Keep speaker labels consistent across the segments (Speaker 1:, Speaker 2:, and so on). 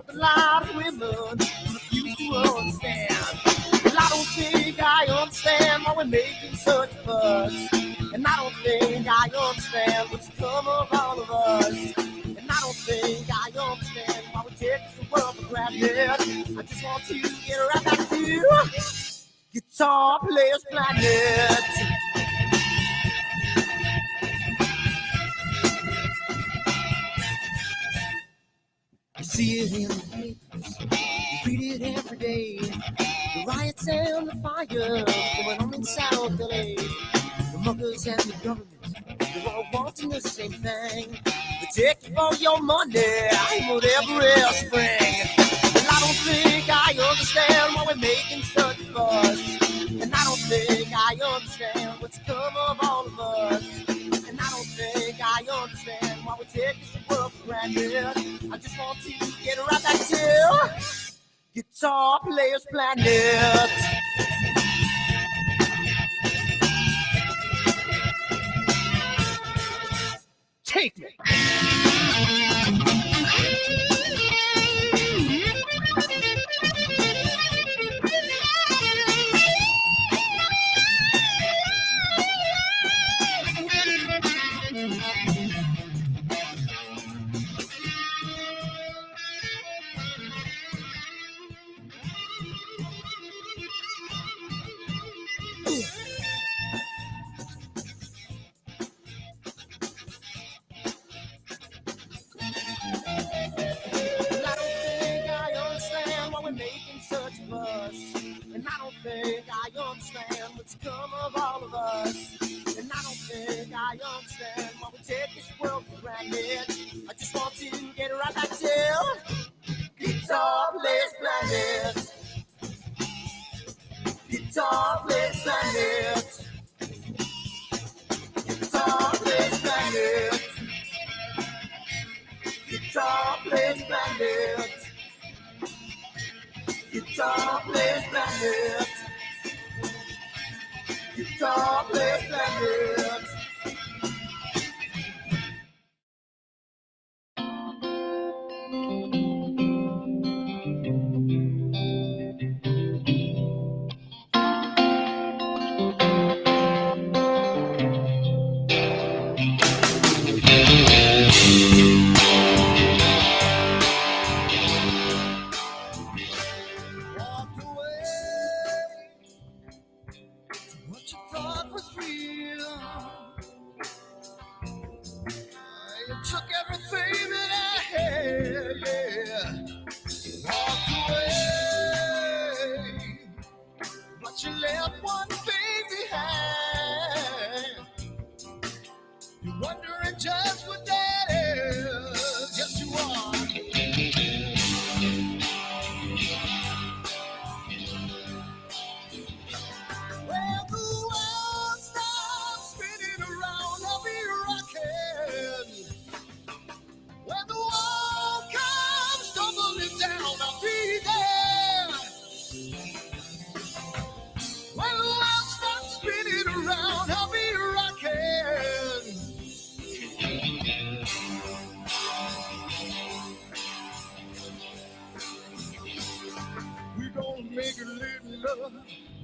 Speaker 1: a lot of women refuse to understand. Well, I don't think I understand why we're making such a fuss. And I don't think I understand what's come of all of us. And I don't think I understand why we take this world for granted. I just want to get right back to Guitar Players Planet. You see it in the papers, you read it every day. The riots and the fire going on in South LA. The muggers and the government, they're all wanting the same thing. They take you for your money, whatever else spring. And I don't think I understand why we're making such a fuss. And I don't think I understand what's come of all of us. And I don't think I understand why we take this world for granted. I just want to get right back to Guitar Players Planet. Take me. And I don't think I understand what's come of all of us. And I don't think I understand why we take this world for granted. I just want to get right back to Guitar Players Planet. Guitar Players Planet. Guitar Players Planet. Guitar Players Planet. Guitar Players Planet. Guitar Players Planet.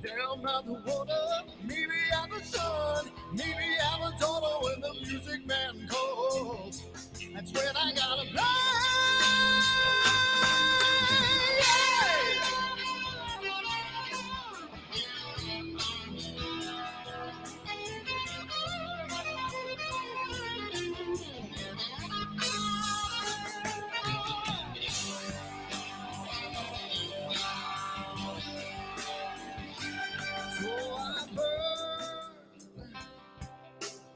Speaker 1: Down by the water, maybe out the sun, maybe out the daughter when the music man calls. That's when I gotta play.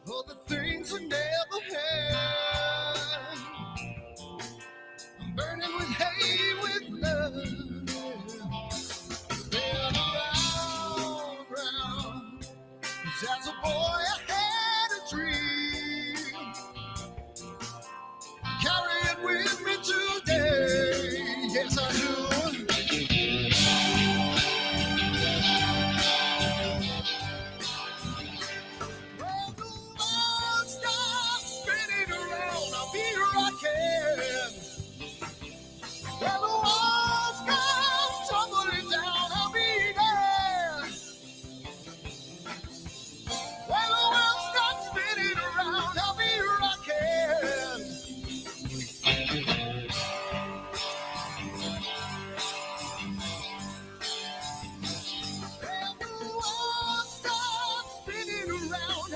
Speaker 1: For the things I never had, I'm burning with hate, with love. Been around, 'cause as a boy I had a dream. Carry it with me today, yes I do.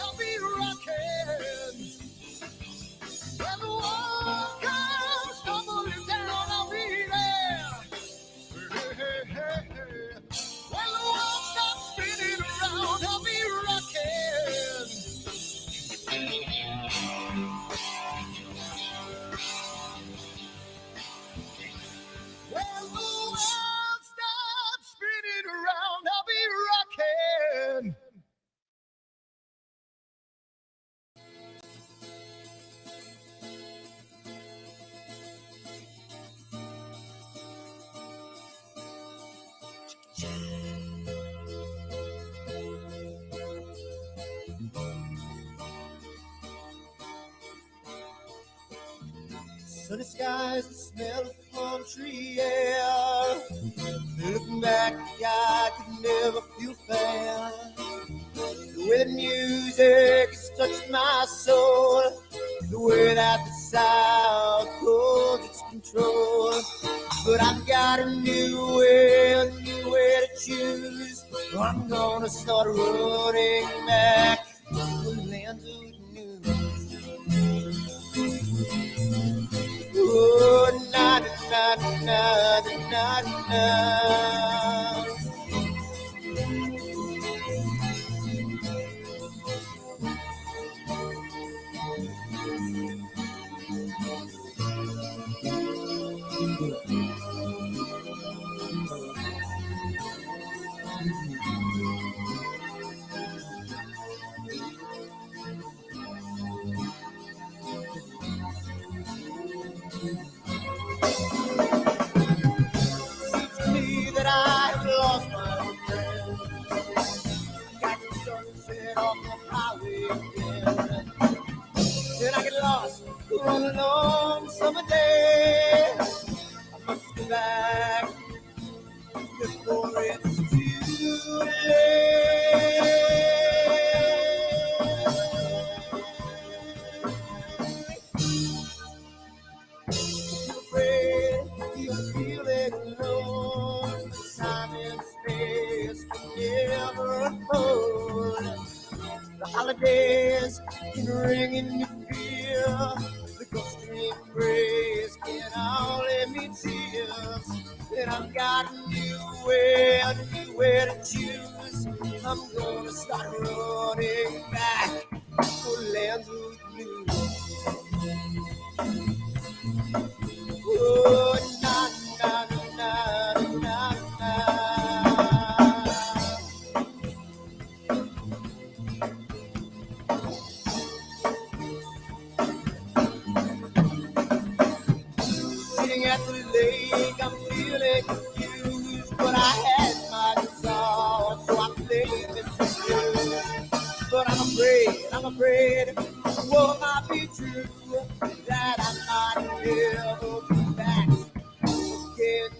Speaker 1: I'll be rocking. When the world comes tumbling down, I'll be there. Hey, hey, hey, hey. When the world stops spinning around, I'll be rocking. When the world stops spinning around, I'll be rocking. Sunny skies, the smell of palm tree air. Looking back, I could never feel fair. The way the music has touched my soul, the way that the South holds its control. But I've got a new way to choose. I'm gonna start running back to the lands of the new. Oh, na na na na na na. Seems to me that I have lost my old friend. Got the sunset off the highway again. Then I get lost on a long summer day. I must go back before it's too late. You're afraid, you're feeling alone. Time and space can never unfold. The holidays can ring in your fear. The ghost embrace can only mean tears. And I've got a new way to choose. I'm gonna start running back for lands of blue. Oh, na na na na na. Sitting at the lake, I'm feeling confused, but I had my guitar, so I played this blues. But I'm afraid, what might be true, that I might never be back again.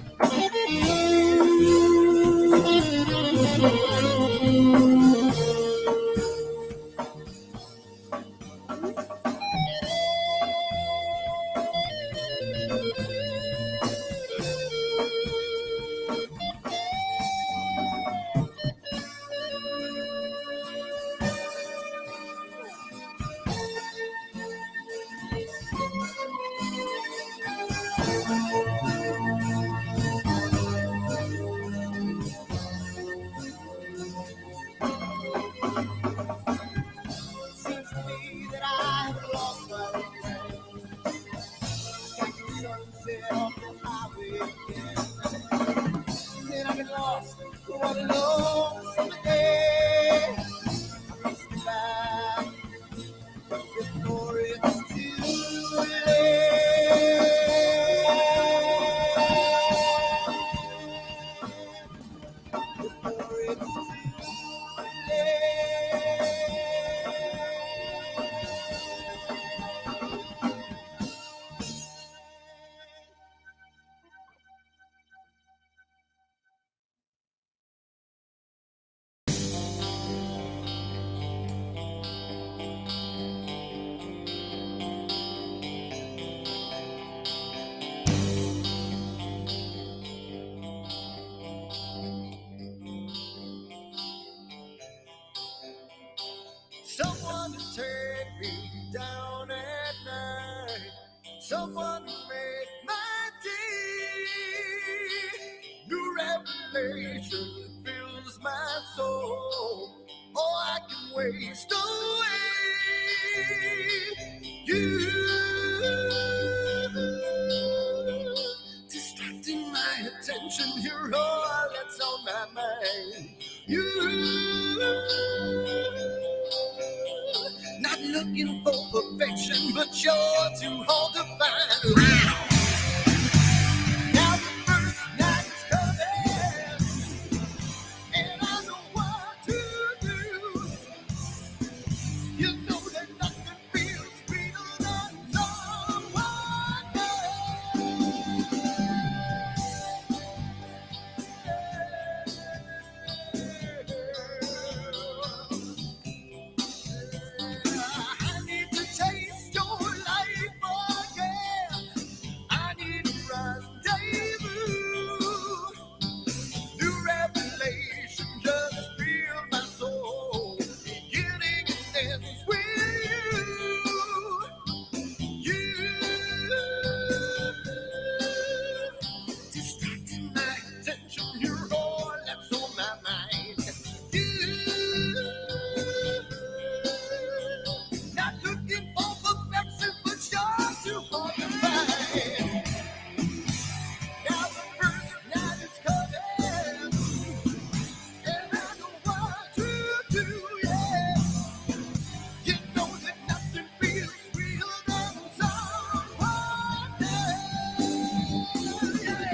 Speaker 1: Someone to take me down at night. Someone to make my day. New revelation fills my soul. Oh, I can waste away. You distracting my attention. You're all that's on my mind. You not looking for perfection, but you're too hard to find. Now the first night is coming, and I know what to do. You know that nothing feels sweeter than someone I need to taste your life again. I need a rendezvous. New revelation just feel my soul. Beginning and ends with you. Distracting my attention. You're all that's on my mind. You not looking for perfection, but you're too hard to find. Now the first night is coming, and I know what to do, yeah. You know that nothing feels real than someone else, yeah.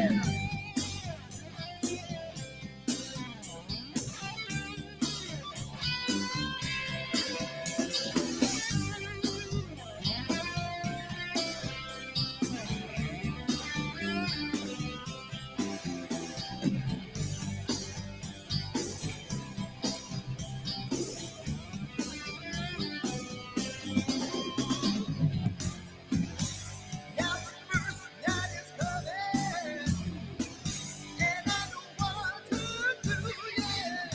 Speaker 1: Now the first night is coming, and I know what to do, yeah.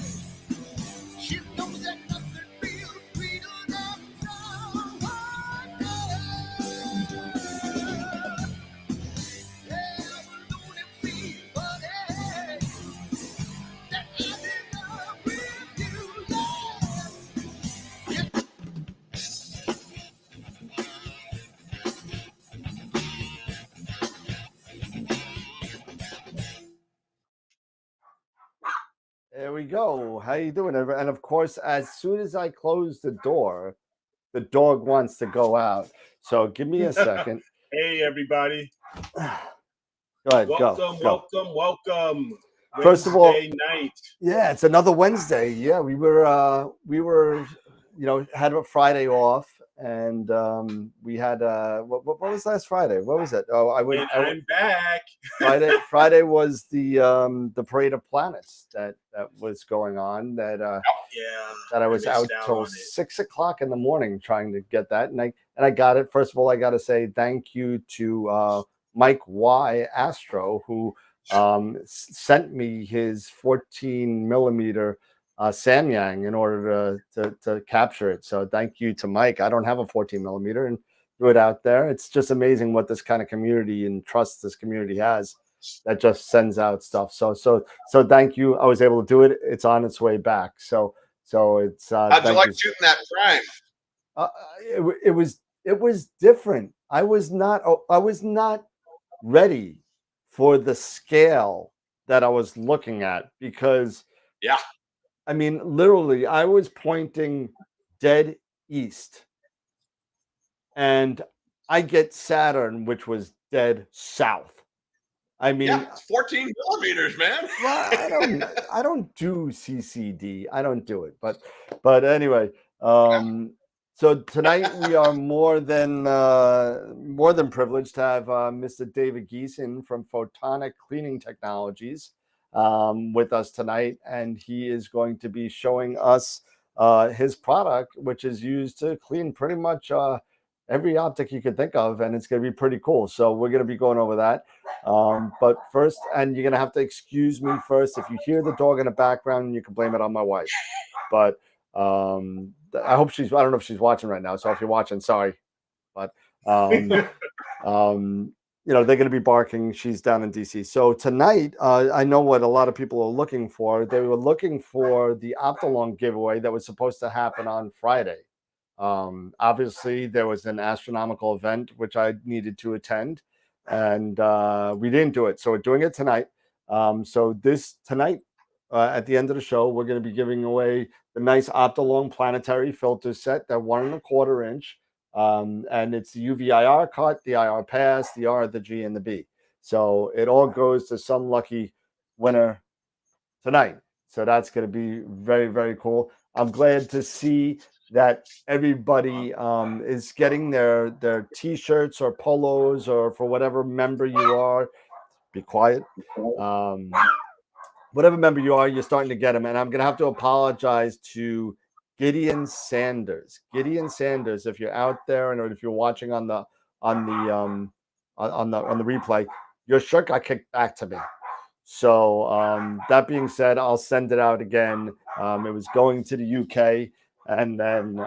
Speaker 1: She knows that nothing feels sweeter than someone else. Yeah, alone it seems funny that I did not with you, yeah. There we go. How you doing, everyone? And of course, as soon as I close the door, the dog wants to go out. So give me a second.
Speaker 2: Hey, everybody.
Speaker 1: Go ahead.
Speaker 2: Welcome,
Speaker 1: go.
Speaker 2: welcome.
Speaker 1: First of all,
Speaker 2: Wednesday night.
Speaker 1: Yeah, it's another Wednesday. Yeah, we were, had a Friday off, and we had what was last Friday? What was it? Oh,
Speaker 2: I'm back.
Speaker 1: Friday was the Parade of Planets that was going on. That I was out till 6 o'clock in the morning trying to get that, and I got it. First of all, I got to say thank you to Mike Y. Astro, who sent me his 14 millimeter Samyang in order to capture it. So thank you to Mike. I don't have a 14 millimeter and do it out there. It's just amazing what this kind of community and trust this community has that just sends out stuff. So thank you. I was able to do it. It's on its way back. So it's
Speaker 3: how'd you like shooting that prime?
Speaker 1: It was different. I was not ready for the scale that I was looking at, because I mean, literally I was pointing dead east and I get Saturn, which was dead south. I mean,
Speaker 3: it's 14 millimeters, man.
Speaker 1: Well, I don't do CCD. I don't do it, but anyway, so tonight we are more than privileged to have Mr. David GIESEN from PHOTONIC Cleaning Technologies with us tonight, and he is going to be showing us his product, which is used to clean pretty much every optic you could think of, and it's going to be pretty cool. So we're going to be going over that. But first, and you're going to have to excuse me first if you hear the dog in the background, you can blame it on my wife. But
Speaker 4: I hope I don't know if she's watching right now. So if you're watching, sorry, but they're going to be barking. She's down in DC. So tonight, I know what a lot of people are looking for. They were looking for the OPTOLONG giveaway that was supposed to happen on Friday. Obviously, there was an astronomical event which I needed to attend, and we didn't do it. So we're doing it tonight. So tonight, at the end of the show, we're going to be giving away the nice OPTOLONG planetary filter set, that 1.25 inch. And it's the UV IRCUT, the IR pass, the R, the G, and the B. So it all goes to some lucky winner tonight. So that's going to be very, very cool. I'm glad to see that everybody is getting their T-shirts or polos, or for whatever member you are. Be quiet. Whatever member you are, you're starting to get them. And I'm going to have to apologize to Gideon Sanders. Gideon Sanders, if you're out there and if you're watching on the replay, your shirt got kicked back to me. So that being said, I'll send it out again. It was going to the UK, and then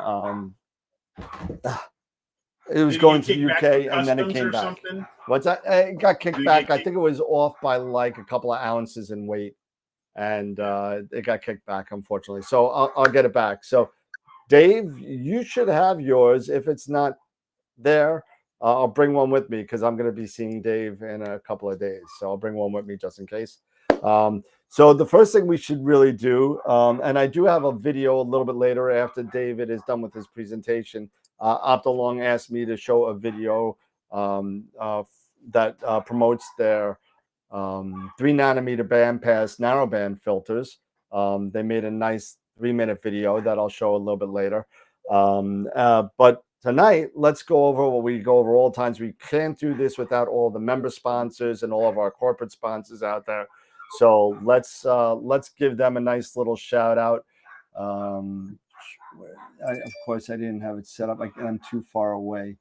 Speaker 4: it was going to the UK, and then it came back. Something? What's that? It got kicked back. I think it was off by like a couple of ounces in weight, and it got kicked back, unfortunately. So I'll get it back. So Dave, you should have yours. If it's not there, I'll bring one with me, because I'm going to be seeing Dave in a couple of days. So I'll bring one with me just in case. So the first thing we should really do, and I do have a video a little bit later after David is done with his presentation. OPTOLONG asked me to show a video that promotes their 3-nanometer bandpass narrowband filters. They made a nice 3-minute video that I'll show a little bit later. But tonight, let's go over what we go over all the times. We can't do this without all the member sponsors and all of our corporate sponsors out there. So let's give them a nice little shout out. Of course, I didn't have it set up. I'm too far away.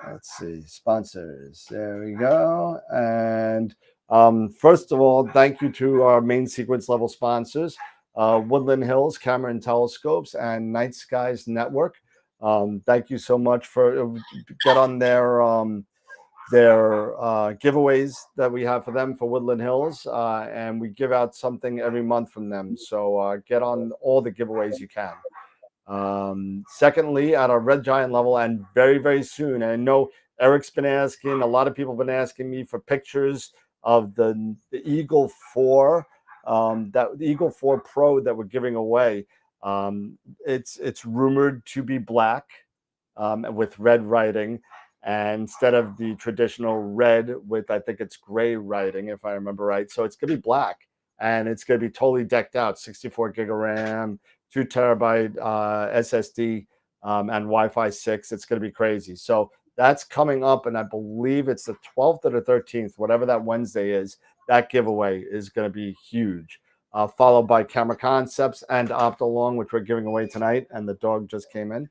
Speaker 4: Let's see, sponsors. There we go. And first of all, thank you to our main sequence level sponsors, Woodland Hills Camera and Telescopes and Night Skies Network. Thank you so much for get on their giveaways that we have for them for Woodland Hills, and we give out something every month from them. So get on all the giveaways you can. Secondly, at our Red Giant level, and very, very soon, and I know Eric's been asking, a lot of people have been asking me for pictures of the Eagle 4, the Eagle 4 Pro that we're giving away. It's rumored to be black with red writing, and instead of the traditional red with, I think it's gray writing, if I remember right. So it's going to be black, and it's going to be totally decked out, 64 gig of RAM, 2 terabyte SSD, and Wi-Fi 6. It's going to be crazy. So that's coming up, and I believe it's the 12th or the 13th, whatever that Wednesday is. That giveaway is going to be huge. Followed by Camera Concepts and OPTOLONG, which we're giving away tonight, and the dog just came in.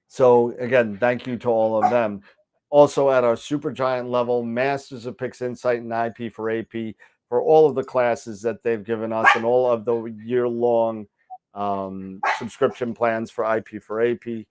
Speaker 4: So again, thank you to all of them. Also at our super giant level, Masters of Pix Insight and IP for AP, for all of the classes that they've given us and all of the year-long subscription plans for IP for AP.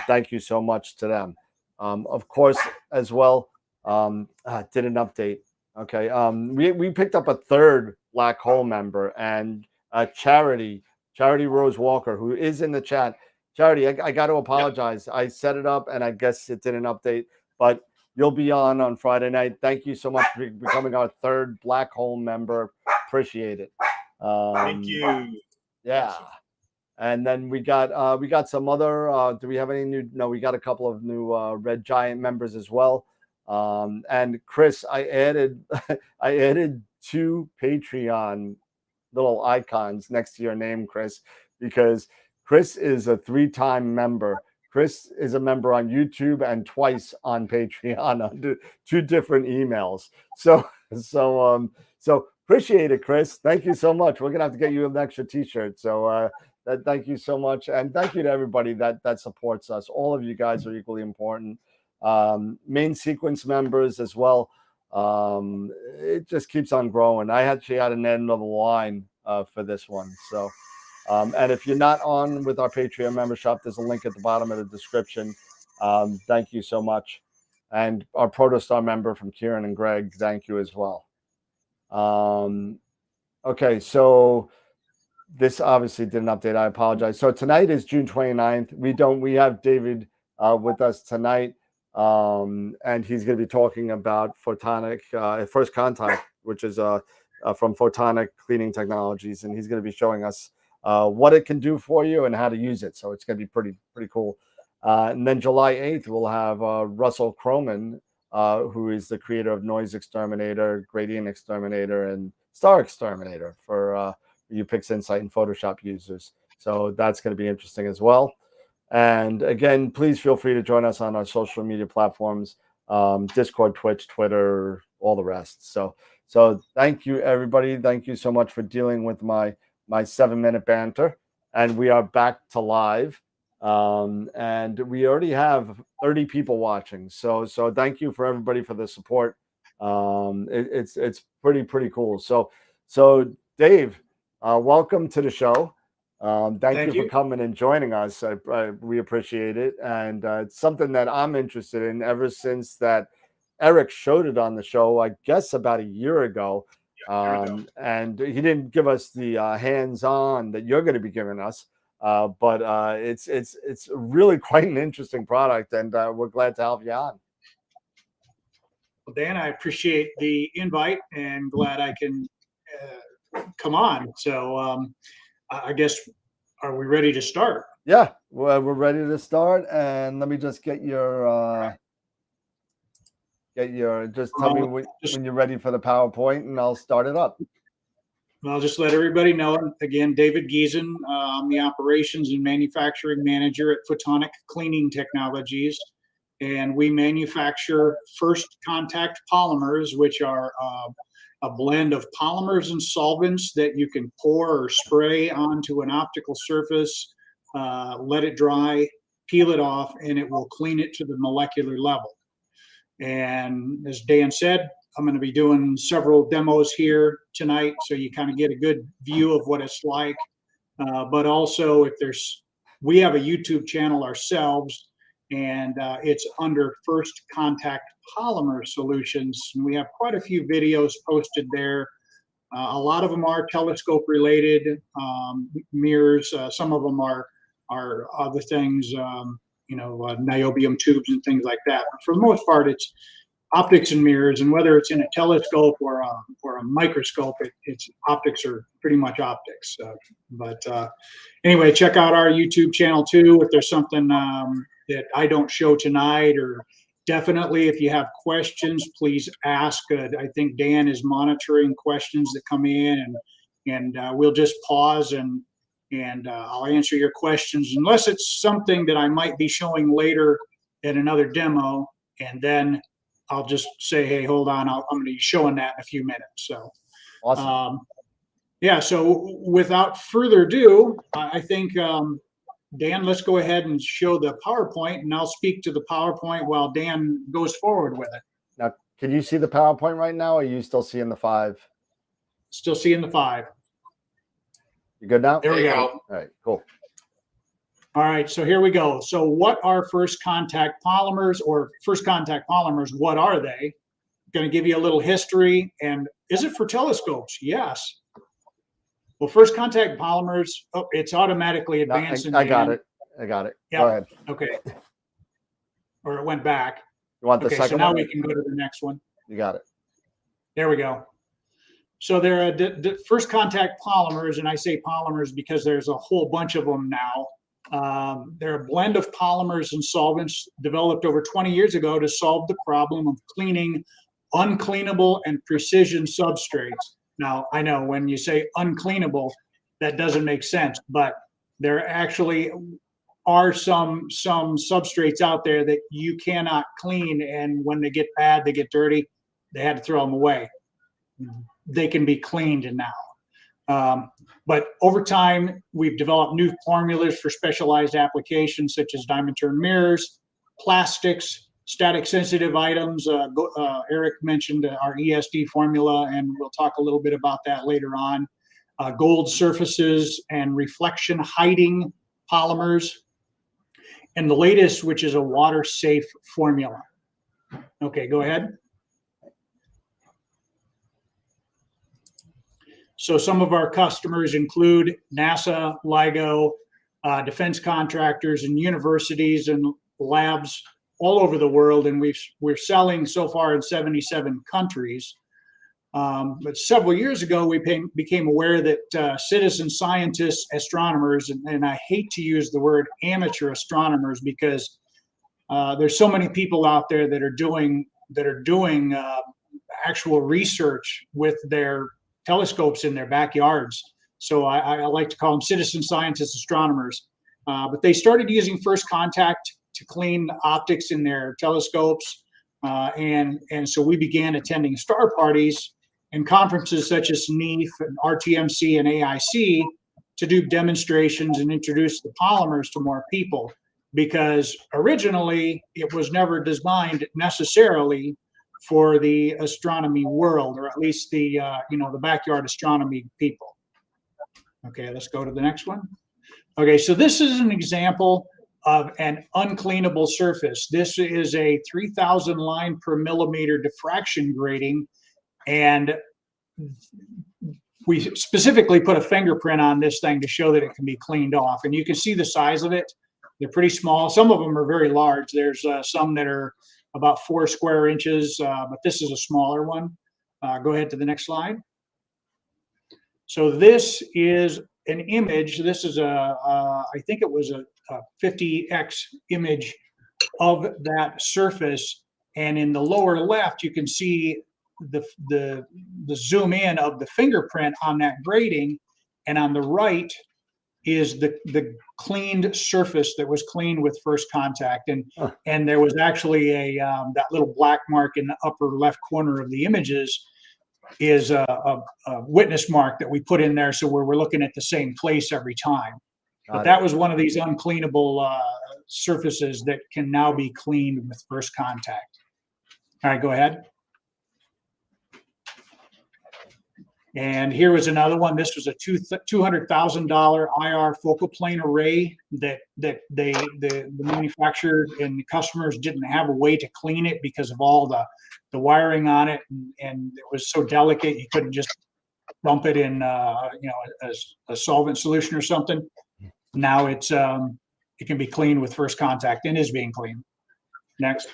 Speaker 4: Thank you so much to them. Of course, as well, did an update. Okay, we picked up a third black hole member, and Charity Rose Walker, who is in the chat. Charity, I got to apologize. Yep. I set it up, and I guess it didn't update, but you'll be on Friday night. Thank you so much for becoming our third black hole member. Appreciate it.
Speaker 2: Thank you.
Speaker 4: Yeah. And then we got some other. Do we have any new? No, we got a couple of new Red Giant members as well. And Chris, I added 2 Patreon little icons next to your name, Chris, because Chris is a 3-time member. Chris is a member on YouTube and twice on Patreon under 2 different emails. So appreciate it, Chris. Thank you so much. We're gonna have to get you an extra T-shirt. So thank you so much, and thank you to everybody that supports us. All of you guys are equally important. Main sequence members as well. It just keeps on growing. I actually had an end of the line for this one. So And if you're not on with our Patreon membership, there's a link at the bottom of the description. Thank you so much. And our Protostar member from Kieran and Greg, thank you as well. Okay, so this obviously didn't update. I apologize. So tonight is June 29th. We have David with us tonight, and he's going to be talking about photonic first contact, which is from Photonic Cleaning Technologies, and he's going to be showing us what it can do for you and how to use it. So it's going to be pretty cool. And then July 8th, we'll have Russell Croman, who is the creator of Noise Exterminator, Gradient Exterminator, and Star Exterminator for you PixInsight and Photoshop users. So that's going to be interesting as well. And again, please feel free to join us on our social media platforms, Discord, Twitch, Twitter, all the rest. So thank you, everybody. Thank you so much for dealing with my 7-minute banter. And we are back to live. And we already have 30 people watching. So thank you for everybody for the support. It's pretty cool. So Dave, welcome to the show. Thank you for coming and joining us. We appreciate it. And it's something that I'm interested in ever since that Eric showed it on the show, I guess about a year ago. And he didn't give us the hands-on that you're going to be giving us. But it's really quite an interesting product, and we're glad to have you on.
Speaker 5: Well, Dan, I appreciate the invite and glad I can come on. So I guess, are we ready to start?
Speaker 4: Yeah, well, we're ready to start. And let me just get your just tell me when you're ready for the PowerPoint, and I'll start it up.
Speaker 5: I'll just let everybody know, again, David GIESEN. I'm the Operations and Manufacturing Manager at Photonic Cleaning Technologies, and we manufacture first contact polymers, which are a blend of polymers and solvents that you can pour or spray onto an optical surface, let it dry, peel it off, and it will clean it to the molecular level. And as Dan said, I'm going to be doing several demos here tonight, so you kind of get a good view of what it's like. But also, we have a YouTube channel ourselves, and it's under First Contact Polymer Solutions. And we have quite a few videos posted there. A lot of them are telescope related, mirrors. Some of them are other things, niobium tubes and things like that. But for the most part, it's optics and mirrors, and whether it's in a telescope or a microscope, it's optics are pretty much optics. Anyway, check out our YouTube channel too if there's something that I don't show tonight, or definitely if you have questions, please ask. I think Dan is monitoring questions that come in, and we'll just pause and I'll answer your questions unless it's something that I might be showing later at another demo, and then I'll just say, hey, hold on, I'm going to be showing that in a few minutes. So,
Speaker 4: awesome.
Speaker 5: Yeah, so without further ado, I think, Dan, let's go ahead and show the PowerPoint, and I'll speak to the PowerPoint while Dan goes forward with it.
Speaker 4: Now, can you see the PowerPoint right now, or are you still seeing the 5?
Speaker 5: Still seeing the 5.
Speaker 4: You good now?
Speaker 5: There we go.
Speaker 4: All right, cool.
Speaker 5: All right, so here we go. So what are first contact polymers, or first contact polymers? What are they? I'm going to give you a little history. And is it for telescopes? Yes. Well, first contact polymers, it's automatically advancing.
Speaker 4: I got it.
Speaker 5: Yeah.
Speaker 4: Go ahead.
Speaker 5: Okay. Or it went back.
Speaker 4: You want the second
Speaker 5: so now
Speaker 4: one?
Speaker 5: we can go to the next one.
Speaker 4: You got it.
Speaker 5: There we go. So there are first contact polymers, and I say polymers because there's a whole bunch of them now. They're a blend of polymers and solvents developed over 20 years ago to solve the problem of cleaning uncleanable and precision substrates. Now, I know when you say uncleanable, that doesn't make sense, but there actually are some substrates out there that you cannot clean, and when they get bad, they get dirty, they had to throw them away. They can be cleaned now. But over time, we've developed new formulas for specialized applications such as diamond turned mirrors, plastics, static sensitive items. Eric mentioned our ESD formula, and we'll talk a little bit about that later on. gold surfaces and reflection hiding polymers, and the latest, which is a water safe formula. Okay, go ahead. So some of our customers include NASA, LIGO, defense contractors, and universities and labs all over the world, and we're selling so far in 77 countries. But several years ago, we became aware that citizen scientists, astronomers, and I hate to use the word amateur astronomers because there's so many people out there that are doing actual research with their telescopes in their backyards. So I like to call them citizen scientists, astronomers. But they started using first contact to clean optics in their telescopes. And so we began attending star parties and conferences such as NEAF and RTMC and AIC to do demonstrations and introduce the polymers to more people, because originally it was never designed necessarily for the astronomy world, or at least the the backyard astronomy people. Okay, let's go to the next one. Okay, so this is an example of an uncleanable surface. This is a 3,000 line per millimeter diffraction grating, and we specifically put a fingerprint on this thing to show that it can be cleaned off. And you can see the size of it. They're pretty small. Some of them are very large. There's some that are about 4 square inches, but this is a smaller one. Go ahead to the next slide. So this is an image. This is I think it was a 50x image of that surface. And in the lower left, you can see the zoom in of the fingerprint on that grating. And on the right is the cleaned surface that was cleaned with first contact. And there was actually that little black mark in the upper left corner of the images is a witness mark that we put in there, so we're looking at the same place every time. But that was one of these uncleanable surfaces that can now be cleaned with first contact. All right, go ahead. And here was another one. This was a $200,000 IR focal plane array that the manufacturer and the customers didn't have a way to clean it because of all the wiring on it, and it was so delicate you couldn't just dump it in a solvent solution or something. Now it can be cleaned with first contact and is being cleaned. Next.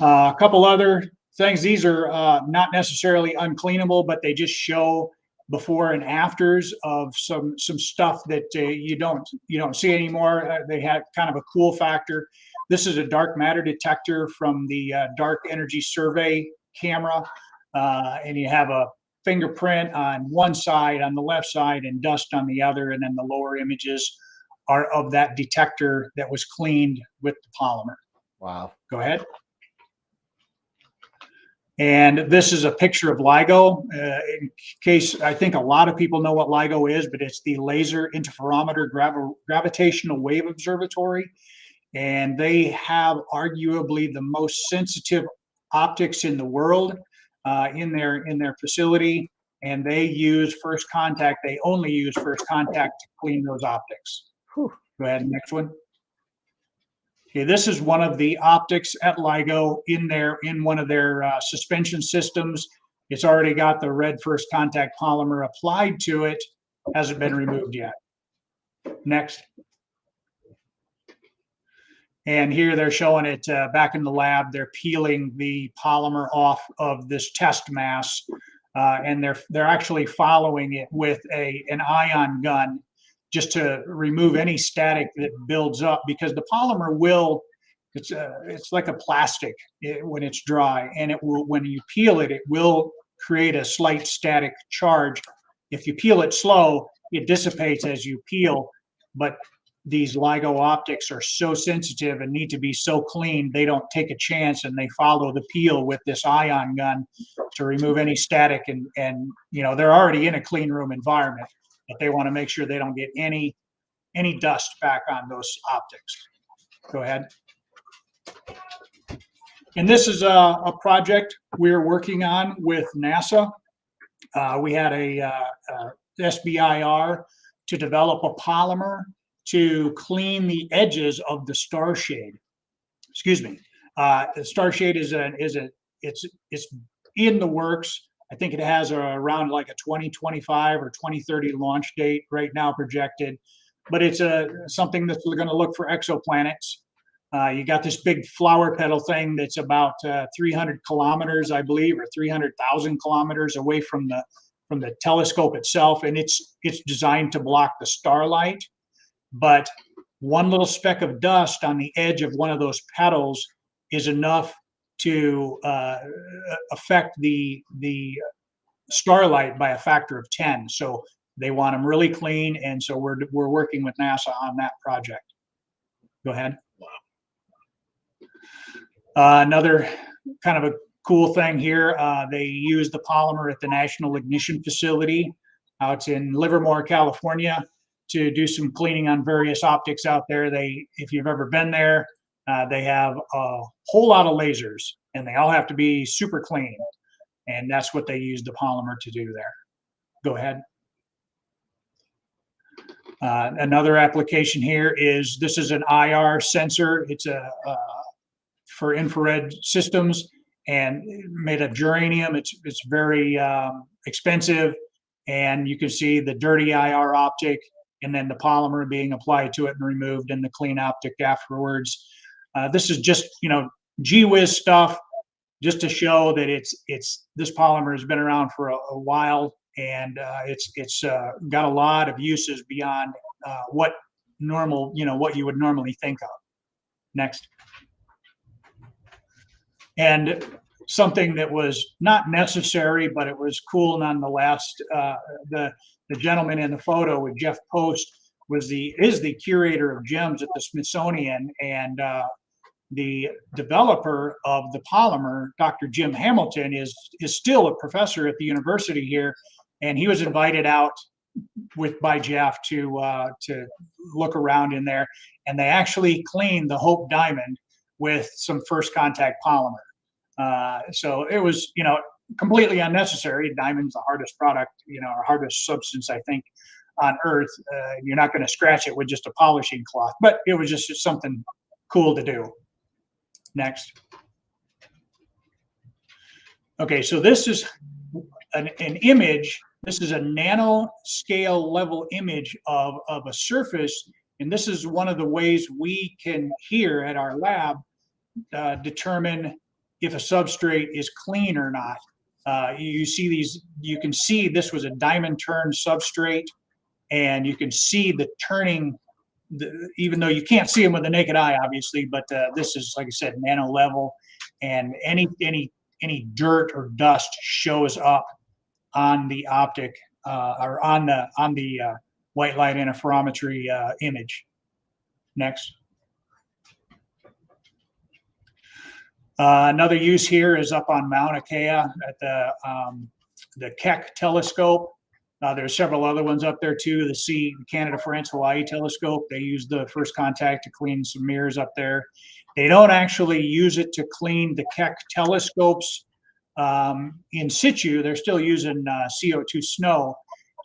Speaker 5: A couple other things. These are not necessarily uncleanable, but they just show before and afters of some stuff that you don't see anymore. They had kind of a cool factor. This is a dark matter detector from the Dark Energy Survey camera, and you have a fingerprint on one side, on the left side, and dust on the other, and then the lower images are of that detector that was cleaned with the polymer.
Speaker 4: Wow.
Speaker 5: Go ahead. And this is a picture of LIGO. In case, I think a lot of people know what LIGO is, but it's the Laser Interferometer Gravitational Wave Observatory. And they have arguably the most sensitive optics in the world in their facility. And they use first contact. They only use first contact to clean those optics. Whew. Go ahead, next one. Okay, this is one of the optics at LIGO in one of their suspension systems. It's already got the red first contact polymer applied to it. Hasn't been removed yet. Next. And here they're showing it back in the lab. They're peeling the polymer off of this test mass, and they're actually following it with an ion gun, just to remove any static that builds up, because the polymer it's like a plastic when it's dry, and it will, when you peel it, it will create a slight static charge. If you peel it slow, it dissipates as you peel, but these LIGO optics are so sensitive and need to be so clean, they don't take a chance, and they follow the peel with this ion gun to remove any static, and they're already in a clean room environment, but they want to make sure they don't get any dust back on those optics. Go ahead. And this is a project we're working on with NASA. we had a SBIR to develop a polymer to clean the edges of the star shade. Excuse me. The star shade it's in the works. I think it has around like a 2025 or 2030 launch date right now projected, but it's something that's going to look for exoplanets. You got this big flower petal thing that's about 300 kilometers, I believe, or 300,000 kilometers away from the telescope itself, and it's designed to block the starlight. But one little speck of dust on the edge of one of those petals is enough to affect the starlight by a factor of 10. So they want them really clean, and so we're working with NASA on that project. Go ahead. Another kind of a cool thing here, they use the polymer at the National Ignition Facility out in Livermore, California, to do some cleaning on various optics out there. If you've ever been there, they have a whole lot of lasers, and they all have to be super clean. And that's what they use the polymer to do there. Go ahead. Another application here is, this is an IR sensor. It's for infrared systems and made of germanium. It's very expensive, and you can see the dirty IR optic and then the polymer being applied to it and removed, and the clean optic afterwards. This is just, gee whiz stuff, just to show that this polymer has been around for a while, and it's got a lot of uses beyond what you would normally think of. Next. And something that was not necessary, but it was cool nonetheless. The gentleman in the photo with Jeff Post is the curator of gems at the Smithsonian, and the developer of the polymer, Dr. Jim Hamilton, is still a professor at the university here, and he was invited out by Jeff to look around in there, and they actually cleaned the Hope diamond with some first contact polymer. So it was, completely unnecessary. Diamond's the hardest product, or hardest substance, I think, on Earth. You're not going to scratch it with just a polishing cloth, but it was just something cool to do. Next. Okay, so this is an image. This is a nanoscale level image of a surface, and this is one of the ways we can, here at our lab, determine if a substrate is clean or not. You see these, you can see this was a diamond turn substrate, and you can see the turning, even though you can't see them with the naked eye, obviously, but this is, like I said, nano level, and any dirt or dust shows up on the optic or on the white light interferometry image. Next. Another use here is up on Mauna Kea at the Keck telescope. There's several other ones up there too. The Canada France Hawaii telescope, they use the first contact to clean some mirrors up there. They don't actually use it to clean the Keck telescopes in situ. They're still using CO2 snow.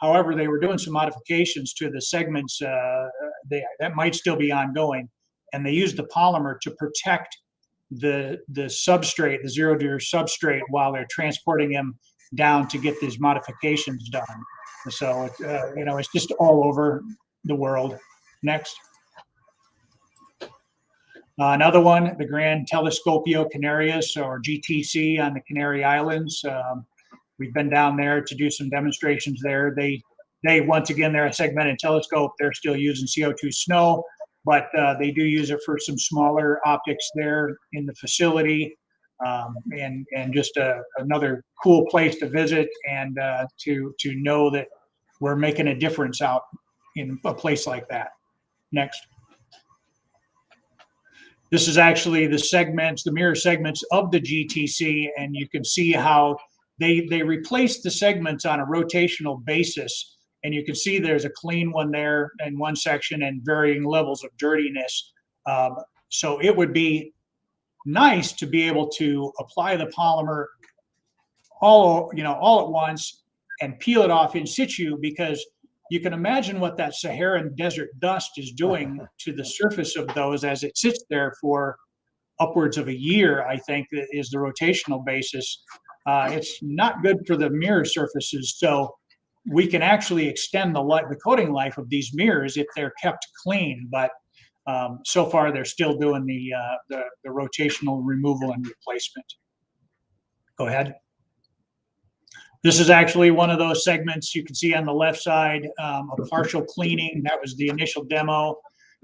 Speaker 5: However, they were doing some modifications to the segments that might still be ongoing, and they used the polymer to protect the substrate, the 0-degree substrate, while they're transporting them down to get these modifications done. So it's just all over the world. Next. Another one, the Gran Telescopio Canarias, or GTC, on the Canary Islands. We've been down there to do some demonstrations there. They once again, they're a segmented telescope. They're still using CO2 snow, but they do use it for some smaller optics there in the facility, and just another cool place to visit, and to know that we're making a difference out in a place like that. Next. This is actually the segments, the mirror segments of the GTC, and you can see how they replaced the segments on a rotational basis. And you can see there's a clean one there in one section and varying levels of dirtiness. So it would be nice to be able to apply the polymer all at once and peel it off in situ, because you can imagine what that Saharan desert dust is doing to the surface of those as it sits there for upwards of a year, I think is the rotational basis. It's not good for the mirror surfaces. So we can actually extend the coating life of these mirrors if they're kept clean. But so far, they're still doing the rotational removal and replacement. Go ahead. This is actually one of those segments you can see on the left side, a partial cleaning. That was the initial demo,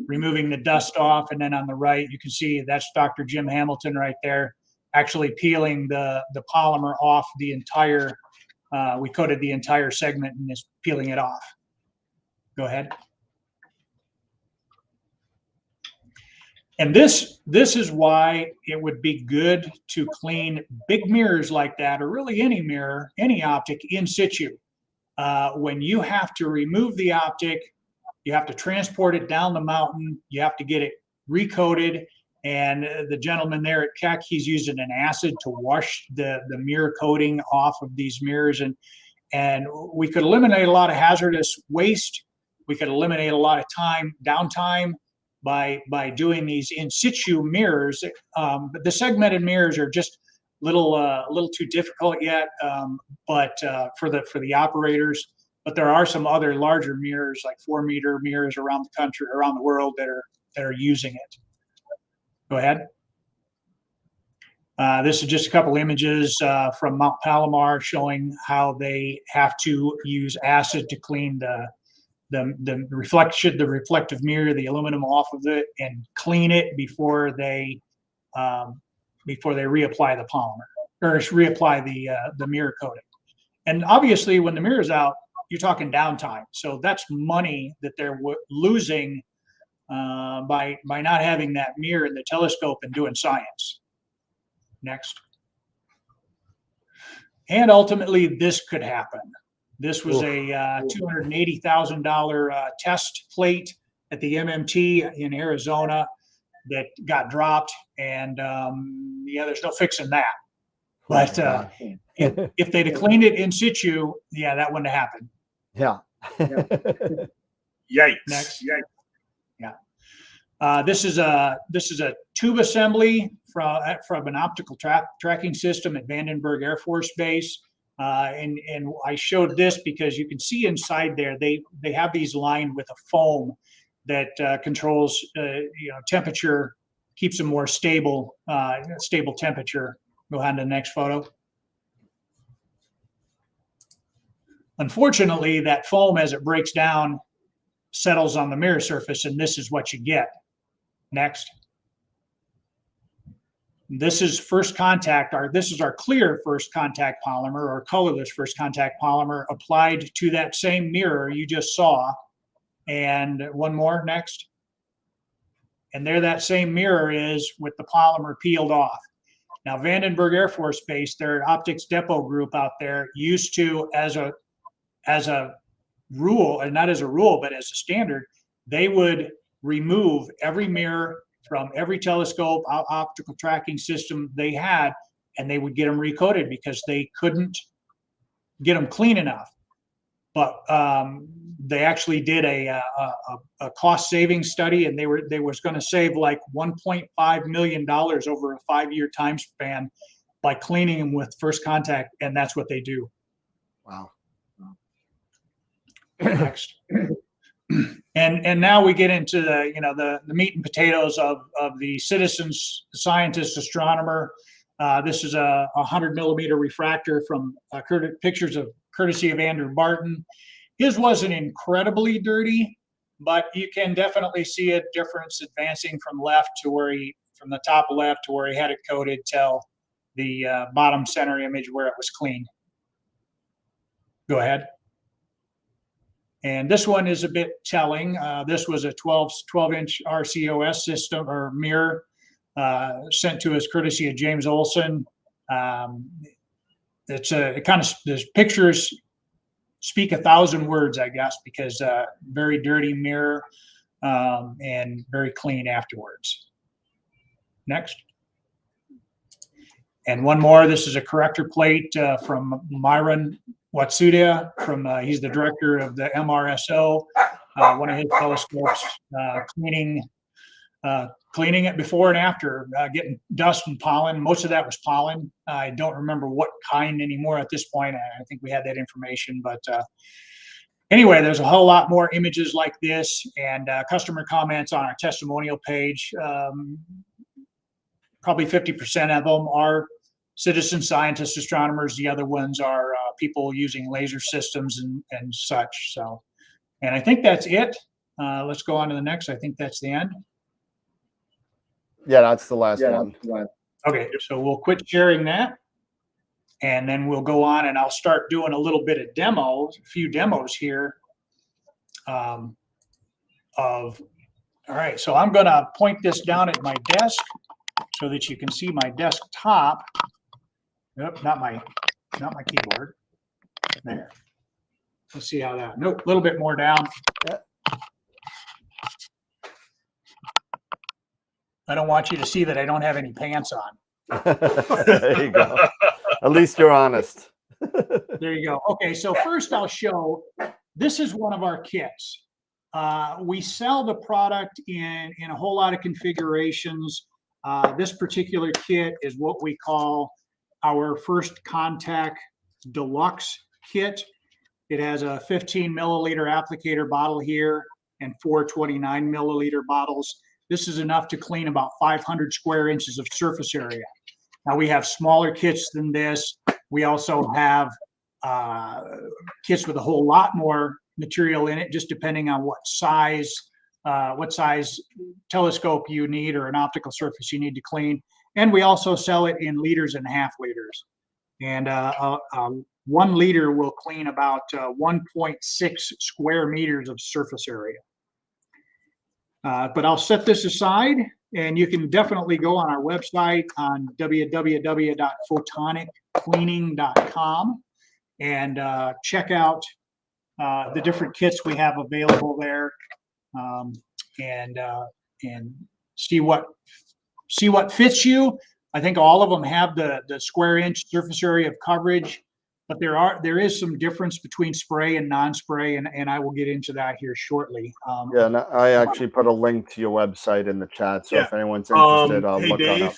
Speaker 5: removing the dust off. And then on the right, you can see that's Dr. Jim Hamilton right there, actually peeling the polymer off the entire, we coated the entire segment and is peeling it off. Go ahead. And this is why it would be good to clean big mirrors like that, or really any mirror, any optic in situ. When you have to remove the optic, you have to transport it down the mountain, you have to get it recoated, and the gentleman there at Keck, he's using an acid to wash the mirror coating off of these mirrors, and we could eliminate a lot of hazardous waste. We could eliminate a lot of downtime by doing these in situ mirrors. But the segmented mirrors are just a little too difficult yet, but for the operators. But there are some other larger mirrors, like 4-meter mirrors around the country, around the world, that are using it. Go ahead. This is just a couple images from Mount Palomar showing how they have to use acid to clean the reflective mirror, the aluminum off of it, and clean it before they reapply the polymer, or reapply the mirror coating. And obviously, when the mirror's out, you're talking downtime. So that's money that they're losing by not having that mirror in the telescope and doing science. Next. And ultimately, this could happen. This was a $280,000 test plate at the MMT in Arizona that got dropped, and yeah, there's no fixing that. But if they'd have cleaned it in situ, yeah, that wouldn't have happened.
Speaker 4: Yeah.
Speaker 2: Yikes.
Speaker 5: Next. Yeah. This is a tube assembly from an optical tracking system at Vandenberg Air Force Base. And I showed this because you can see inside there, they have these lined with a foam that controls temperature, keeps them more stable temperature. Go on to the next photo. Unfortunately, that foam, as it breaks down, settles on the mirror surface, and this is what you get. Next. This is first contact, this is our clear first contact polymer, or colorless first contact polymer, applied to that same mirror you just saw. And one more, next. And there that same mirror is with the polymer peeled off. Now, Vandenberg Air Force Base, their optics depot group out there, used to, as a rule, and not as a rule, but as a standard, they would remove every mirror from every telescope, optical tracking system they had, and they would get them recoated because they couldn't get them clean enough. But they actually did a cost saving study, and they was going to save like $1.5 million over a 5-year time span by cleaning them with first contact, and that's what they do.
Speaker 4: Wow.
Speaker 5: Next. And now we get into the meat and potatoes of the citizens, scientist, astronomer. This is a 100-millimeter refractor from pictures of courtesy of Andrew Barton. His wasn't incredibly dirty, but you can definitely see a difference advancing from from the top left to where he had it coated till the bottom center image where it was clean. Go ahead. And this one is a bit telling. This was a 12-inch RCOS system or mirror sent to us courtesy of James Olson. The pictures speak 1,000 words, I guess, because very dirty mirror and very clean afterwards. Next. And one more. This is a corrector plate from Myron Watsuda from, he's the director of the MRSO, one of his telescopes, cleaning it before and after, getting dust and pollen. Most of that was pollen. I don't remember what kind anymore at this point. I think we had that information, but anyway, there's a whole lot more images like this, and customer comments on our testimonial page. Probably 50% of them are citizen scientists, astronomers. The other ones are people using laser systems and such. So, and I think that's it. Let's go on to the next. I think that's the end.
Speaker 4: Yeah, that's the last one.
Speaker 5: Okay, so we'll quit sharing that, and then we'll go on, and I'll start doing a little bit of demos, a few demos here. All right, so I'm going to point this down at my desk so that you can see my desktop. Nope, not my keyboard. There. Let's see how that. Nope, a little bit more down. I don't want you to see that I don't have any pants on.
Speaker 4: There you go. At least you're honest.
Speaker 5: There you go. Okay, so first I'll show, this is one of our kits. We sell the product in a whole lot of configurations. This particular kit is what we call our First Contact Deluxe kit. It has a 15 milliliter applicator bottle here and 4 29 milliliter bottles. This is enough to clean about 500 square inches of surface area. Now we have smaller kits than this. We also have kits with a whole lot more material in it, just depending on what size telescope you need or an optical surface you need to clean. And we also sell it in liters and half liters. And 1 liter will clean about 1.6 square meters of surface area. But I'll set this aside, and you can definitely go on our website on www.photoniccleaning.com and check out the different kits we have available there, and see what fits you. I think all of them have the square inch surface area of coverage, but there is some difference between spray and non-spray, and I will get into that here shortly.
Speaker 4: Yeah, and I actually put a link to your website in the chat, so if anyone's interested, I'll look
Speaker 2: Dave,
Speaker 4: that up.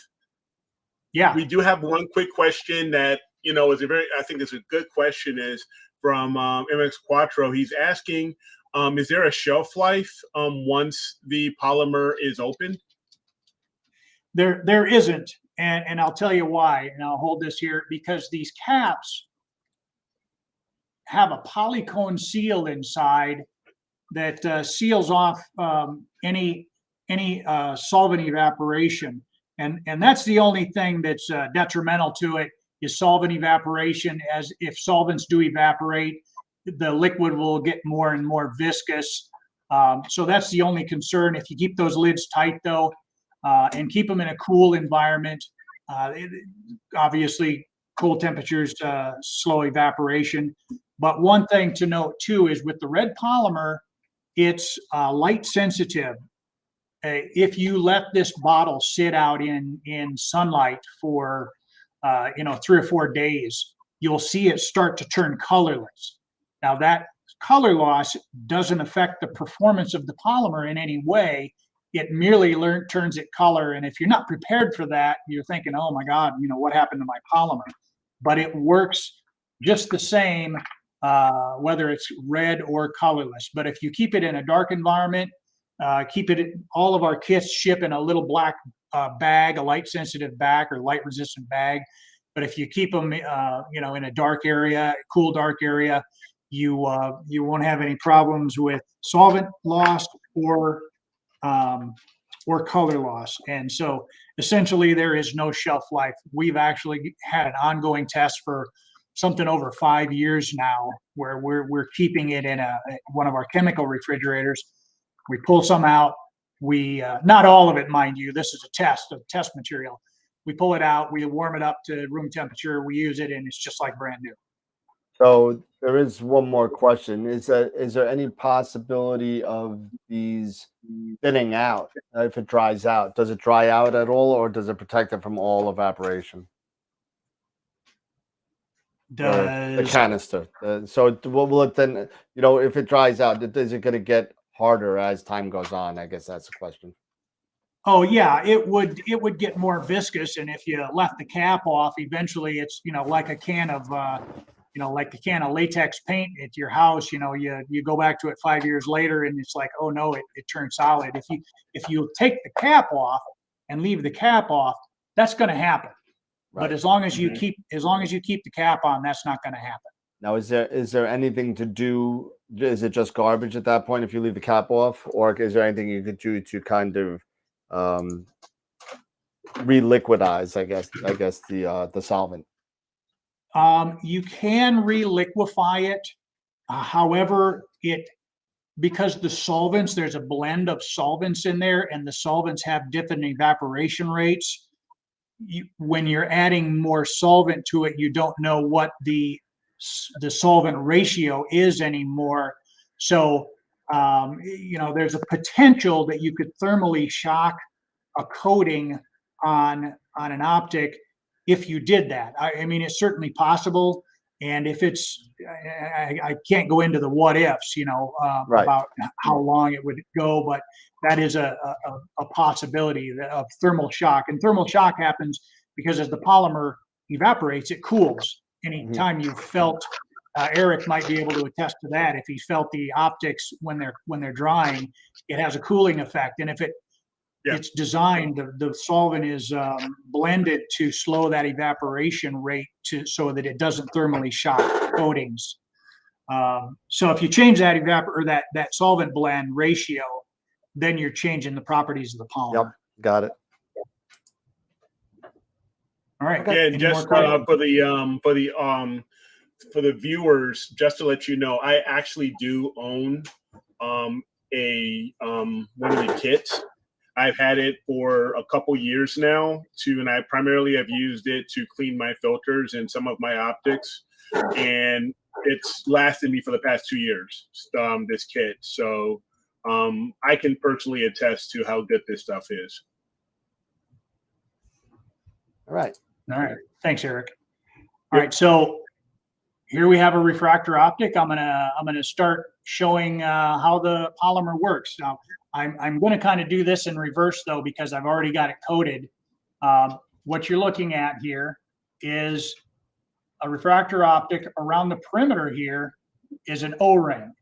Speaker 5: Yeah,
Speaker 2: we do have one quick question that is I think is a good question, is from MX Quattro. He's asking, is there a shelf life once the polymer is opened?
Speaker 5: There isn't, and I'll tell you why, and I'll hold this here, because these caps have a polycone seal inside that seals off any solvent evaporation, and that's the only thing that's detrimental to it is solvent evaporation. As if solvents do evaporate, the liquid will get more and more viscous. So that's the only concern. If you keep those lids tight though, and keep them in a cool environment, obviously cool temperatures slow evaporation. But one thing to note too is with the red polymer, it's light sensitive. If you let this bottle sit out in sunlight for 3 or 4 days, you'll see it start to turn colorless. Now that color loss doesn't affect the performance of the polymer in any way. It merely turns it color, and if you're not prepared for that, you're thinking, oh my God, what happened to my polymer? But it works just the same, whether it's red or colorless. But if you keep it in a dark environment, all of our kits ship in a little black bag, a light sensitive bag or light resistant bag. But if you keep them, in a dark area, cool dark area, you won't have any problems with solvent loss or color loss. And so essentially there is no shelf life. We've actually had an ongoing test for something over 5 years now, where we're keeping it in one of our chemical refrigerators. We pull some out. We not all of it, mind you. This is a test of test material. We pull it out. We warm it up to room temperature. We use it, and it's just like brand new.
Speaker 4: So there is one more question. Is there any possibility of these thinning out if it dries out? Does it dry out at all, or does it protect it from all evaporation? the canister. So will it then, you know, if it dries out, is it going to get harder as time goes on? I guess that's the question.
Speaker 5: Oh yeah, it would get more viscous, and if you left the cap off, eventually it's, you know, like a can of like a can of latex paint at your house. You know, you go back to it 5 years later, and it's like, oh no, it turned solid. If you take the cap off and leave the cap off, that's going to happen. Right. But as long as you keep the cap on, that's not going to happen.
Speaker 4: Now, is there anything to do? Is it just garbage at that point if you leave the cap off, or is there anything you could do to kind of reliquidize, I guess the solvent?
Speaker 5: You can reliquify it. However, because the solvents, there's a blend of solvents in there, and the solvents have different evaporation rates. When you're adding more solvent to it, you don't know what the solvent ratio is anymore. So you know, there's a potential that you could thermally shock a coating on an optic if you did that. I mean, it's certainly possible. And if it's, I can't go into the what ifs, you know, about how long it would go, but that is a possibility of thermal shock. And thermal shock happens because as the polymer evaporates, it cools. Anytime you've felt, Eric might be able to attest to that. If he's felt the optics when they're drying, it has a cooling effect. And if it's designed, the solvent is blended to slow that evaporation rate so that it doesn't thermally shock coatings. So if you change that that solvent blend ratio, then you're changing the properties of the polymer.
Speaker 4: Yep, got it.
Speaker 5: All right.
Speaker 2: Yeah, and just for the viewers, just to let you know, I actually do own one of the kits. I've had it for a couple years now, and I primarily have used it to clean my filters and some of my optics, and it's lasted me for the past 2 years. This kit, so I can personally attest to how good this stuff is.
Speaker 5: All right. Thanks, Eric. All right, so here we have a refractor optic. I'm gonna start showing how the polymer works. Now, I'm going to kind of do this in reverse though, because I've already got it coated. What you're looking at here is a refractor optic. Around the perimeter here is an O-ring.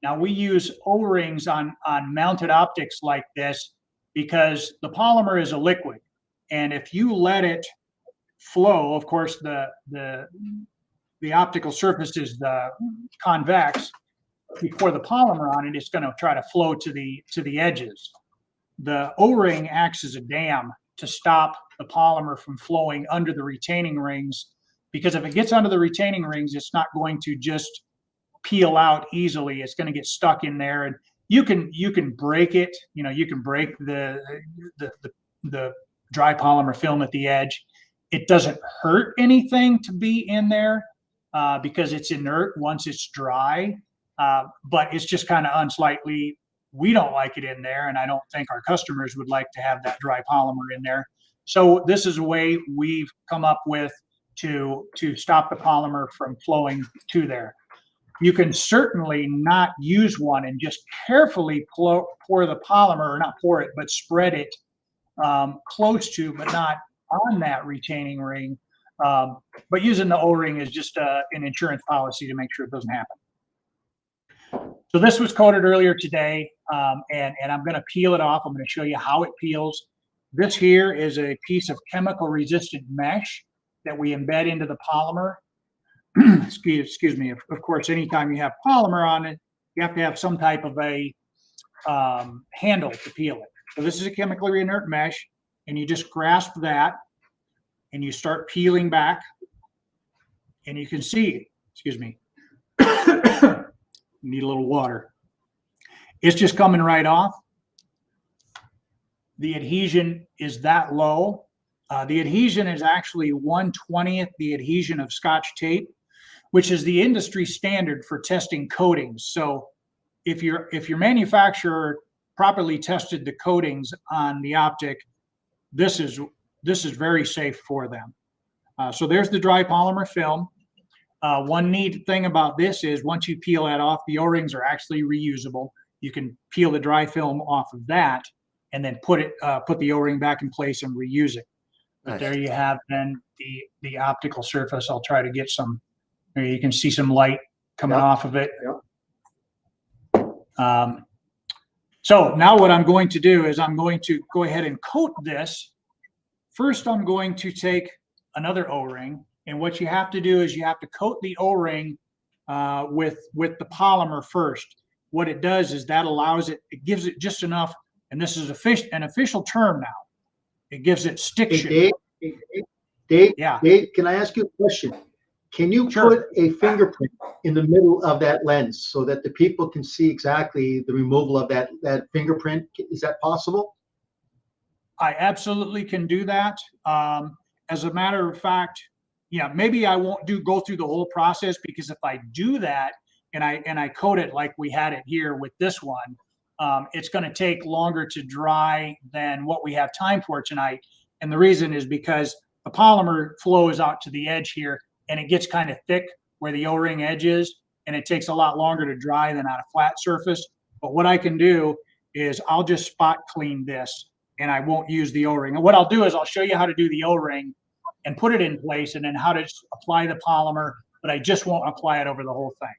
Speaker 5: Now we use O-rings on mounted optics like this because the polymer is a liquid, and if you let it flow, of course the optical surface is convex. If you pour the polymer on it, it's going to try to flow to the edges. The O-ring acts as a dam to stop the polymer from flowing under the retaining rings, because if it gets under the retaining rings, it's not going to just peel out easily. It's going to get stuck in there, and you can break it. You know, you can break the dry polymer film at the edge. It doesn't hurt anything to be in there because it's inert once it's dry. But it's just kind of unsightly. We don't like it in there, and I don't think our customers would like to have that dry polymer in there. So this is a way we've come up with to stop the polymer from flowing to there. You can certainly not use one and just carefully pour the polymer, or not pour it, but spread it close to, but not on that retaining ring. But using the O-ring is just an insurance policy to make sure it doesn't happen. So this was coated earlier today, and I'm going to peel it off. I'm going to show you how it peels. This here is a piece of chemical resistant mesh that we embed into the polymer. Excuse me. Of course, anytime you have polymer on it, you have to have some type of a handle to peel it. So this is a chemically inert mesh, and you just grasp that, and you start peeling back, and you can see, excuse me, need a little water. It's just coming right off. The adhesion is that low. The adhesion is actually 1/20th the adhesion of Scotch tape, which is the industry standard for testing coatings. So if your manufacturer properly tested the coatings on the optic, this is very safe for them. So there's the dry polymer film. One neat thing about this is once you peel that off, the O-rings are actually reusable. You can peel the dry film off of that and then put the O-ring back in place and reuse it. But
Speaker 4: Nice.
Speaker 5: there you have then the optical surface. I'll try to get some, there you can see some light coming off of it. So now what I'm going to do is I'm going to go ahead and coat this. First, I'm going to take another O-ring, and what you have to do is you have to coat the O-ring with the polymer first. What it does is that allows it, it gives it just enough, and this is an official term now. It gives it stiction.
Speaker 1: Dave,
Speaker 5: Yeah.
Speaker 1: Dave, can I ask you a question? Can you put a fingerprint in the middle of that lens so that the people can see exactly the removal of that fingerprint? Is that possible?
Speaker 5: I absolutely can do that. As a matter of fact, yeah, maybe I won't go through the whole process, because if I do that and I coat it like we had it here with this one, it's going to take longer to dry than what we have time for tonight. And the reason is because the polymer flows out to the edge here, and it gets kind of thick where the O-ring edge is, and it takes a lot longer to dry than on a flat surface. But what I can do is I'll just spot clean this, and I won't use the O-ring. And what I'll do is I'll show you how to do the O-ring and put it in place, and then how to apply the polymer, but I just won't apply it over the whole thing.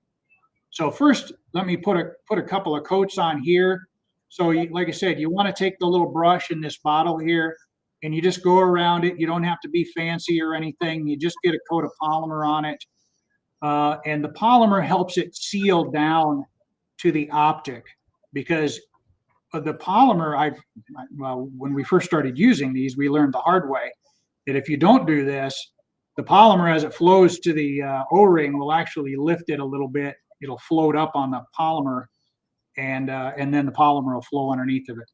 Speaker 5: So first, let me put a couple of coats on here. So like I said, you want to take the little brush in this bottle here, and you just go around it. You don't have to be fancy or anything. You just get a coat of polymer on it. And the polymer helps it seal down to the optic, because the polymer, well, when we first started using these, we learned the hard way that if you don't do this, the polymer, as it flows to the O-ring, will actually lift it a little bit. It'll float up on the polymer, and then the polymer will flow underneath of it.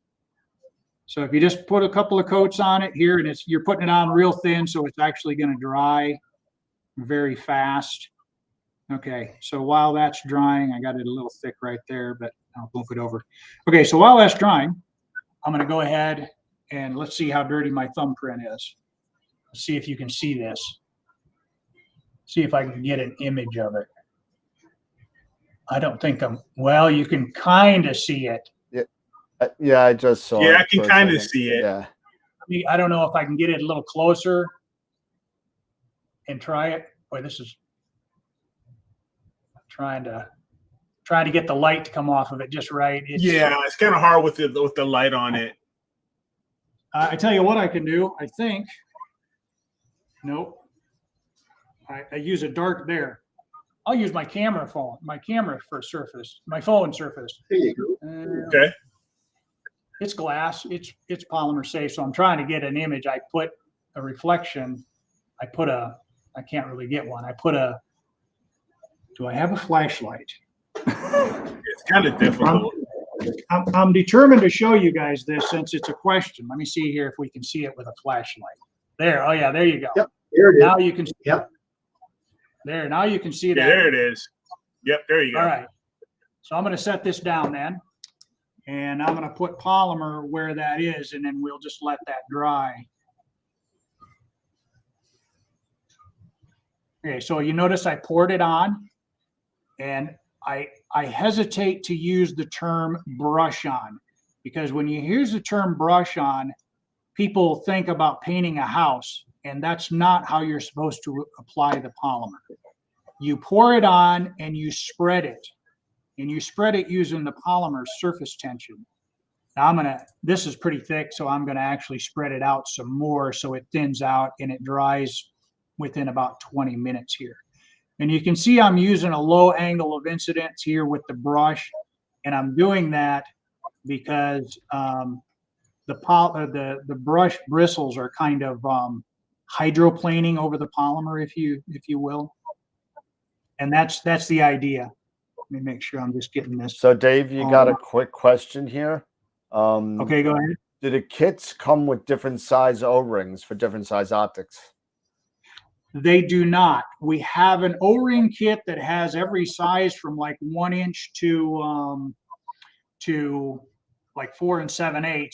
Speaker 5: So if you just put a couple of coats on it here, and you're putting it on real thin, so it's actually going to dry very fast. Okay, so while that's drying, I got it a little thick right there, but I'll move it over. Okay, so while that's drying, I'm going to go ahead and let's see how dirty my thumbprint is. Let's see if you can see this. See if I can get an image of it. I don't think well, you can kind of see it.
Speaker 4: Yeah, I just saw it.
Speaker 2: Yeah, I can kind of see it.
Speaker 4: Yeah.
Speaker 5: I don't know if I can get it a little closer and try it. Boy, this is trying to get the light to come off of it just right.
Speaker 2: It's kind of hard with the light on it.
Speaker 5: I tell you what I can do. I think. Nope. I use a dark there. I'll use my camera phone, my phone surface.
Speaker 1: There you go.
Speaker 2: Okay.
Speaker 5: It's glass. It's polymer safe. So I'm trying to get an image. I put a reflection. I can't really get one. Do I have a flashlight?
Speaker 2: It's kind of difficult.
Speaker 5: I'm determined to show you guys this since it's a question. Let me see here if we can see it with a flashlight. There. Oh yeah, there you go.
Speaker 1: Yep. There it is.
Speaker 5: Now you can see.
Speaker 1: Yep.
Speaker 5: There. Now you can see that.
Speaker 2: Yeah, there it is. Yep. There you go.
Speaker 5: All right. So I'm going to set this down then, and I'm going to put polymer where that is, and then we'll just let that dry. Okay. So you notice I poured it on, and I hesitate to use the term brush on, because when you use the term brush on, people think about painting a house, and that's not how you're supposed to apply the polymer. You pour it on and you spread it, and you spread it using the polymer surface tension. Now this is pretty thick, so I'm gonna actually spread it out some more so it thins out and it dries within about 20 minutes here. And you can see I'm using a low angle of incidence here with the brush, and I'm doing that because the brush bristles are kind of hydroplaning over the polymer, if you will, and that's the idea. Let me make sure I'm just getting this.
Speaker 4: So Dave, you got a quick question here.
Speaker 5: Okay, go ahead.
Speaker 4: Do the kits come with different size O-rings for different size optics?
Speaker 5: They do not. We have an O-ring kit that has every size from like 1 inch to like 4 7/8.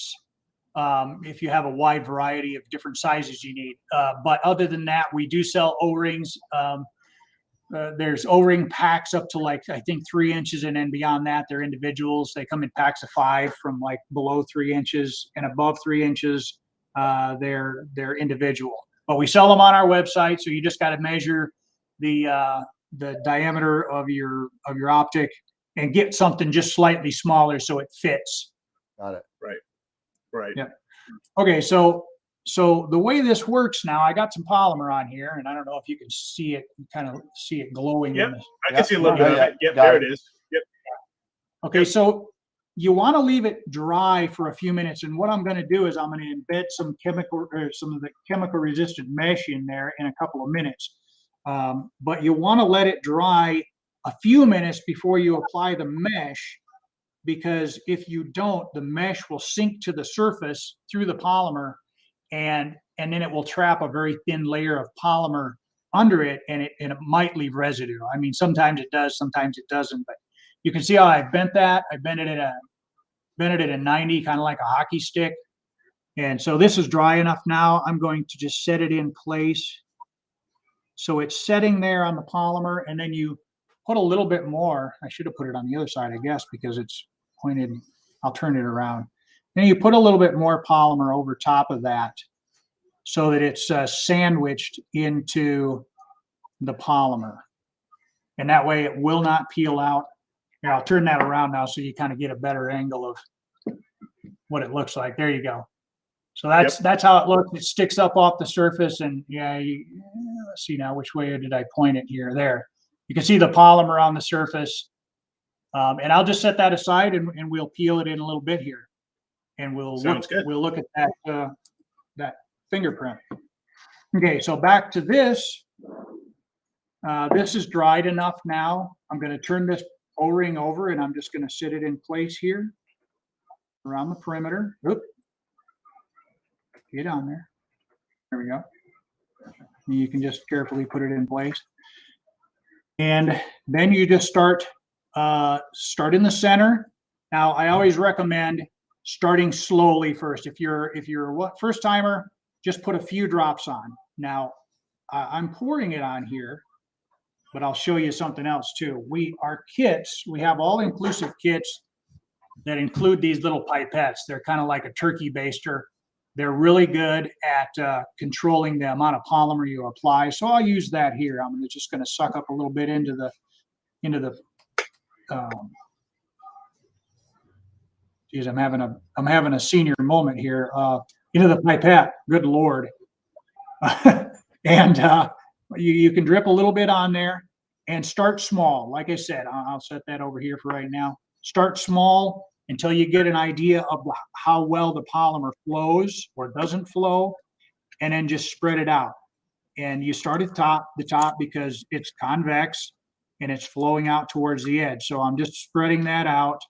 Speaker 5: If you have a wide variety of different sizes you need. But other than that, we do sell O-rings. there's O-ring packs up to like, I think 3 inches, and then beyond that, they're individuals. They come in packs of 5 from like below 3 inches, and above 3 inches, they're individual. But we sell them on our website, so you just got to measure the diameter of your optic and get something just slightly smaller so it fits.
Speaker 4: Got it.
Speaker 2: Right.
Speaker 5: Yeah. Okay, so the way this works now, I got some polymer on here, and I don't know if you can see it, kind of see it glowing.
Speaker 2: Yep, I can see a little bit of it. Yep,
Speaker 4: Got
Speaker 2: there
Speaker 4: it.
Speaker 2: it is. Yep.
Speaker 5: Okay, so you want to leave it dry for a few minutes, and what I'm going to do is I'm going to embed some of the chemical resistant mesh in there in a couple of minutes. But you want to let it dry a few minutes before you apply the mesh, because if you don't, the mesh will sink to the surface through the polymer, and then it will trap a very thin layer of polymer under it, and it might leave residue. I mean, sometimes it does, sometimes it doesn't. But you can see how I bent that. I bent it at a 90, kind of like a hockey stick. And so this is dry enough now. I'm going to just set it in place. So it's setting there on the polymer, and then you put a little bit more. I should have put it on the other side, I guess, because it's pointed. I'll turn it around. And you put a little bit more polymer over top of that so that it's sandwiched into the polymer. And that way it will not peel out. Here, I'll turn that around now so you kind of get a better angle of what it looks like. There you go. So that's how it looks. It sticks up off the surface, and let's see now, which way did I point it here? There. You can see the polymer on the surface. And I'll just set that aside, and we'll peel it in a little bit here. And we'll look at that that fingerprint. Okay, so back to this. This is dried enough now. I'm going to turn this O-ring over, and I'm just going to sit it in place here around the perimeter. Oop. Get on there. There we go. You can just carefully put it in place. And then you just start in the center. Now, I always recommend starting slowly first. If you're a first timer, just put a few drops on. Now, I'm pouring it on here, but I'll show you something else too. Our kits, we have all inclusive kits that include these little pipettes. They're kind of like a turkey baster. They're really good at controlling the amount of polymer you apply. So I'll use that here. I'm just going to suck up a little bit into the geez, I'm having a senior moment here. Into the pipette. Good Lord. And you can drip a little bit on there and start small. Like I said, I'll set that over here for right now. Start small until you get an idea of how well the polymer flows or doesn't flow, and then just spread it out. And you start at the top because it's convex and it's flowing out towards the edge. So I'm just spreading that out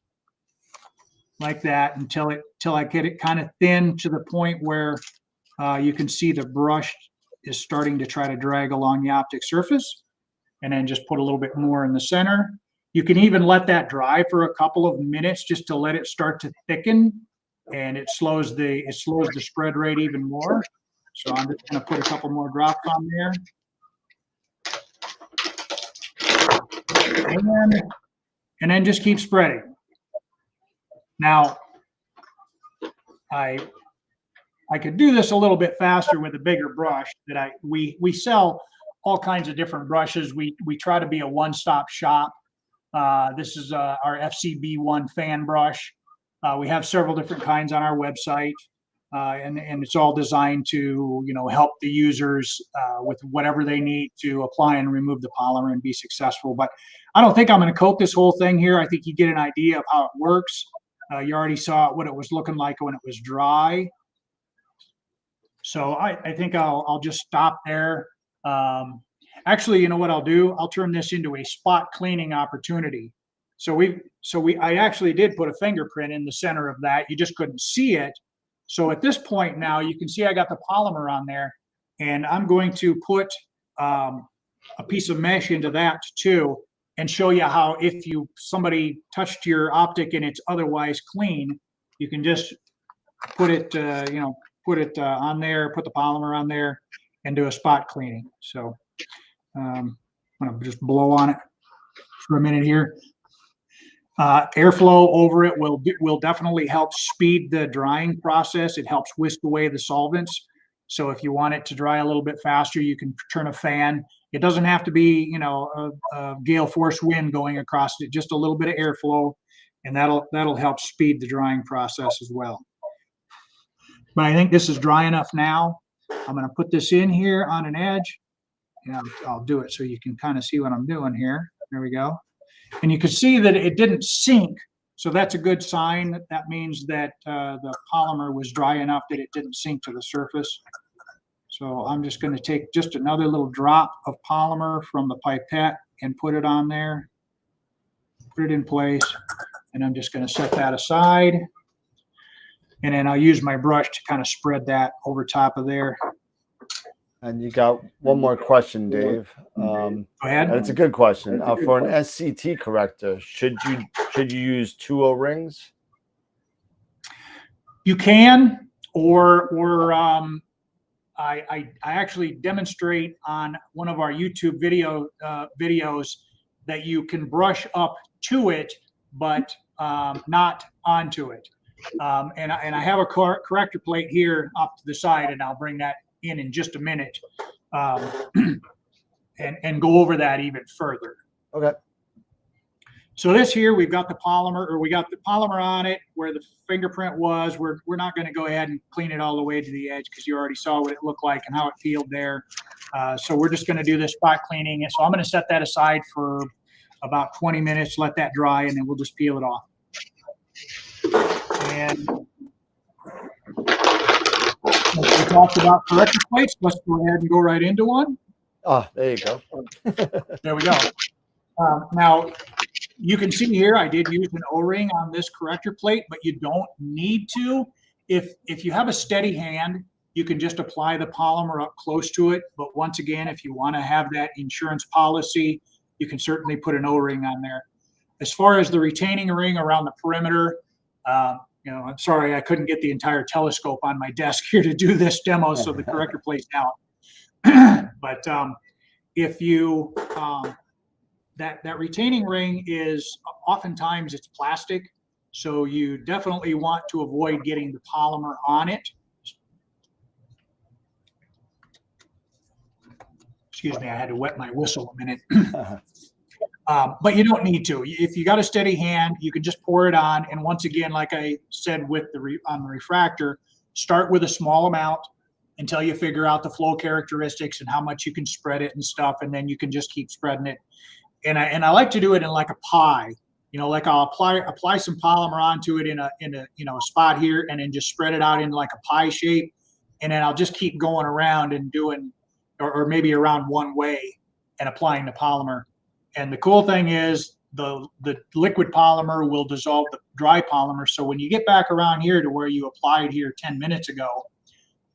Speaker 5: like that until I get it kind of thin to the point where you can see the brush is starting to try to drag along the optic surface, and then just put a little bit more in the center. You can even let that dry for a couple of minutes just to let it start to thicken, and it slows the spread rate even more. So I'm just going to put a couple more drops on there. And then just keep spreading. Now, I could do this a little bit faster with a bigger brush. We sell all kinds of different brushes. We try to be a one-stop shop. This is our FCB1 fan brush. We have several different kinds on our website, and it's all designed to help the users with whatever they need to apply and remove the polymer and be successful. But I don't think I'm going to coat this whole thing here. I think you get an idea of how it works. You already saw what it was looking like when it was dry. So I think I'll just stop there. Actually, you know what I'll do? I'll turn this into a spot cleaning opportunity. I actually did put a fingerprint in the center of that. You just couldn't see it. So at this point now, you can see I got the polymer on there, and I'm going to put a piece of mesh into that too, and show you how if somebody touched your optic and it's otherwise clean, you can just put it on there, put the polymer on there, and do a spot cleaning. So I'm going to just blow on it for a minute here. Airflow over it will definitely help speed the drying process. It helps whisk away the solvents. So if you want it to dry a little bit faster, you can turn a fan. It doesn't have to be, you know, a gale force wind going across it, just a little bit of airflow, and that'll help speed the drying process as well. But I think this is dry enough now. I'm going to put this in here on an edge, and I'll do it so you can kind of see what I'm doing here. There we go. And you can see that it didn't sink. So that's a good sign. That means that the polymer was dry enough that it didn't sink to the surface. So I'm just going to take just another little drop of polymer from the pipette and put it on there, put it in place, and I'm just going to set that aside. And then I'll use my brush to kind of spread that over top of there.
Speaker 4: And you got one more question, Dave.
Speaker 5: Go ahead.
Speaker 4: And it's a good question. For an SCT corrector, should you use 2 O-rings?
Speaker 5: You can, or I actually demonstrate on one of our YouTube videos that you can brush up to it, but not onto it. And I have a corrector plate here off to the side, and I'll bring that in just a minute, and go over that even further.
Speaker 4: Okay.
Speaker 5: So this here, we've got the polymer, or we got the polymer on it where the fingerprint was. We're not going to go ahead and clean it all the way to the edge because you already saw what it looked like and how it peeled there. So we're just going to do this spot cleaning. So I'm going to set that aside for about 20 minutes, let that dry, and then we'll just peel it off. And we talked about corrector plates. Let's go ahead and go right into one.
Speaker 4: Oh, there you go.
Speaker 5: There we go. Now, you can see here, I did use an O-ring on this corrector plate, but you don't need to. If you have a steady hand, you can just apply the polymer up close to it. But once again, if you want to have that insurance policy, you can certainly put an O-ring on there. As far as the retaining ring around the perimeter, you know, I'm sorry I couldn't get the entire telescope on my desk here to do this demo, so the corrector plate's out. But if you that retaining ring is oftentimes it's plastic, so you definitely want to avoid getting the polymer on it. Excuse me, I had to wet my whistle a minute. But you don't need to. If you got a steady hand, you can just pour it on. And once again, like I said with on the refractor, start with a small amount until you figure out the flow characteristics and how much you can spread it and stuff, and then you can just keep spreading it. And I like to do it in like a pie. You know, like I'll apply some polymer onto it in a you know, a spot here, and then just spread it out in like a pie shape, and then I'll just keep going around and doing, or maybe around one way and applying the polymer. And the cool thing is the liquid polymer will dissolve the dry polymer. So when you get back around here to where you applied here 10 minutes ago,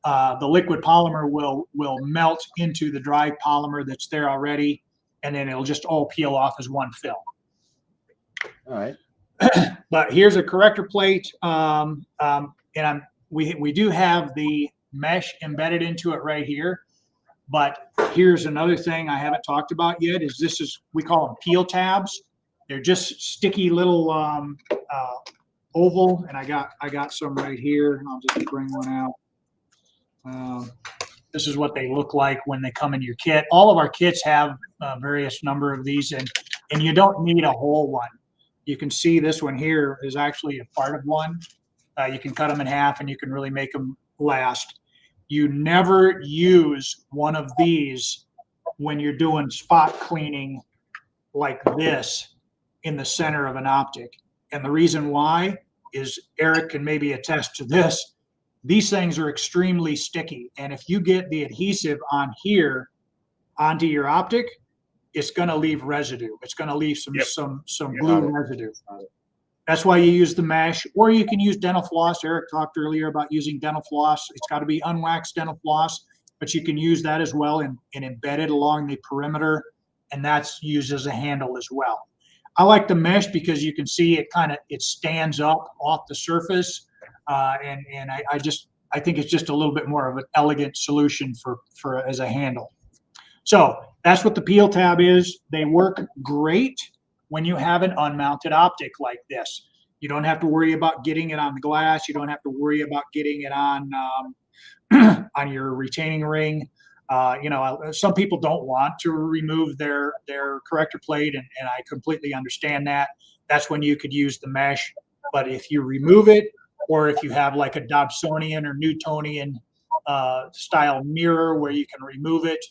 Speaker 5: the liquid polymer will melt into the dry polymer that's there already, and then it'll just all peel off as one film.
Speaker 4: All right.
Speaker 5: But here's a corrector plate, and we do have the mesh embedded into it right here. But here's another thing I haven't talked about yet is we call them peel tabs. They're just sticky little oval, and I got some right here. I'll just bring one out. This is what they look like when they come in your kit. All of our kits have various number of these, and you don't need a whole one. You can see this one here is actually a part of one. You can cut them in half, and you can really make them last. You never use one of these when you're doing spot cleaning like this in the center of an optic. And the reason why is Eric can maybe attest to this. These things are extremely sticky. And if you get the adhesive on here onto your optic, it's going to leave residue. It's going to leave some glue residue. That's why you use the mesh, or you can use dental floss. Eric talked earlier about using dental floss. It's got to be unwaxed dental floss, but you can use that as well and embed it along the perimeter, and that's used as a handle as well. I like the mesh because you can see it stands up off the surface, and I think it's just a little bit more of an elegant solution for as a handle. So that's what the peel tab is. They work great when you have an unmounted optic like this. You don't have to worry about getting it on the glass. You don't have to worry about getting it on on your retaining ring. You know, some people don't want to remove their corrector plate, and I completely understand that. That's when you could use the mesh. But if you remove it, or if you have like a Dobsonian or Newtonian style mirror where you can remove it,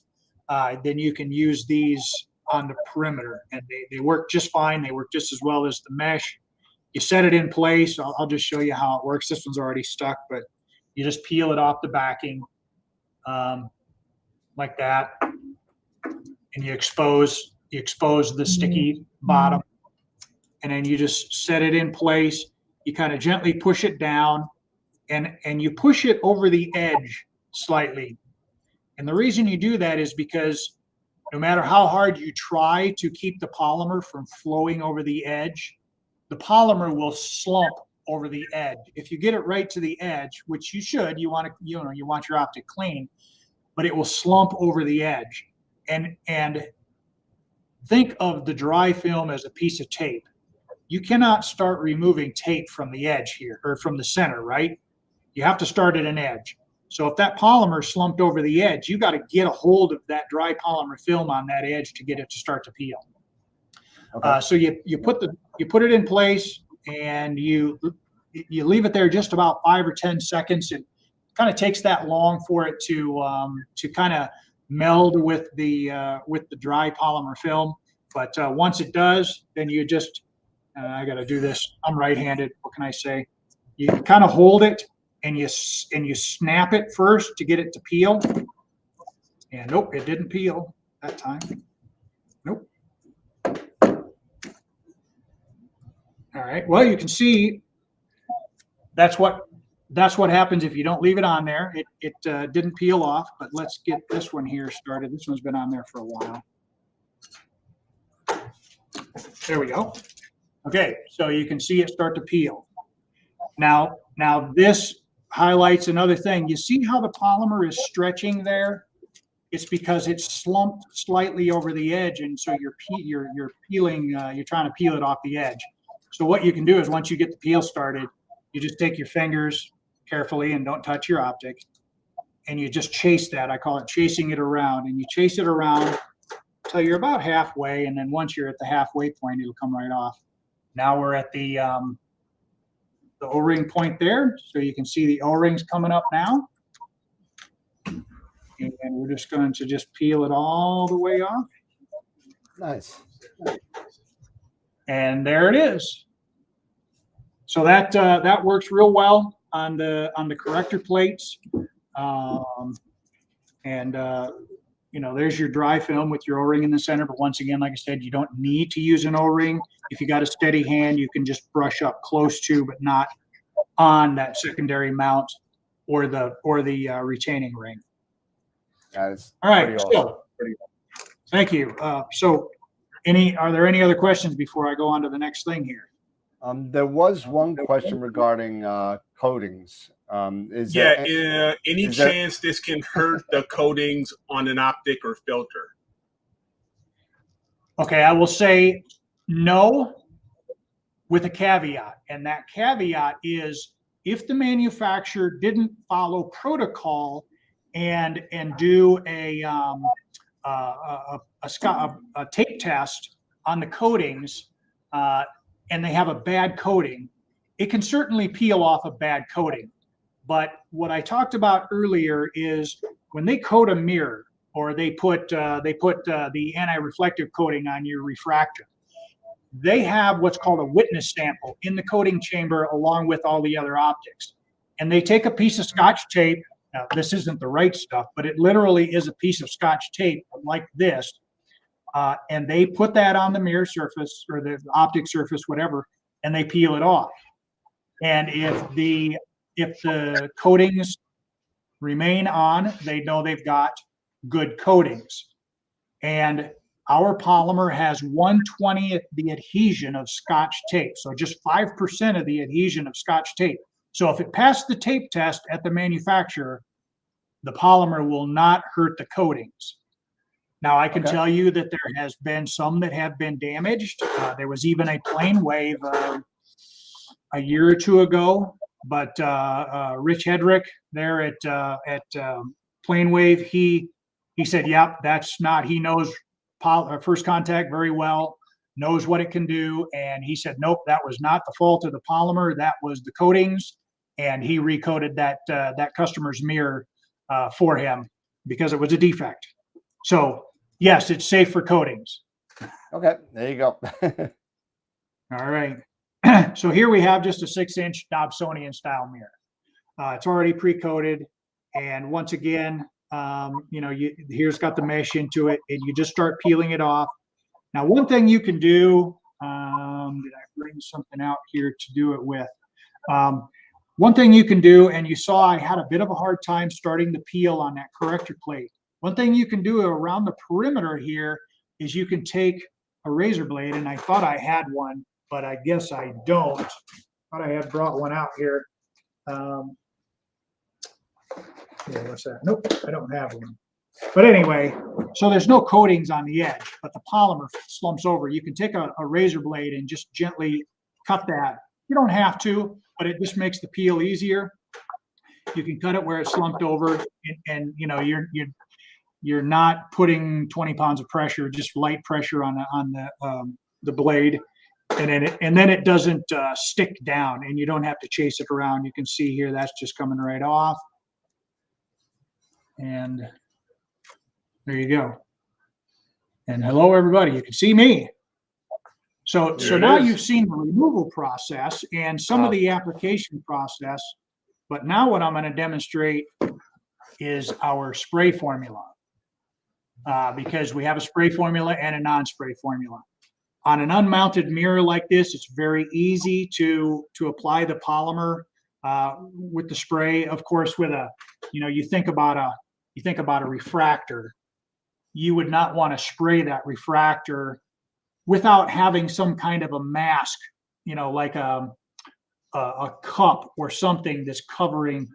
Speaker 5: then you can use these on the perimeter, and they work just fine. They work just as well as the mesh. You set it in place. I'll just show you how it works. This one's already stuck, but you just peel it off the backing like that, and you expose the sticky bottom, and then you just set it in place. You kind of gently push it down, and you push it over the edge slightly. And the reason you do that is because no matter how hard you try to keep the polymer from flowing over the edge, the polymer will slump over the edge. If you get it right to the edge, which you should, you want your optic clean, but it will slump over the edge. And think of the dry film as a piece of tape. You cannot start removing tape from the edge here, or from the center, right? You have to start at an edge. So if that polymer slumped over the edge, you got to get a hold of that dry polymer film on that edge to get it to start to peel. Okay. So you put it in place, and you leave it there just about 5 or 10 seconds. It kind of takes that long for it to kind of meld with the dry polymer film. But once it does, then you just I got to do this. I'm right-handed. What can I say? You kind of hold it, and you snap it first to get it to peel. And nope, it didn't peel that time. Nope. All right. Well, you can see that's what happens if you don't leave it on there. It didn't peel off. But let's get this one here started. This one's been on there for a while. There we go. Okay, so you can see it start to peel. Now this highlights another thing. You see how the polymer is stretching there? It's because it's slumped slightly over the edge, and so you're peeling. You're trying to peel it off the edge. So what you can do is, once you get the peel started, you just take your fingers carefully and don't touch your optic, and you just chase that. I call it chasing it around, and you chase it around until you're about halfway, and then once you're at the halfway point, it'll come right off. Now we're at the O-ring point there, so you can see the O-rings coming up now. And we're just going to just peel it all the way off.
Speaker 4: Nice.
Speaker 5: And there it is. So that works real well on the corrector plates. You know, there's your dry film with your O-ring in the center. But once again, like I said, you don't need to use an O-ring. If you got a steady hand, you can just brush up close to, but not on that secondary mount or the retaining ring.
Speaker 4: That is
Speaker 5: all right.
Speaker 4: Awesome.
Speaker 5: So, thank you. So, are there any other questions before I go on to the next thing here?
Speaker 4: There was one question regarding coatings. Any
Speaker 2: chance this can hurt the coatings on an optic or filter?
Speaker 5: Okay, I will say no, with a caveat, and that caveat is if the manufacturer didn't follow protocol and do a tape test on the coatings, and they have a bad coating, it can certainly peel off a bad coating. But what I talked about earlier is when they coat a mirror, or they put the anti-reflective coating on your refractor, they have what's called a witness sample in the coating chamber along with all the other optics. And they take a piece of Scotch tape. Now, this isn't the right stuff, but it literally is a piece of Scotch tape like this. And they put that on the mirror surface or the optic surface, whatever, and they peel it off. And if the coatings remain on, they know they've got good coatings. And our polymer has 1/20th the adhesion of Scotch tape. So just 5% of the adhesion of Scotch tape. So if it passed the tape test at the manufacturer, the polymer will not hurt the coatings. Now, I can tell you that there has been some that have been damaged. There was even a plane wave a year or two ago, but Rich Hedrick there at Plane Wave, he said, "Yep, that's not." He knows first contact very well, knows what it can do, and he said, "Nope, that was not the fault of the polymer. That was the coatings," and he recoated that customer's mirror for him because it was a defect. So yes, it's safe for coatings.
Speaker 4: Okay, there you go.
Speaker 5: All right. So here we have just a 6-inch Dobsonian style mirror. It's already pre-coated, and once again, here's got the mesh into it, and you just start peeling it off. Now, one thing you can do, did I bring something out here to do it with? One thing you can do, and you saw I had a bit of a hard time starting the peel on that corrector plate. One thing you can do around the perimeter here is you can take a razor blade, and I thought I had one, but I guess I don't. I thought I had brought one out here. Yeah, what's that? Nope, I don't have one. But anyway, so there's no coatings on the edge, but the polymer slumps over. You can take a razor blade and just gently cut that. You don't have to, but it just makes the peel easier. You can cut it where it's slumped over, and you're not putting 20 pounds of pressure, just light pressure on the blade, and then it doesn't stick down, and you don't have to chase it around. You can see here that's just coming right off, and there you go. And hello, everybody. You can see me. So now you've seen the removal process and some of the application process, but now what I'm going to demonstrate is our spray formula, because we have a spray formula and a non-spray formula. On an unmounted mirror like this, it's very easy to apply the polymer with the spray. Of course, with you think about a refractor, you would not want to spray that refractor without having some kind of a mask, like a cup or something that's covering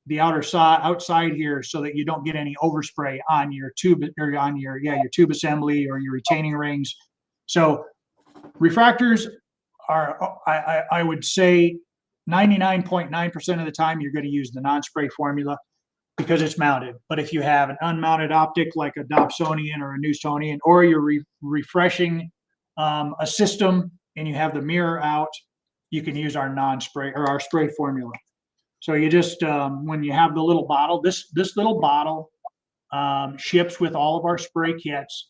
Speaker 5: the outside here, so that you don't get any overspray on your tube or on your tube assembly or your retaining rings. So refractors are, I would say 99.9% of the time you're going to use the non-spray formula because it's mounted. But if you have an unmounted optic like a Dobsonian or a Newtonian, or you're refreshing a system and you have the mirror out, you can use our non-spray or our spray formula. So you just, when you have the little bottle, this little bottle ships with all of our spray kits.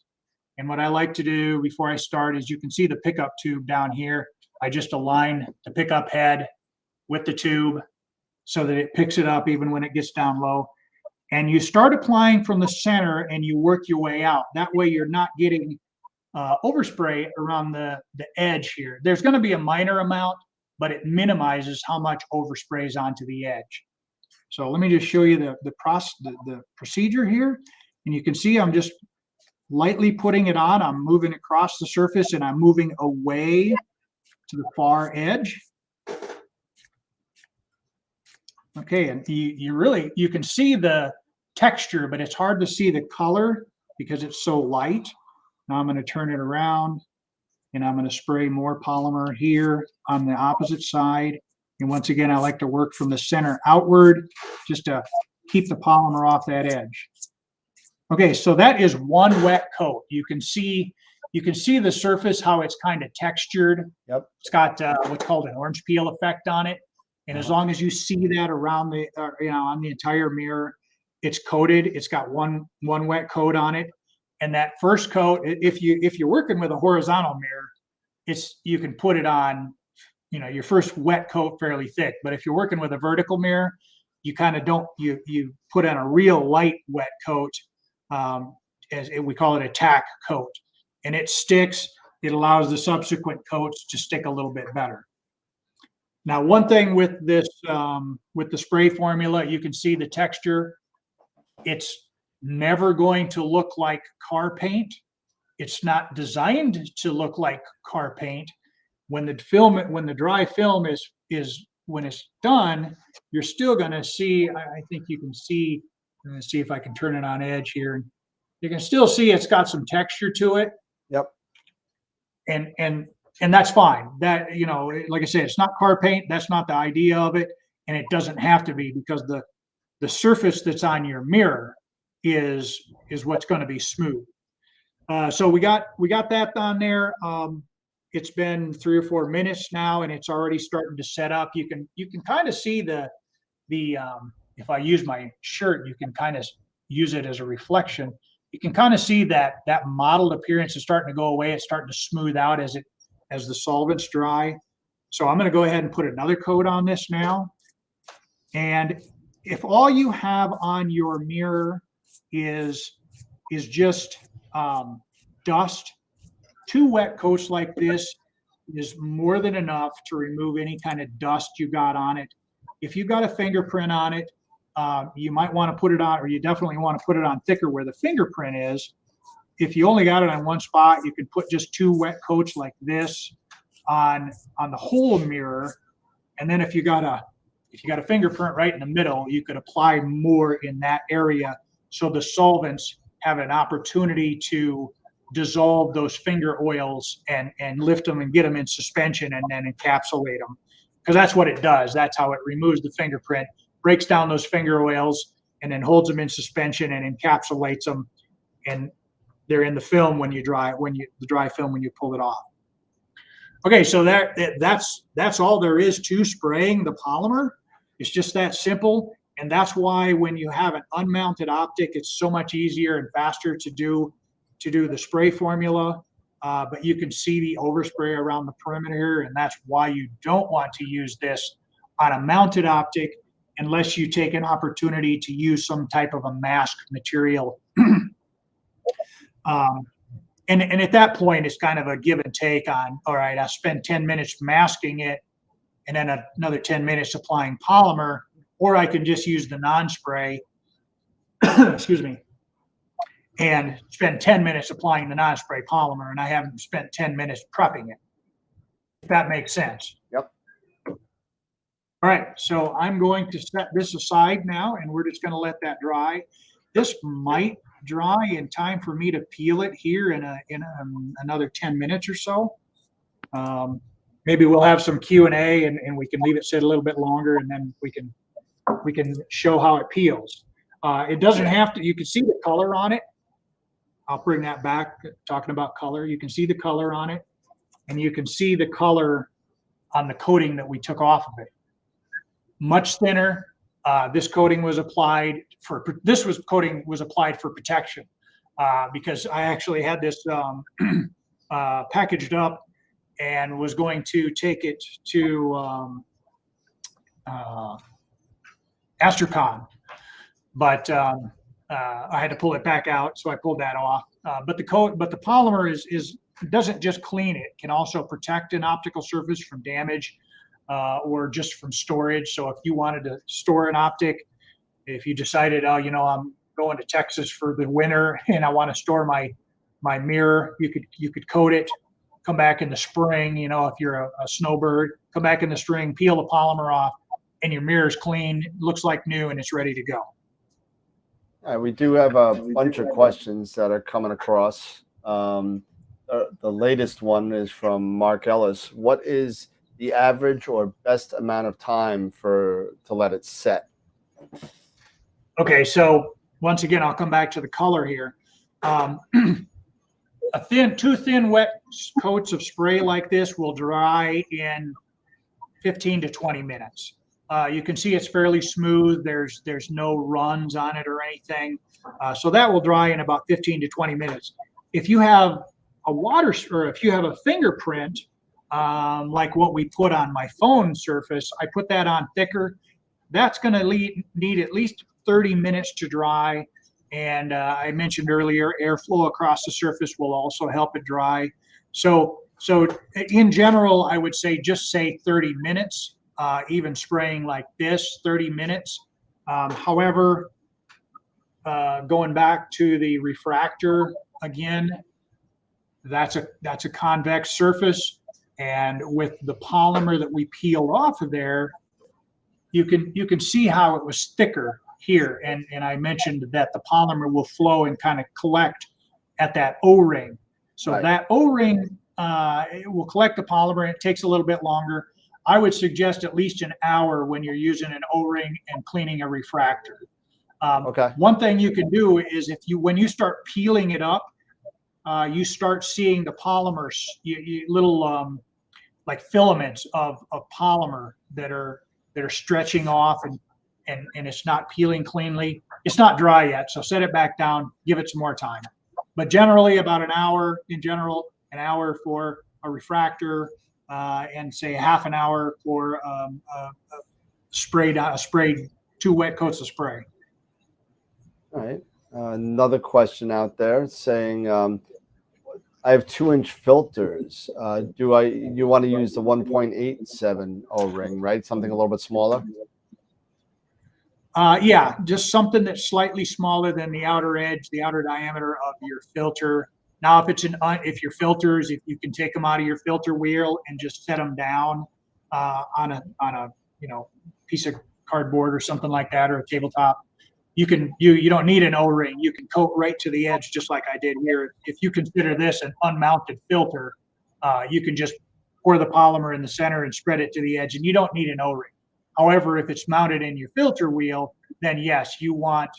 Speaker 5: And what I like to do before I start is, you can see the pickup tube down here. I just align the pickup head with the tube so that it picks it up even when it gets down low. And you start applying from the center and you work your way out. That way you're not getting overspray around the edge here. There's going to be a minor amount, but it minimizes how much overspray is onto the edge. So let me just show you the procedure here. And you can see I'm just lightly putting it on. I'm moving across the surface and I'm moving away to the far edge. Okay, and you can see the texture, but it's hard to see the color because it's so light. Now I'm going to turn it around and I'm going to spray more polymer here on the opposite side. And once again, I like to work from the center outward just to keep the polymer off that edge. Okay, so that is one wet coat. You can see the surface, how it's kind of textured.
Speaker 4: Yep.
Speaker 5: It's got what's called an orange peel effect on it. And as long as you see that around the, on the entire mirror, it's coated. It's got one wet coat on it. And that first coat, if you're working with a horizontal mirror, you can put it on, your first wet coat fairly thick. But if you're working with a vertical mirror, you kind of don't, you put on a real light wet coat, we call it a tack coat, and it sticks. It allows the subsequent coats to stick a little bit better. Now, one thing with this, with the spray formula, you can see the texture. It's never going to look like car paint. It's not designed to look like car paint. When the dry film is when it's done, you're still going to see. I think you can see. Let me see if I can turn it on edge here. You can still see it's got some texture to it.
Speaker 4: Yep.
Speaker 5: And that's fine. That, you know, like I said, it's not car paint. That's not the idea of it, and it doesn't have to be, because the surface that's on your mirror is what's going to be smooth. So we got that on there. It's been 3 or 4 minutes now, and it's already starting to set up. You can kind of see the if I use my shirt, you can kind of use it as a reflection. You can kind of see that mottled appearance is starting to go away. It's starting to smooth out as the solvents dry. So I'm going to go ahead and put another coat on this now. And if all you have on your mirror is just dust, 2 wet coats like this is more than enough to remove any kind of dust you got on it. If you got a fingerprint on it, you might want to put it on, or you definitely want to put it on thicker where the fingerprint is. If you only got it on one spot, you could put just 2 wet coats like this on the whole mirror. And then if you got a fingerprint right in the middle, you could apply more in that area, so the solvents have an opportunity to dissolve those finger oils and lift them and get them in suspension and then encapsulate them. Because that's what it does. That's how it removes the fingerprint, breaks down those finger oils, and then holds them in suspension and encapsulates them. And they're in the film when you dry, the dry film when you pull it off. Okay, so that's all there is to spraying the polymer. It's just that simple. And that's why when you have an unmounted optic, it's so much easier and faster to do the spray formula. But you can see the overspray around the perimeter, and that's why you don't want to use this on a mounted optic unless you take an opportunity to use some type of a mask material. And at that point, it's kind of a give and take on, all right, I spend 10 minutes masking it and then another 10 minutes applying polymer, or I can just use the non-spray, excuse me, and spend 10 minutes applying the non-spray polymer, and I haven't spent 10 minutes prepping it, if that makes sense.
Speaker 4: Yep.
Speaker 5: All right, so I'm going to set this aside now, and we're just going to let that dry. This might dry in time for me to peel it here in another 10 minutes or so. Maybe we'll have some Q&A, and we can leave it sit a little bit longer, and then we can show how it peels. It doesn't have to. You can see the color on it. I'll bring that back, talking about color. You can see the color on it, and you can see the color on the coating that we took off of it. Much thinner. This coating was applied for protection, because I actually had this packaged up and was going to take it to AstroCon, but I had to pull it back out, so I pulled that off. But the polymer doesn't just clean it; can also protect an optical surface from damage or just from storage. So if you wanted to store an optic, if you decided, oh, you know, I'm going to Texas for the winter and I want to store my mirror, you could coat it, come back in the spring. You know, if you're a snowbird, come back in the spring, peel the polymer off, and your mirror is clean, looks like new, and it's ready to go.
Speaker 4: We do have a bunch of questions that are coming across. The latest one is from Mark Ellis. What is the average or best amount of time to let it set?
Speaker 5: Okay, so once again, I'll come back to the color here. Two thin wet coats of spray like this will dry in 15 to 20 minutes. You can see it's fairly smooth. There's no runs on it or anything. So that will dry in about 15 to 20 minutes. If you have if you have a fingerprint, like what we put on my phone surface, I put that on thicker. That's going to need at least 30 minutes to dry. And I mentioned earlier, airflow across the surface will also help it dry. So in general, I would say just say 30 minutes. Even spraying like this, 30 minutes. However, going back to the refractor again, that's a convex surface, and with the polymer that we peeled off of there, you can see how it was thicker here, and I mentioned that the polymer will flow and kind of collect at that O-ring. So that O-ring it will collect the polymer, and it takes a little bit longer. I would suggest at least an hour when you're using an O-ring and cleaning a refractor. One thing you can do is when you start peeling it up, you start seeing the polymers, little like filaments of polymer that are stretching off, and it's not peeling cleanly. It's not dry yet, so set it back down, give it some more time. But generally about an hour an hour for a refractor, and say half an hour for sprayed 2 wet coats of spray.
Speaker 4: All right. Another question out there saying, I have 2-inch filters. You want to use the 1.87 O-ring, right? Something a little bit smaller?
Speaker 5: Yeah, just something that's slightly smaller than the outer edge, the outer diameter of your filter. Now, if your filters, if you can take them out of your filter wheel and just set them down on a piece of cardboard or something like that, or a tabletop, you don't need an O-ring. You can coat right to the edge, just like I did here. If you consider this an unmounted filter, you can just pour the polymer in the center and spread it to the edge, and you don't need an O-ring. However, if it's mounted in your filter wheel, then yes, you want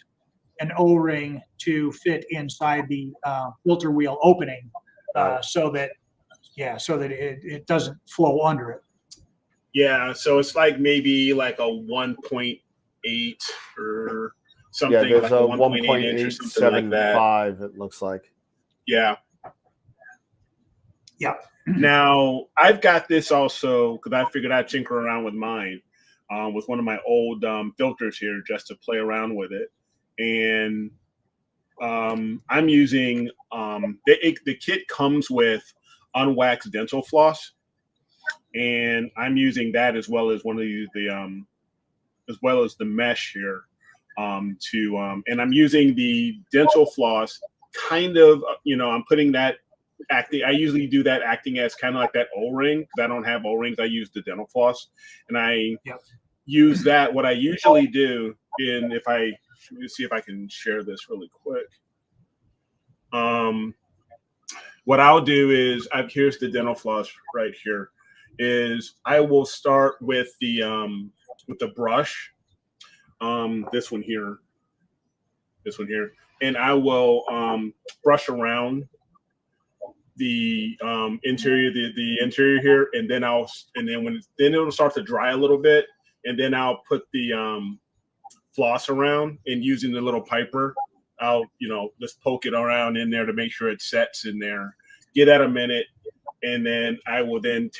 Speaker 5: an O-ring to fit inside the filter wheel opening, so that it doesn't flow under it.
Speaker 2: Yeah, so it's like maybe like a 1.8 or something.
Speaker 4: Yeah, there's
Speaker 2: like
Speaker 4: a
Speaker 2: 1.8 or something like that.
Speaker 4: It looks like.
Speaker 2: Yeah.
Speaker 5: Yeah.
Speaker 2: Now I've got this also because I figured I'd tinker around with mine, with one of my old filters here just to play around with it, and I'm using the kit comes with unwaxed dental floss, and I'm using that as well as one of the as well as the mesh here and I'm using the dental floss kind of, I'm putting that acting. I usually do that acting as kind of like that O-ring because I don't have O-rings. I use the dental floss, and I use that. What I usually do, let me see if I can share this really quick. What I'll do is here's the dental floss right here. Is I will start with the brush, this one here, and I will brush around the interior, the interior here, and then it'll start to dry a little bit, and then I'll put the floss around, and using the little piper, I'll just poke it around in there to make sure it sets in there. Give that a minute, and then I will then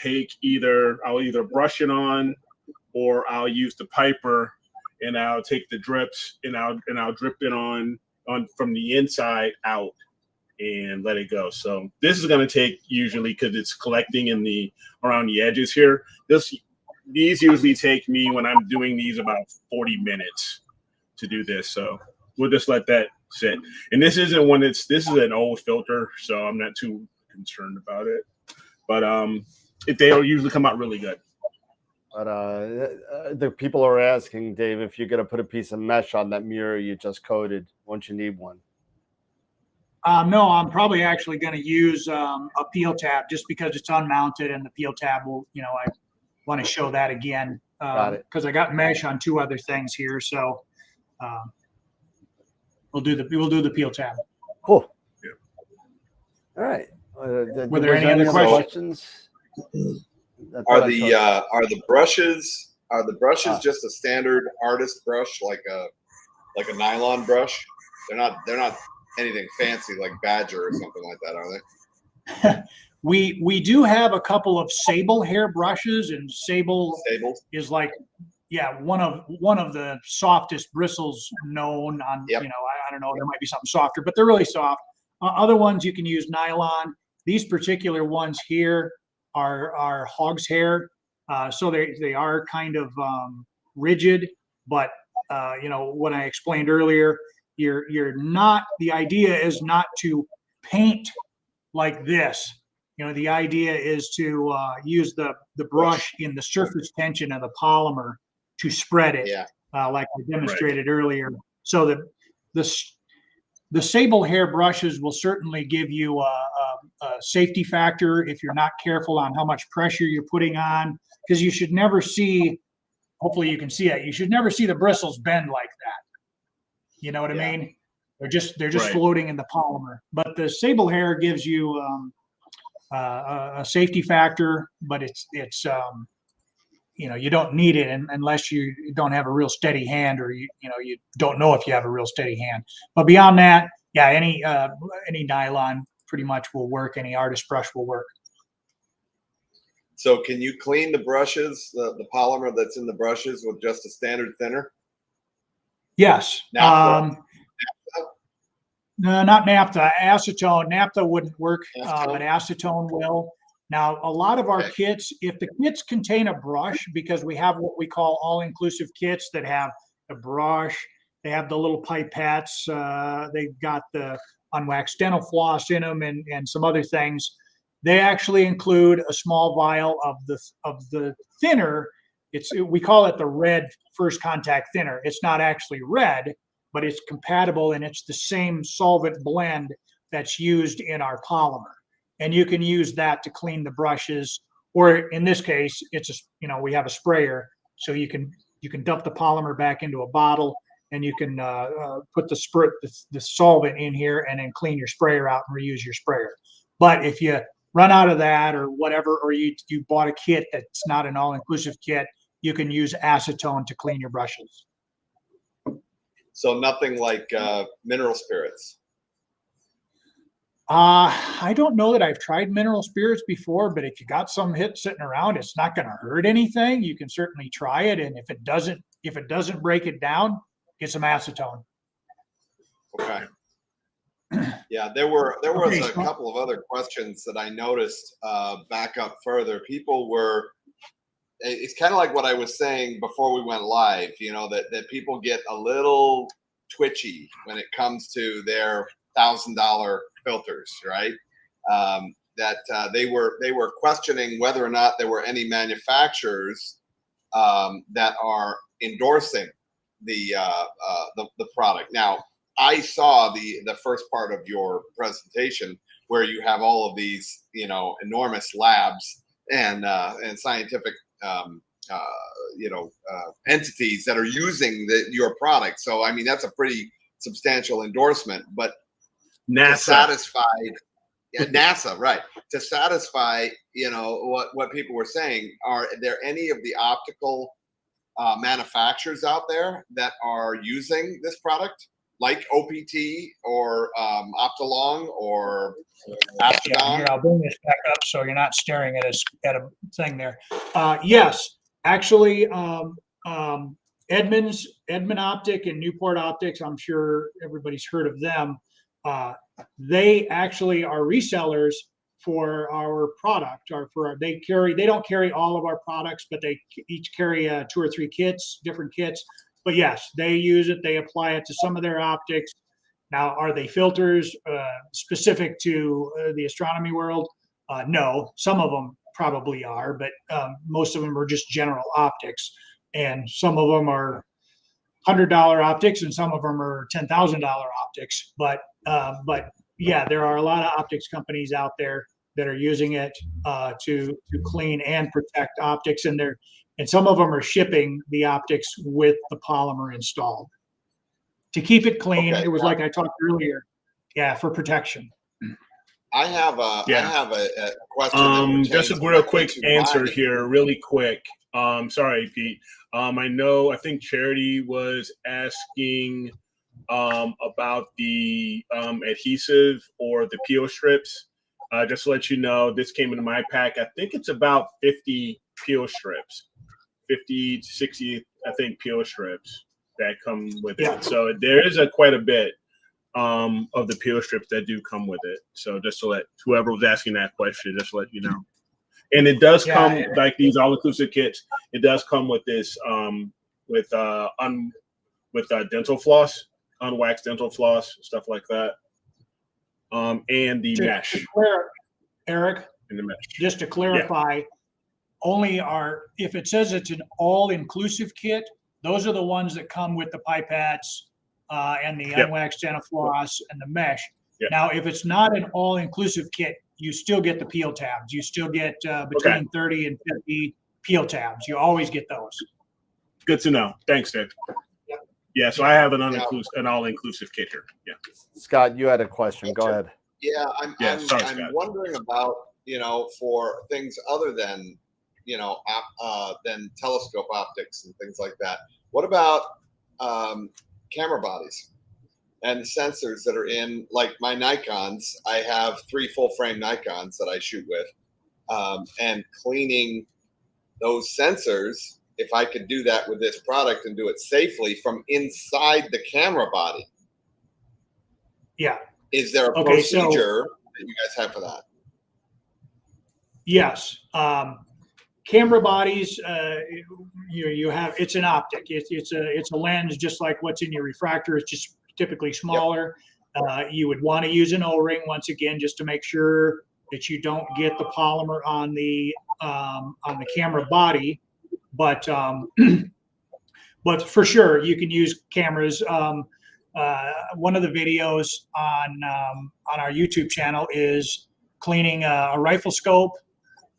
Speaker 2: I'll either brush it on, or I'll use the piper, and I'll take the drips and I'll drip it on from the inside out and let it go. So this is going to take, usually because it's collecting around the edges here, these usually take me, when I'm doing these, about 40 minutes to do this. So we'll just let that sit. And this is an old filter, so I'm not too concerned about it. But they'll usually come out really good.
Speaker 4: But the people are asking, Dave, if you're going to put a piece of mesh on that mirror you just coated, won't you need one?
Speaker 5: No, I'm probably actually going to use a peel tab just because it's unmounted, and the peel tab will, I want to show that again.
Speaker 4: Got it.
Speaker 5: Because I got mesh on 2 other things here, so we'll do the peel tab.
Speaker 4: Cool. Yeah. All right.
Speaker 5: Were there any other questions?
Speaker 3: Are the brushes just a standard artist brush, like a nylon brush? They're not anything fancy like Badger or something like that, are they?
Speaker 5: We do have a couple of sable hair brushes, and sable is like, one of the softest bristles known on.
Speaker 3: Yep.
Speaker 5: I don't know, there might be something softer, but they're really soft. Other ones you can use nylon. These particular ones here are hog's hair, so they are kind of rigid, but what I explained earlier, you're not, the idea is not to paint like this. The idea is to use the brush in the surface tension of the polymer to spread it.
Speaker 3: Yeah.
Speaker 5: like I demonstrated earlier. So the sable hair brushes will certainly give you a safety factor if you're not careful on how much pressure you're putting on, because you should never see, hopefully you can see it, you should never see the bristles bend like that. You know what I mean? They're just floating in the polymer. But the sable hair gives you a safety factor, but it's you know, you don't need it unless you don't have a real steady hand, or you don't know if you have a real steady hand. But beyond that, yeah, any nylon pretty much will work. Any artist brush will work.
Speaker 3: So can you clean the brushes, the polymer that's in the brushes, with just a standard thinner?
Speaker 5: Yes.
Speaker 3: Naphtha?
Speaker 5: No, not naphtha. Acetone. Naphtha wouldn't work, but acetone will. Now, a lot of our kits, if the kits contain a brush, because we have what we call all-inclusive kits that have a brush, they have the little pipettes, they've got the unwaxed dental floss in them, and some other things. They actually include a small vial of the thinner. We call it the red first contact thinner. It's not actually red, but it's compatible, and it's the same solvent blend that's used in our polymer. And you can use that to clean the brushes, or in this case, it's we have a sprayer, so you can dump the polymer back into a bottle, and you can put the solvent in here, and then clean your sprayer out and reuse your sprayer. But if you run out of that or whatever, or you bought a kit that's not an all-inclusive kit, you can use acetone to clean your brushes.
Speaker 3: So nothing like mineral spirits.
Speaker 5: I don't know that I've tried mineral spirits before, but if you got some sitting around, it's not going to hurt anything. You can certainly try it, and if it doesn't break it down, get some acetone.
Speaker 3: Okay. Yeah, there was a couple of other questions that I noticed back up further. People were, it's kind of like what I was saying before we went live, that people get a little twitchy when it comes to their $1,000 filters, right? That they were questioning whether or not there were any manufacturers that are endorsing the product. Now, I saw the first part of your presentation where you have all of these, enormous labs and scientific, entities that are using your product. So, I mean, that's a pretty substantial endorsement. But NASA, right? To satisfy, what people were saying, are there any of the optical manufacturers out there that are using this product, like OPT or OPTOLONG or AstroWorld's?
Speaker 5: Yeah, here, I'll bring this back up so you're not staring at a thing there. Yes, actually, Edmund Optic and Newport Optics, I'm sure everybody's heard of them. They actually are resellers for our product, they don't carry all of our products, but they each carry 2 or 3 different kits. But yes, they use it, they apply it to some of their optics. Now, are they filters specific to the astronomy world? No, some of them probably are, but most of them are just general optics. And some of them are $100 optics, and some of them are $10,000 optics. But yeah, there are a lot of optics companies out there that are using it to clean and protect optics, and some of them are shipping the optics with the polymer installed to keep it clean. Okay. It was like I talked earlier, for protection.
Speaker 3: I have a question.
Speaker 2: Just a real quick answer here, really quick. Sorry, Pete. I think Charity was asking about the adhesive or the peel strips. Just to let you know, this came into my pack. I think it's about 50 peel strips, 50 to 60, I think, peel strips that come with it. So there is quite a bit of the peel strips that do come with it. So just to let whoever was asking that question, just to let you know. And it does come, like these all-inclusive kits, it does come with this with dental floss, unwaxed dental floss, stuff like that. And the mesh.
Speaker 5: Eric,
Speaker 2: and the mesh.
Speaker 5: Just to clarify, if it says it's an all-inclusive kit, those are the ones that come with the pipettes and the unwaxed antifloss and the mesh. Now, if it's not an all-inclusive kit, you still get the peel tabs. You still get between 30 and 50 peel tabs. You always get those.
Speaker 2: Good to know. Thanks, Dave. Yeah, so I have an all-inclusive kit here. Yeah.
Speaker 4: Scott, you had a question. Go ahead.
Speaker 3: Yeah, I'm wondering about, for things other than, than telescope optics and things like that. What about camera bodies and sensors that are in, like my Nikons? I have 3 full-frame Nikons that I shoot with, and cleaning those sensors. If I could do that with this product and do it safely from inside the camera body.
Speaker 5: Yeah.
Speaker 3: Is there a procedure that you guys have for that?
Speaker 5: Yes. Camera bodies, you have, it's an optic. It's a lens just like what's in your refractor. It's just typically smaller. You would want to use an O-ring once again, just to make sure that you don't get the polymer on the camera body. But for sure, you can use cameras. One of the videos on our YouTube channel is cleaning a rifle scope.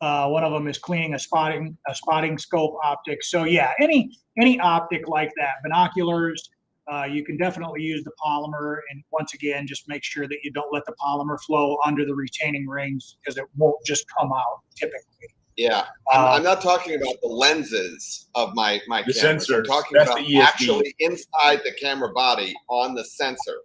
Speaker 5: One of them is cleaning a spotting scope optic. So yeah, any optic like that, binoculars, you can definitely use the polymer. And once again, just make sure that you don't let the polymer flow under the retaining rings, because it won't just come out typically.
Speaker 3: Yeah, I'm not talking about the lenses of my cameras.
Speaker 2: Sensors.
Speaker 3: I'm talking about actually inside the camera body on the sensor.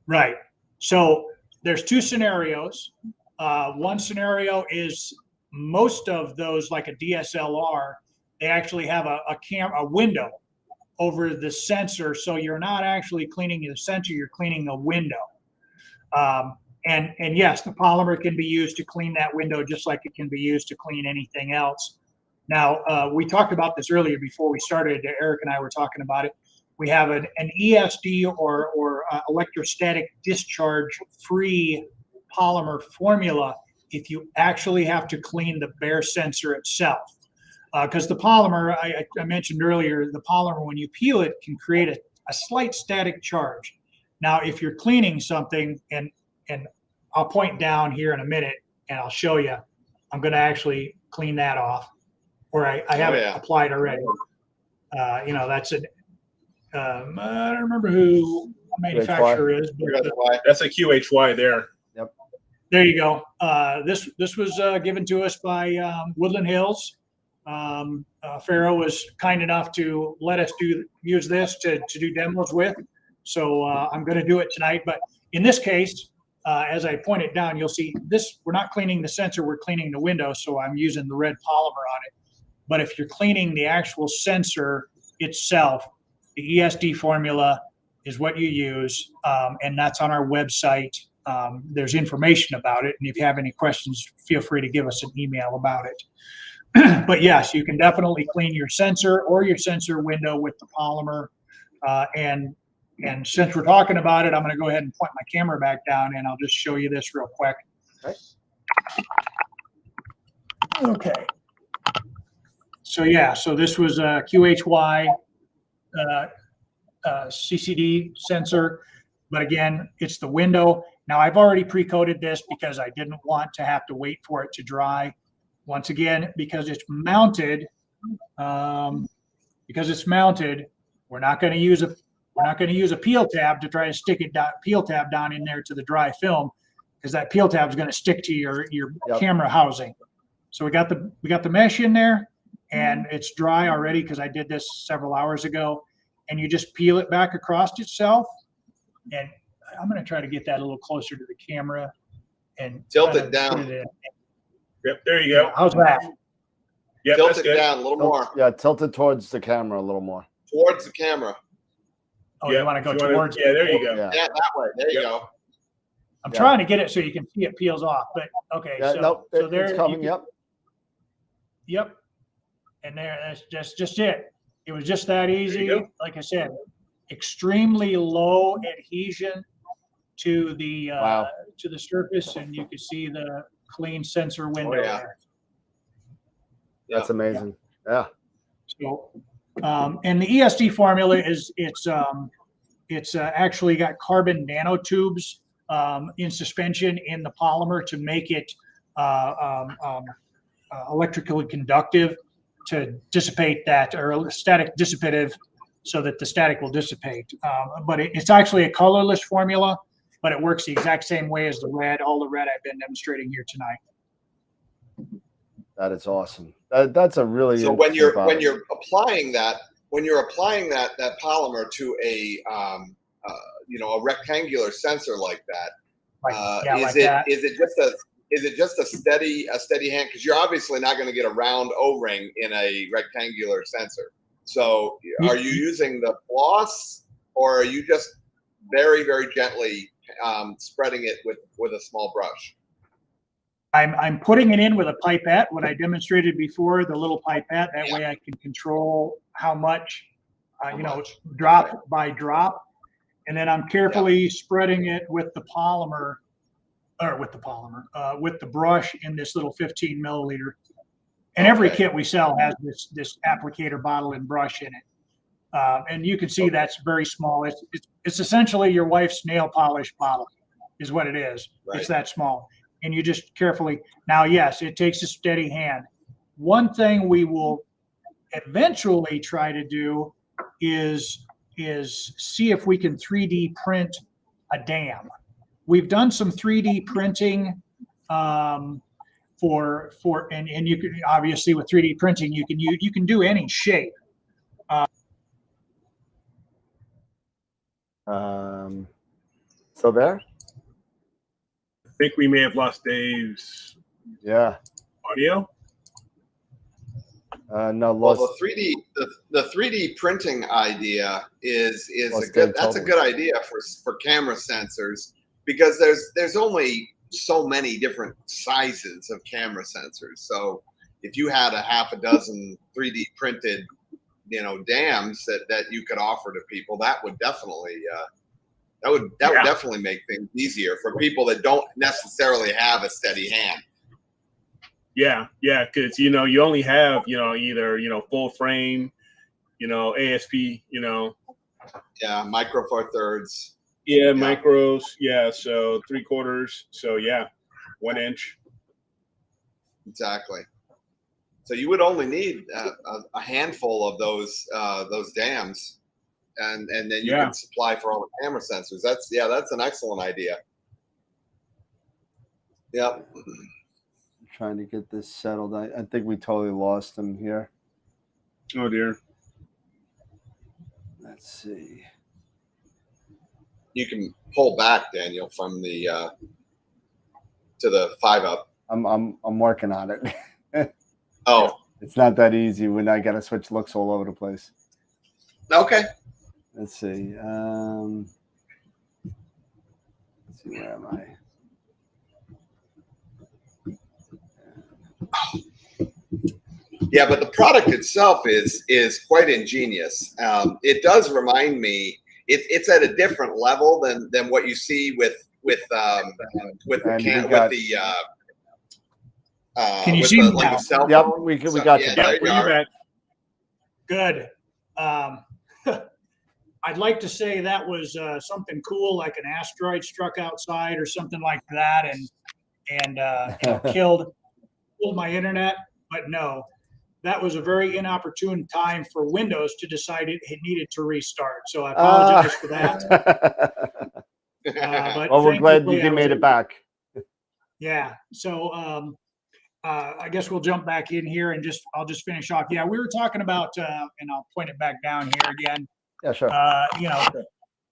Speaker 3: Right.
Speaker 5: So there's 2 scenarios. One scenario is most of those, like a DSLR, they actually have a window over the sensor, so you're not actually cleaning the sensor, you're cleaning a window. And yes, the polymer can be used to clean that window just like it can be used to clean anything else. Now, we talked about this earlier before we started. Eric and I were talking about it. We have an ESD or electrostatic discharge free polymer formula if you actually have to clean the bare sensor itself. Because the polymer, I mentioned earlier, the polymer, when you peel it, can create a slight static charge. Now, if you're cleaning something, and I'll point down here in a minute and I'll show you, I'm going to actually clean that off, or I have it applied already. That's an, I don't remember who the manufacturer is, but
Speaker 2: that's a QHY there.
Speaker 4: Yep.
Speaker 5: There you go. This was given to us by Woodland Hills. Pharaoh was kind enough to let us use this to do demos with. So I'm going to do it tonight. But in this case, as I point it down, you'll see this, we're not cleaning the sensor, we're cleaning the window. So I'm using the red polymer on it. But if you're cleaning the actual sensor itself, the ESD formula is what you use. And that's on our website. There's information about it. And if you have any questions, feel free to give us an email about it. But yes, you can definitely clean your sensor or your sensor window with the polymer. And since we're talking about it, I'm going to go ahead and point my camera back down, and I'll just show you this real quick. Okay. So yeah, so this was a QHY CCD sensor, but again, it's the window. Now I've already pre-coated this because I didn't want to have to wait for it to dry. Once again, because it's mounted, we're not going to use a peel tab to try to stick it down, down in there to the dry film, because that peel tab is going to stick to your camera housing. So we got the mesh in there, and it's dry already because I did this several hours ago. And you just peel it back across itself. And I'm going to try to get that a little closer to the camera and
Speaker 3: tilt it down.
Speaker 2: Yep, there you go.
Speaker 5: How's that?
Speaker 2: Yep,
Speaker 3: tilt it down a little more.
Speaker 4: Yeah, tilt it towards the camera a little more.
Speaker 3: Towards the camera.
Speaker 5: Oh, you want to go towards?
Speaker 2: Yeah, there you go.
Speaker 3: Yeah, that way. There you go.
Speaker 5: I'm trying to get it so you can see it peels off, but okay.
Speaker 4: Yeah,
Speaker 5: so there
Speaker 4: it's coming. Yep.
Speaker 5: And that's just it. It was just that easy. Like I said, extremely low adhesion to the surface, and you can see the clean sensor window there.
Speaker 4: That's amazing. Yeah.
Speaker 5: So And the ESD formula is it's actually got carbon nanotubes in suspension in the polymer to make it electrically conductive to dissipate that, or static dissipative, so that the static will dissipate. But it's actually a colorless formula, but it works the exact same way as the red, all the red I've been demonstrating here tonight.
Speaker 4: That is awesome. That's a really
Speaker 3: so when you're applying that polymer to a a rectangular sensor like that, is it just a steady hand? Because you're obviously not going to get a round O-ring in a rectangular sensor. So are you using the floss, or are you just very, very gently spreading it with a small brush?
Speaker 5: I'm putting it in with a pipette, what I demonstrated before, the little pipette. That way I can control how much, drop by drop. And then I'm carefully spreading it with the polymer, with the brush in this little 15 milliliter. And every kit we sell has this applicator bottle and brush in it. And you can see that's very small. It's essentially your wife's nail polish bottle is what it is. Right. It's that small. And you just carefully, now, yes, it takes a steady hand. One thing we will eventually try to do is see if we can 3D print a dam. We've done some 3D printing and you can, obviously with 3D printing, you can do any shape.
Speaker 4: Still there?
Speaker 2: I think we may have lost Dave's audio.
Speaker 4: No,
Speaker 3: lost. Well, the 3D printing idea is a good idea for camera sensors, because there's only so many different sizes of camera sensors. So if you had a half a dozen 3D printed dams that you could offer to people, that would definitely would definitely make things easier for people that don't necessarily have a steady hand.
Speaker 2: Yeah, because you only have either full frame, ASP,
Speaker 3: Micro Four Thirds.
Speaker 2: Yeah, micros. Yeah, so 3/4. So 1 inch.
Speaker 3: Exactly. So you would only need a handful of those dams, and then you can supply for all the camera sensors. That's an excellent idea. Yep.
Speaker 4: Trying to get this settled. I think we totally lost him here.
Speaker 2: Oh dear.
Speaker 4: Let's see.
Speaker 3: You can pull back, Daniel, from the to the 5-up.
Speaker 4: I'm working on it.
Speaker 3: Oh,
Speaker 4: it's not that easy when I gotta switch looks all over the place.
Speaker 3: Okay.
Speaker 4: Let's see. Let's see, where am I?
Speaker 3: Yeah, but the product itself is quite ingenious. It does remind me. It's at a different level than what you see with Can
Speaker 5: you see me now?
Speaker 4: Yep, we got you.
Speaker 2: Yeah, we're back.
Speaker 5: Good. I'd like to say that was something cool, like an asteroid struck outside or something like that, and killed my internet. But no, that was a very inopportune time for Windows to decide it needed to restart. So I apologize for that. But
Speaker 4: well, we're glad you made it back.
Speaker 5: Yeah. So I guess we'll jump back in here and I'll just finish off. Yeah, we were talking about, and I'll point it back down here again.
Speaker 4: Yeah, sure.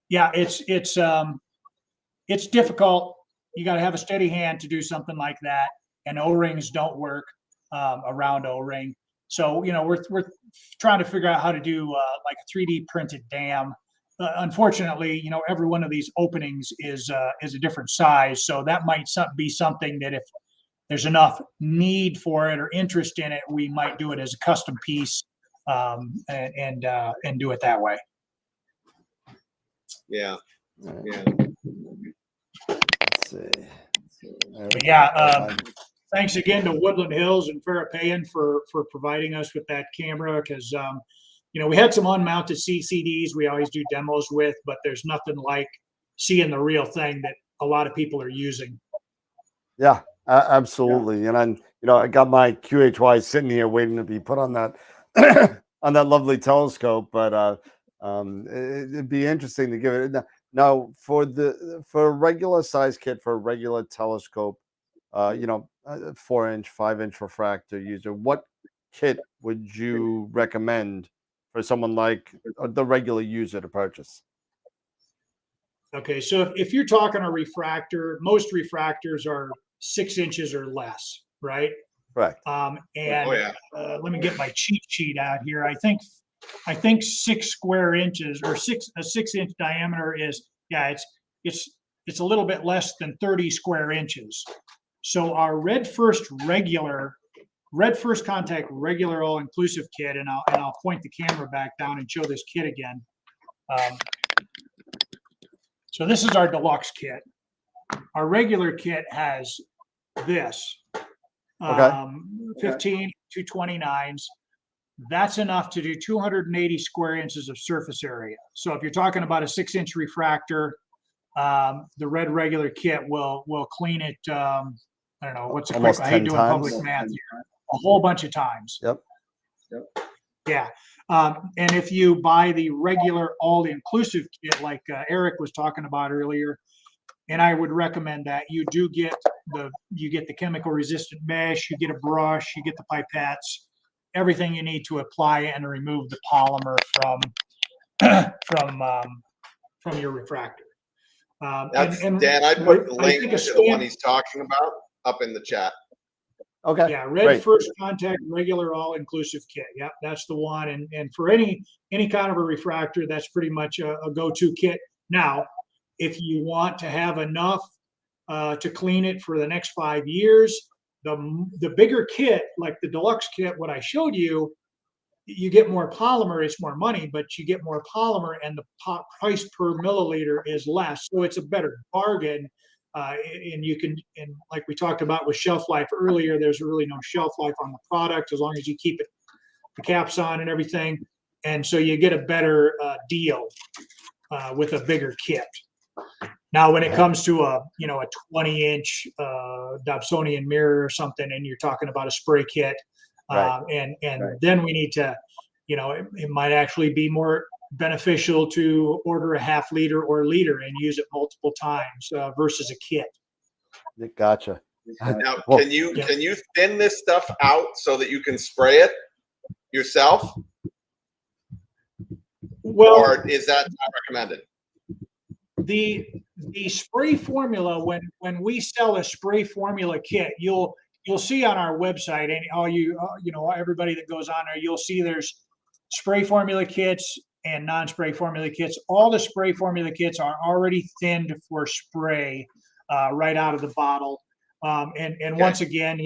Speaker 5: Yeah, it's difficult. You got to have a steady hand to do something like that, and O-rings don't work around O-ring. So we're trying to figure out how to do like a 3D printed dam. Unfortunately, every one of these openings is a different size, so that might be something that if there's enough need for it or interest in it, we might do it as a custom piece and do it that way.
Speaker 3: Yeah.
Speaker 4: Let's see.
Speaker 5: Thanks again to Woodland Hills and Farrappayan for providing us with that camera, because we had some unmounted CCDs we always do demos with, but there's nothing like seeing the real thing that a lot of people are using.
Speaker 4: Yeah, absolutely. Yeah. And I got my QHY sitting here waiting to be put on that on that lovely telescope. But it'd be interesting to give it now for a regular size kit for a regular telescope. 4-inch, 5-inch refractor user. What kit would you recommend for someone like the regular user to purchase?
Speaker 5: Okay, so if you're talking a refractor, most refractors are 6 inches or less, right?
Speaker 4: Right.
Speaker 5: Let me get my cheat sheet out here. I think 6 square inches or a 6-inch diameter is, it's a little bit less than 30 square inches. So our red first contact regular all inclusive kit, and I'll point the camera back down and show this kit again. So this is our deluxe kit. Our regular kit has this, 15 229s. That's enough to do 280 square inches of surface area. So if you're talking about a 6-inch refractor, the red regular kit will clean it. I don't know what's the quick. I hate doing public math here. A whole bunch of times.
Speaker 4: Yep.
Speaker 5: Yeah. And if you buy the regular all-inclusive kit, like Eric was talking about earlier, and I would recommend that you get the chemical resistant mesh, you get a brush, you get the pipettes, everything you need to apply and remove the polymer from your refractor.
Speaker 3: Dan, I put the link to the one he's talking about up in the chat.
Speaker 4: Okay.
Speaker 5: Yeah, red first contact regular all-inclusive kit. Yeah, that's the one. And for any kind of a refractor, that's pretty much a go-to kit. Now, if you want to have enough to clean it for the next 5 years, the bigger kit, like the deluxe kit, what I showed you, you get more polymer, it's more money, but you get more polymer and the price per milliliter is less. So it's a better bargain. And like we talked about with shelf life earlier, there's really no shelf life on the product as long as you keep the caps on and everything. And so you get a better deal with a bigger kit. Now, when it comes to a 20-inch Dobsonian mirror or something, and you're talking about a spray kit, then we need to, it might actually be more beneficial to order a half liter or liter and use it multiple times versus a kit.
Speaker 4: Gotcha.
Speaker 3: Now, can you thin this stuff out so that you can spray it yourself?
Speaker 5: Well,
Speaker 3: or is that not recommended?
Speaker 5: The spray formula, when we sell a spray formula kit, you'll see on our website, and everybody that goes on there, you'll see there's spray formula kits and non-spray formula kits. All the spray formula kits are already thinned for spray right out of the bottle. Once again,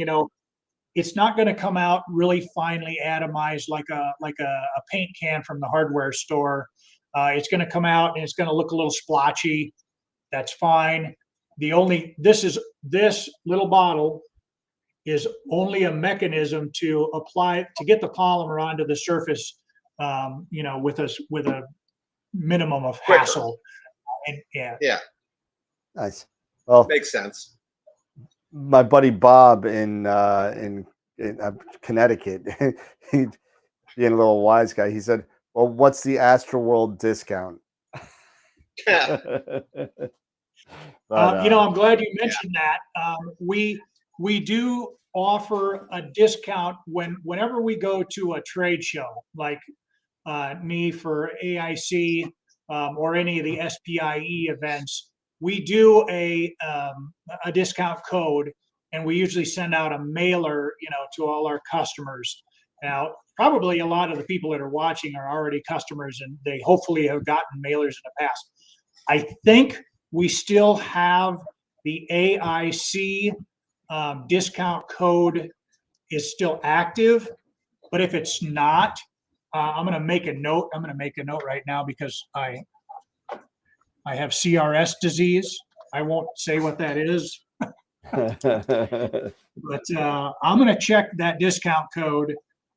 Speaker 5: it's not going to come out really finely atomized like a paint can from the hardware store. It's going to come out and it's going to look a little splotchy. That's fine. This little bottle is only a mechanism to get the polymer onto the surface, with a minimum of hassle.
Speaker 3: Yeah.
Speaker 4: Nice. Well,
Speaker 3: makes sense.
Speaker 4: My buddy Bob in Connecticut, he being a little wise guy, he said, "Well, what's the AstroWorld discount?"
Speaker 3: Yeah.
Speaker 5: I'm glad you mentioned that. We do offer a discount whenever we go to a trade show, like NE for AIC or any of the SPIE events. We do a discount code, and we usually send out a mailer, to all our customers. Now, probably a lot of the people that are watching are already customers, and they hopefully have gotten mailers in the past. I think we still have the AIC discount code is still active, but if it's not, I'm going to make a note. I'm going to make a note right now because I have CRS disease. I won't say what that is, but I'm going to check that discount code,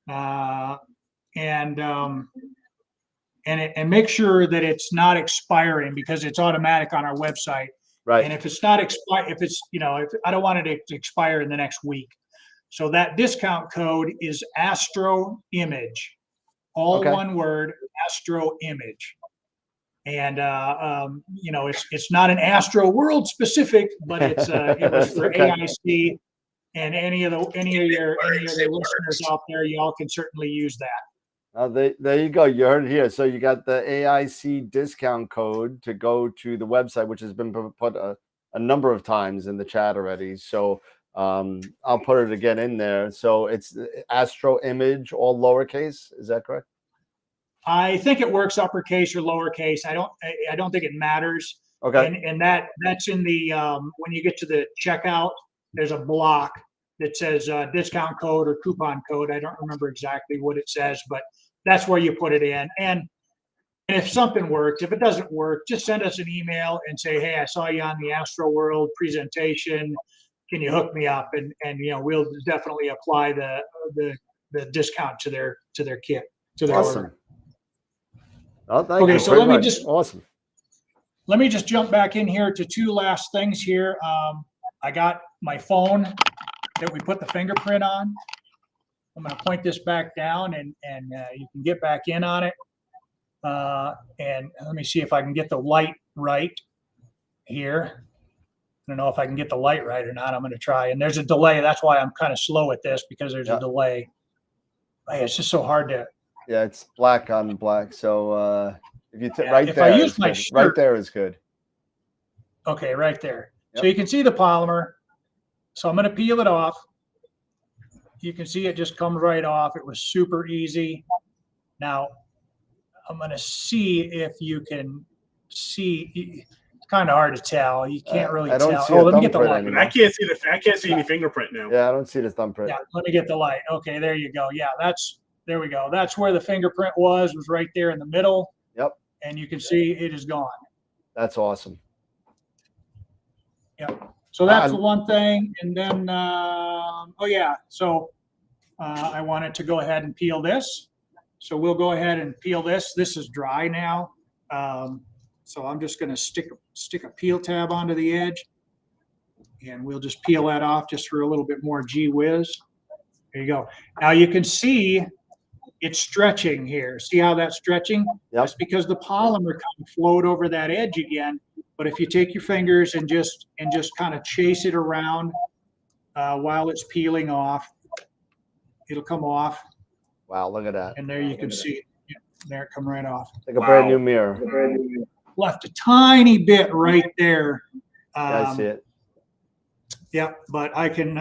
Speaker 5: and and make sure that it's not expiring, because it's automatic on our website.
Speaker 4: Right.
Speaker 5: And if it's not expired, if it's, you know, if I don't want it to expire in the next week. So that discount code is Astro Image, all
Speaker 4: Okay.
Speaker 5: one word, Astro Image. And you know, it's not an AstroWorld specific, but it was for
Speaker 4: Okay.
Speaker 5: AIC, and any of your listeners out there, y'all can certainly use that.
Speaker 4: There you go. You heard it here. So you got the AIC discount code to go to the website, which has been put a number of times in the chat already. So I'll put it again in there. So it's Astro Image, all lowercase. Is that correct?
Speaker 5: I think it works uppercase or lowercase. I don't think it matters.
Speaker 4: Okay.
Speaker 5: And that's in the when you get to the checkout, there's a block that says discount code or coupon code. I don't remember exactly what it says, but that's where you put it in. And if something works, if it doesn't work, just send us an email and say, hey, I saw you on the AstroWorld presentation. Can you hook me up? And you know, we'll definitely apply the discount to their kit, to their
Speaker 4: Awesome.
Speaker 5: order.
Speaker 4: Oh, thank
Speaker 5: Okay,
Speaker 4: you.
Speaker 5: so
Speaker 4: Very
Speaker 5: let me
Speaker 4: much. Awesome.
Speaker 5: Let me just jump back in here to two last things here. I got my phone that we put the fingerprint on. I'm going to point this back down, and you can get back in on it. And let me see if I can get the light right here. I don't know if I can get the light right or not. I'm going to try. And there's a delay. That's why I'm kind of slow at this, because there's a delay. Hey, it's just so hard to.
Speaker 4: Yeah, it's black on black. So if you
Speaker 5: if I use my shirt,
Speaker 4: right there is good.
Speaker 5: Okay, right there.
Speaker 4: Yep.
Speaker 5: So you can see the polymer. So I'm going to peel it off. You can see it just comes right off. It was super easy. Now I'm going to see if you can see. It's kind of hard to tell. You can't really
Speaker 4: I don't
Speaker 5: tell.
Speaker 4: see
Speaker 5: Let me get the light.
Speaker 2: I can't see any fingerprint now.
Speaker 4: Yeah, I don't see the thumbprint.
Speaker 5: Yeah, let me get the light. Okay, there you go. Yeah, there we go. That's where the fingerprint was right there in the middle.
Speaker 4: Yep.
Speaker 5: And you can see it is gone.
Speaker 4: That's awesome.
Speaker 5: Yep. So that's the one thing. And then, oh yeah, so I wanted to go ahead and peel this. So we'll go ahead and peel this. This is dry now. So I'm just going to stick a peel tab onto the edge, and we'll just peel that off just for a little bit more gee whiz. There you go. Now you can see it's stretching here. See how that's stretching?
Speaker 4: Yep.
Speaker 5: That's because the polymer kind of flowed over that edge again. But if you take your fingers and just kind of chase it around while it's peeling off, it'll come off.
Speaker 4: Wow, look at that.
Speaker 5: And there you can see it. Yeah, there it come right off.
Speaker 4: Like a brand new mirror.
Speaker 5: Left a tiny bit right there.
Speaker 4: Yeah, I see it.
Speaker 5: Yeah, but I can,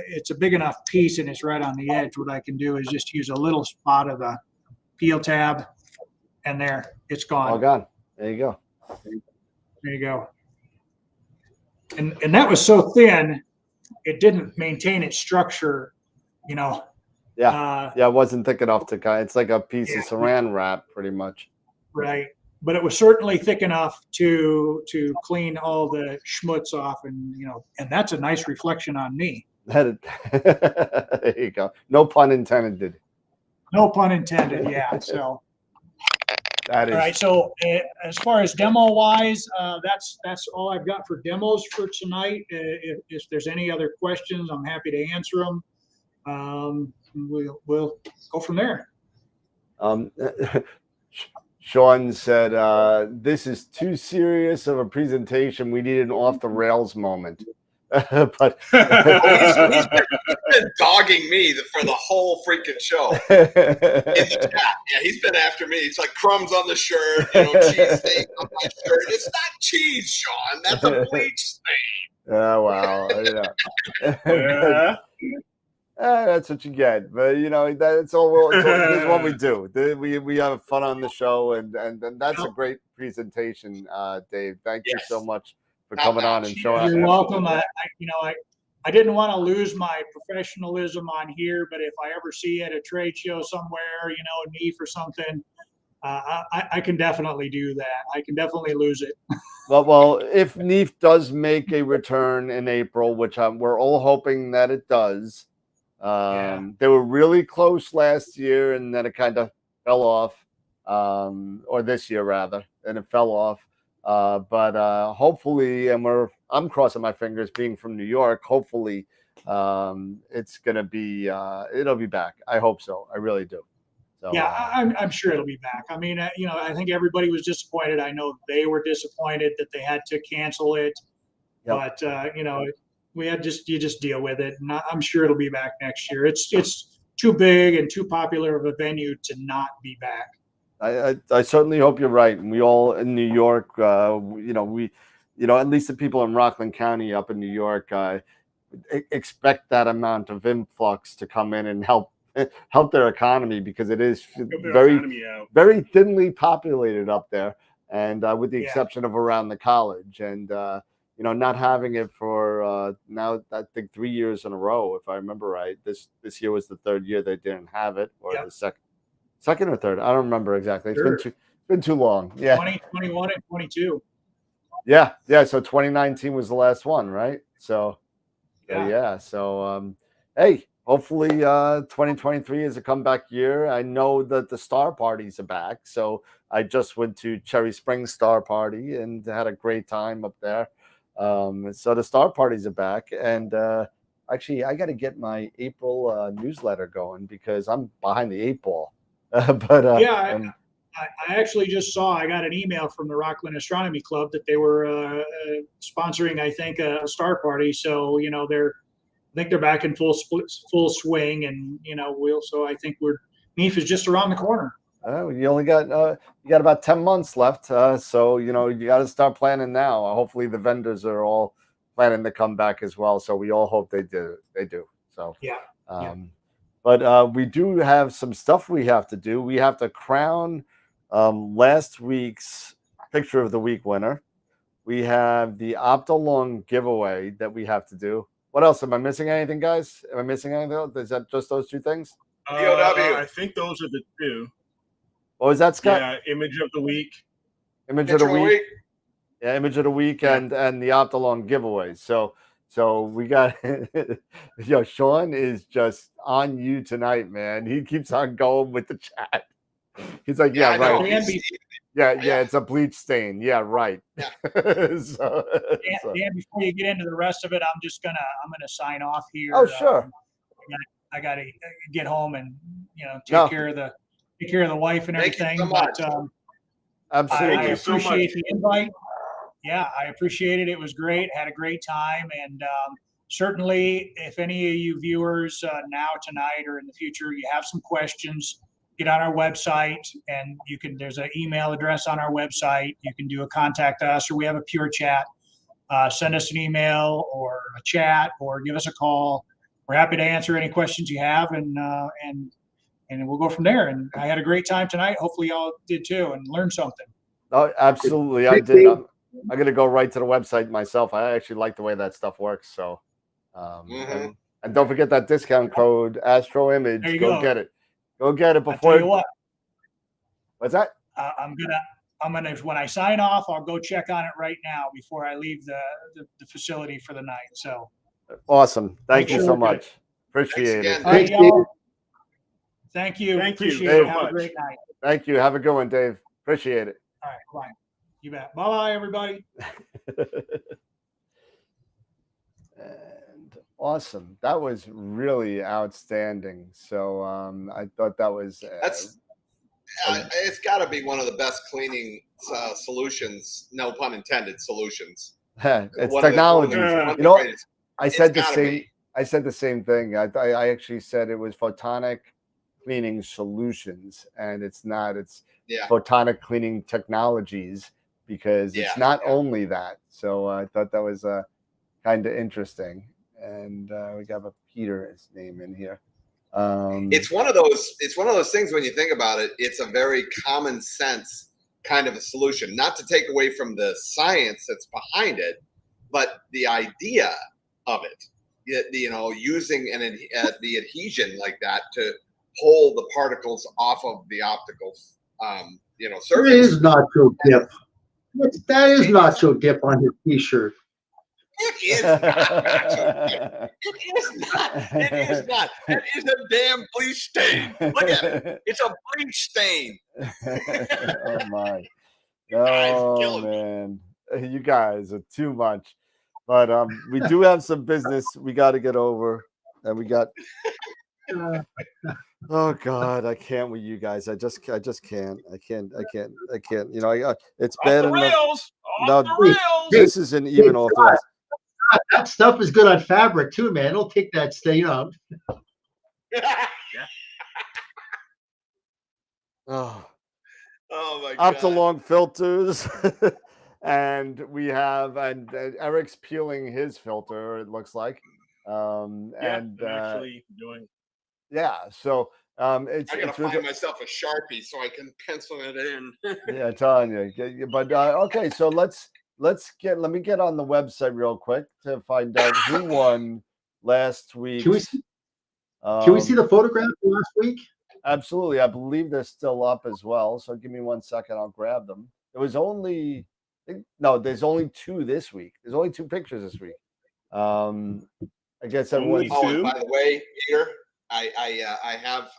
Speaker 5: it's a big enough piece and it's right on the edge. What I can do is just use a little spot of the peel tab, and there, it's gone.
Speaker 4: All gone. There you go.
Speaker 5: There you go. And that was so thin, it didn't maintain its structure, you know.
Speaker 4: Yeah, yeah, it wasn't thick enough to kind. It's like a piece of saran wrap, pretty much.
Speaker 5: Right, but it was certainly thick enough to clean all the schmutz off, and you know, and that's a nice reflection on me.
Speaker 4: There you go. No pun intended.
Speaker 5: No pun intended. Yeah. So.
Speaker 4: That is.
Speaker 5: All right. So as far as demo wise, that's all I've got for demos for tonight. If there's any other questions, I'm happy to answer them. We'll go from there.
Speaker 4: Sean said, "This is too serious of a presentation. We need an off the rails moment." But
Speaker 3: he's been dogging me for the whole freaking show. In the chat. Yeah, he's been after me. It's like crumbs on the shirt, you know, cheese stain on my shirt. It's not cheese, Sean. That's a bleach stain.
Speaker 4: Oh wow! Yeah. That's what you get. But you know, that's all. This is what we do. We have fun on the show, and that's a great presentation, Dave. Thank you so much for coming on and showing us.
Speaker 5: You're welcome. I didn't want to lose my professionalism on here, but if I ever see you at a trade show somewhere, you know, a need for something, I can definitely do that. I can definitely lose it.
Speaker 4: Well, if NEAF does make a return in April, which we're all hoping that it does, they were really close last year, and then it kind of fell off. or this year rather, and it fell off. But hopefully, and I'm crossing my fingers, being from New York, hopefully it's gonna be it'll be back. I hope so. I really do. So,
Speaker 5: yeah, I'm sure it'll be back. I mean, you know, I think everybody was disappointed. I know they were disappointed that they had to cancel it, but you know, you just deal with it. And I'm sure it'll be back next year. It's too big and too popular of a venue to not be back.
Speaker 4: I certainly hope you're right. And we all in New York, you know, at least the people in Rockland County up in New York, expect that amount of influx to come in and help their economy, because it is very thinly populated up there, and with the exception of around the college, and you know, not having it for now I think 3 years in a row, if I remember right. This year was the third year they didn't have it, or the second or third. I don't remember exactly. It's been too long. Yeah,
Speaker 5: 2021 and 22.
Speaker 4: Yeah. So 2019 was the last one, right? So hey, hopefully 2023 is a comeback year. I know that the Star Parties are back, so I just went to Cherry Springs Star Party and had a great time up there. So the Star Parties are back, and actually I got to get my April newsletter going because I'm behind the 8 ball.
Speaker 5: I actually just saw, I got an email from the Rockland Astronomy Club that they were sponsoring, I think, a Star Party. So, you know, I think they're back in full swing, and, you know, so I think NEAF is just around the corner.
Speaker 4: You only got you got about 10 months left. So, you know, you got to start planning now. Hopefully the vendors are all planning to come back as well. So we all hope they do. So, but we do have some stuff we have to do. We have to crown last week's Picture of the Week winner. We have the OPTOLONG giveaway that we have to do. What else? Am I missing anything, guys? Am I missing anything? Is that just those 2 things?
Speaker 2: I think those are the 2.
Speaker 4: What was that, Scott?
Speaker 2: Yeah, Image of the Week.
Speaker 4: Image of the week. Yeah, Image of the Week, and the OPTOLONG giveaway. So we got, Sean is just on you tonight, man. He keeps on going with the chat. He's like, yeah, right. Yeah, it's a bleach stain. Yeah, right.
Speaker 5: Yeah. Dan, before you get into the rest of it, I'm gonna sign off here.
Speaker 4: Oh, sure.
Speaker 5: I gotta get home and, you know, take care of the wife and everything.
Speaker 4: Absolutely.
Speaker 5: I appreciate the invite. Yeah, I appreciate it. It was great. Had a great time, and certainly, if any of you viewers now, tonight, or in the future, you have some questions, get on our website, and there's an email address on our website. You can do a contact us, or we have a pure chat. Send us an email or a chat, or give us a call. We're happy to answer any questions you have, and we'll go from there. And I had a great time tonight. Hopefully y'all did too, and learned something.
Speaker 4: Oh, absolutely. I did. I'm going to go right to the website myself. I actually like the way that stuff works. So, and don't forget that discount code AstroImage. Go get it. Go get it before.
Speaker 5: I'll tell you what.
Speaker 4: What's that?
Speaker 5: I'm gonna when I sign off, I'll go check on it right now before I leave the facility for the night. So
Speaker 4: awesome. Thank you so much. Appreciate it.
Speaker 5: All right, y'all. Thank you.
Speaker 2: Appreciate
Speaker 5: it. Have a great night.
Speaker 4: Thank you. Have a good one, Dave. Appreciate it.
Speaker 5: All right, bye. You bet. Bye, everybody.
Speaker 4: And awesome. That was really outstanding. So I thought that was
Speaker 3: it's got to be one of the best cleaning solutions, no pun intended, solutions.
Speaker 4: It's technology. You know, I said the same thing. I actually said it was photonic cleaning solutions, and it's not. It's photonic cleaning technologies, because it's not only that. So I thought that was kind of interesting. And we got a Peter's name in here.
Speaker 3: It's one of those things when you think about it, it's a very common sense kind of a solution, not to take away from the science that's behind it, but the idea of it, you know, using the adhesion like that to pull the particles off of the optical, surface.
Speaker 6: It is not so dip. That is not so dip on his t-shirt.
Speaker 3: is not matching. It is not. It is not. That is a damn bleach stain. Look at it. It's a bleach stain.
Speaker 4: Oh my.
Speaker 3: Guys,
Speaker 4: Oh
Speaker 3: killing me.
Speaker 4: man. You guys are too much. But we do have some business we got to get over. And we got oh God, I can't with you guys. I just can't. I can't. You know, it's
Speaker 2: Off
Speaker 4: bad
Speaker 2: the
Speaker 4: enough.
Speaker 2: rails.
Speaker 4: No,
Speaker 2: Off the rails.
Speaker 4: this isn't even off the rails.
Speaker 1: That stuff is good on fabric too, man. It'll take that stain out.
Speaker 4: Oh,
Speaker 3: Oh my God.
Speaker 4: OPTOLONG filters. And we have Eric's peeling his filter, it looks like. And
Speaker 2: actually doing.
Speaker 4: Yeah, so
Speaker 3: I
Speaker 4: it's
Speaker 3: gotta find myself a Sharpie so I can pencil it in.
Speaker 4: yeah, I'm telling you. But okay, so let me get on the website real quick to find out who won last week.
Speaker 1: Can we see the photograph from last week?
Speaker 4: Absolutely. I believe they're still up as well. So give me 1 second. I'll grab them. There was only there's only 2 this week. There's only 2 pictures this week. I guess everyone's.
Speaker 3: Oh, and by the way, Peter, I have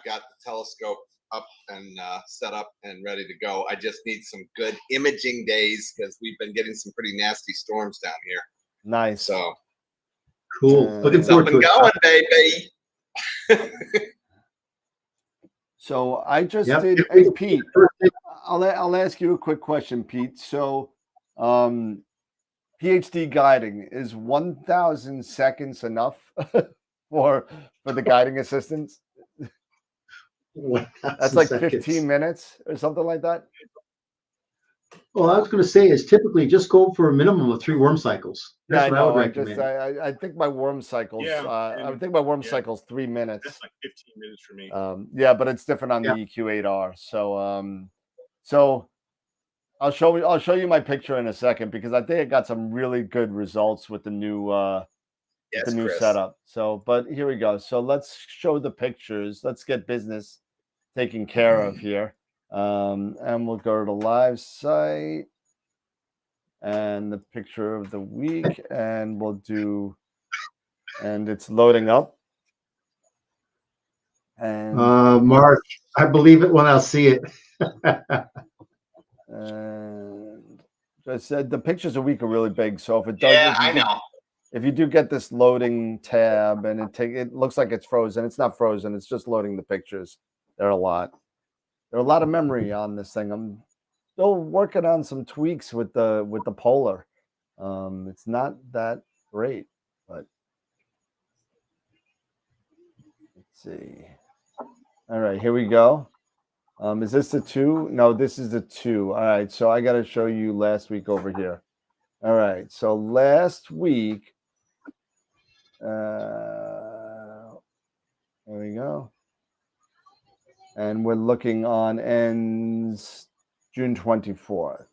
Speaker 3: got the telescope up and set up and ready to go. I just need some good imaging days because we've been getting some pretty nasty storms down here.
Speaker 4: Nice.
Speaker 3: So
Speaker 1: cool. Looking
Speaker 3: it's up and going, baby.
Speaker 4: So I just did. Hey, Pete, I'll ask you a quick question, Pete. So, PhD guiding, is 1,000 seconds enough for the guiding assistants? That's like 15 minutes or something like that.
Speaker 1: Well, I was going to say is typically just go for a minimum of 3 worm cycles. That's what I would recommend.
Speaker 4: I think my worm cycles. I think my worm cycles 3 minutes.
Speaker 2: That's like 15 minutes for me.
Speaker 4: Yeah, but it's different on the EQ8R. So I'll show you my picture in a second because I think I got some really good results with the new setup. So, but here we go. So let's show the pictures. Let's get business taken care of here. And we'll go to the live site and the picture of the week, and we'll do, and it's loading up. And
Speaker 1: Mark, I believe it when I'll see it.
Speaker 4: And I said the pictures a week are really big. So if it does, if you do get this loading tab and it looks like it's frozen, it's not frozen. It's just loading the pictures. There are a lot of memory on this thing. I'm still working on some tweaks with the polar. It's not that great, but let's see. All right, here we go. Is this the 2? No, this is the 2. All right, so I got to show you last week over here. All right, so last week, there we go. And we're looking on ends June 24th.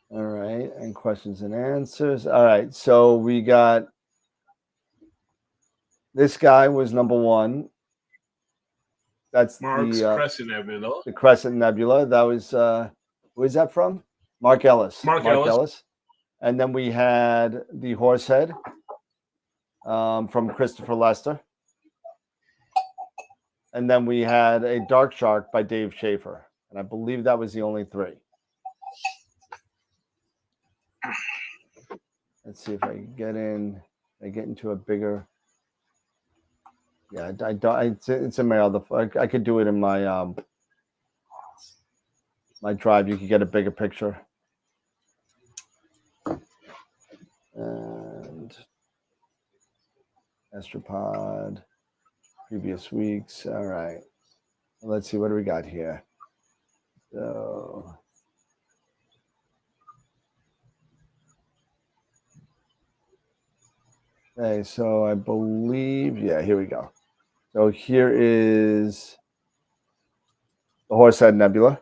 Speaker 4: All right, and questions and answers. All right, so we got this guy was number 1. That's
Speaker 2: Mark's Crescent Nebula.
Speaker 4: The Crescent Nebula. That was who is that from? Mark Ellis. Mark Ellis. And then we had the Horsehead from Christopher Lester. And then we had a Dark Shark by Dave Schaefer. And I believe that was the only 3. Let's see if I can get in. I get into a bigger. Yeah, I don't. It's in my other. I could do it in my my drive. You could get a bigger picture. And Astropod, previous weeks. All right. Let's see what do we got here. So. Okay, so I believe, yeah, here we go. So here is the Horsehead Nebula.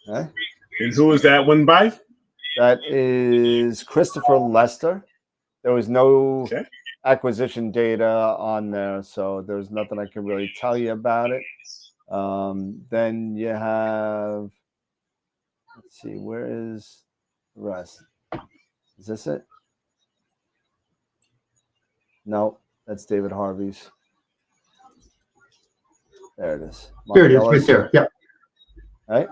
Speaker 4: Okay.
Speaker 2: And who is that one by?
Speaker 4: That is Christopher Lester. There was no acquisition data on there, so there's nothing I can really tell you about it. Then you have, let's see, where is the rest? Is this it? No, that's David Harvey's. There it is.
Speaker 6: There it is, right there. Yeah.
Speaker 4: Right?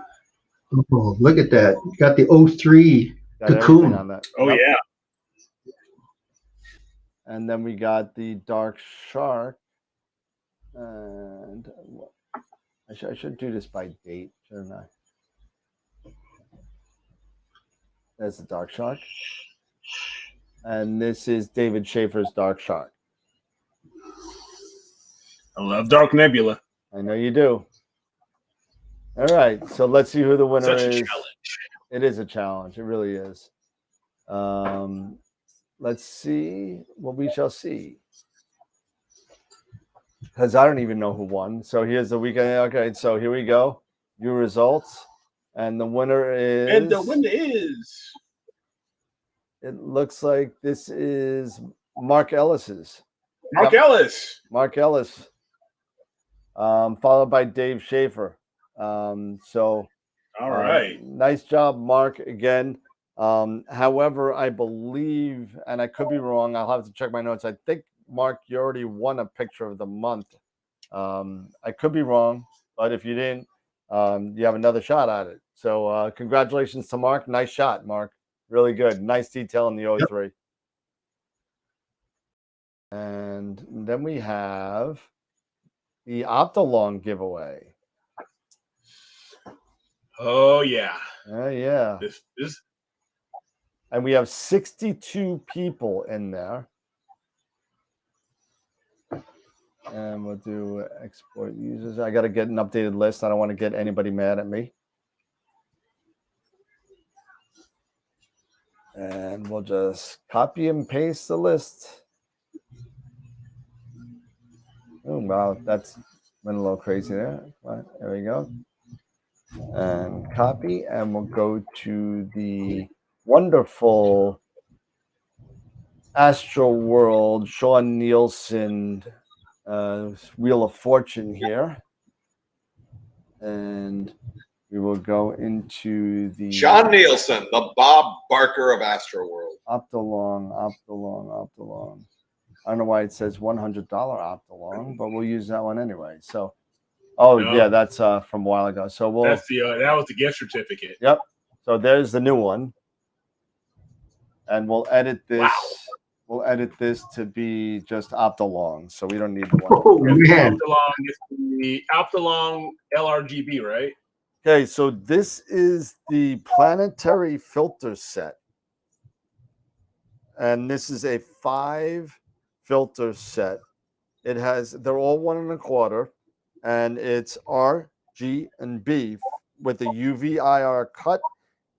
Speaker 6: Oh, look at that. Got the 03
Speaker 4: Got
Speaker 6: cocoon
Speaker 4: on that.
Speaker 2: Oh,
Speaker 4: Yep.
Speaker 2: yeah.
Speaker 4: And then we got the dark shark. And I should do this by date, shouldn't I? There's the dark shark. And this is David Schaefer's dark shark.
Speaker 2: I love Dark Nebula.
Speaker 4: I know you do. All right, so let's see who the winner
Speaker 2: Such a
Speaker 4: is.
Speaker 2: challenge.
Speaker 4: It is a challenge. It really is. Let's see what we shall see. Because I don't even know who won. So here's the weekend. Okay, so here we go. Your results. And the winner is...
Speaker 2: And the winner is...
Speaker 4: It looks like this is Mark Ellis's.
Speaker 2: Mark Ellis.
Speaker 4: Mark Ellis. Followed by Dave Schaefer. So...
Speaker 2: All right.
Speaker 4: Nice job, Mark, again. However, I believe, and I could be wrong, I'll have to check my notes. I think, Mark, you already won a picture of the month. I could be wrong, but if you didn't, you have another shot at it. So congratulations to Mark. Nice shot, Mark. Really good. Nice detail in the 03. Yep. And then we have the OPTOLONG giveaway.
Speaker 2: Oh, yeah.
Speaker 4: Oh, yeah.
Speaker 2: This.
Speaker 4: And we have 62 people in there. And we'll do export users. I got to get an updated list. I don't want to get anybody mad at me. And we'll just copy and paste the list. Oh, wow. That's went a little crazy there. There we go. And copy. And we'll go to the wonderful AstroWorld Sean Nielsen Wheel of Fortune here. And we will go into the
Speaker 3: Sean Nielsen, the Bob Barker of AstroWorld.
Speaker 4: OPTOLONG. I don't know why it says $100 OPTOLONG, but we'll use that one anyway. So, yeah, that's from a while ago. So
Speaker 2: that's the that was the gift certificate.
Speaker 4: Yep. So there's the new one, and we'll edit this. Wow. We'll edit this to be just OPTOLONG, so we don't need the one.
Speaker 6: Oh, man.
Speaker 2: OPTOLONG is the OPTOLONG LRGB, right?
Speaker 4: Okay, so this is the planetary filter set. And this is a 5 filter set. They're all 1 1/4, and it's R, G, and B with a UV IR cut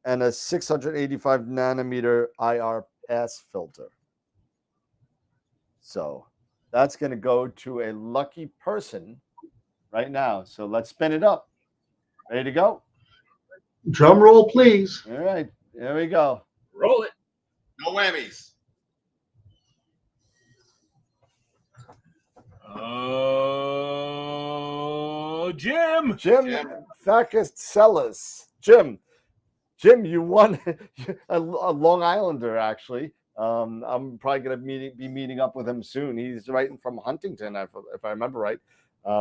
Speaker 4: and a 685 nanometer IR pass filter. So that's going to go to a lucky person right now. So let's spin it up. Ready to go?
Speaker 6: Drum roll, please.
Speaker 4: All right, there we go.
Speaker 2: Roll it.
Speaker 3: No whammies.
Speaker 2: Oh, Jim.
Speaker 4: Fakis Sellers. Jim, you won a Long Islander, actually. I'm probably going to be meeting up with him soon. He's right from Huntington, if I remember right.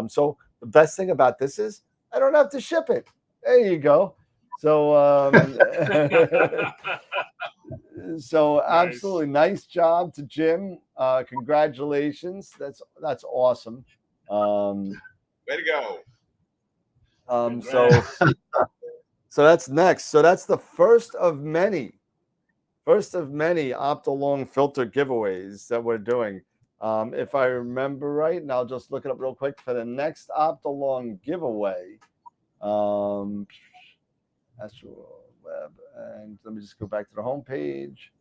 Speaker 4: So the best thing about this is I don't have to ship it. There you go. So, so absolutely nice job to Jim. Congratulations. That's awesome.
Speaker 3: Way to go.
Speaker 4: So that's next. So that's the first of many OPTOLONG filter giveaways that we're doing. If I remember right, and I'll just look it up real quick for the next OPTOLONG giveaway. AstroWorld Web, and let me just go back to the home page.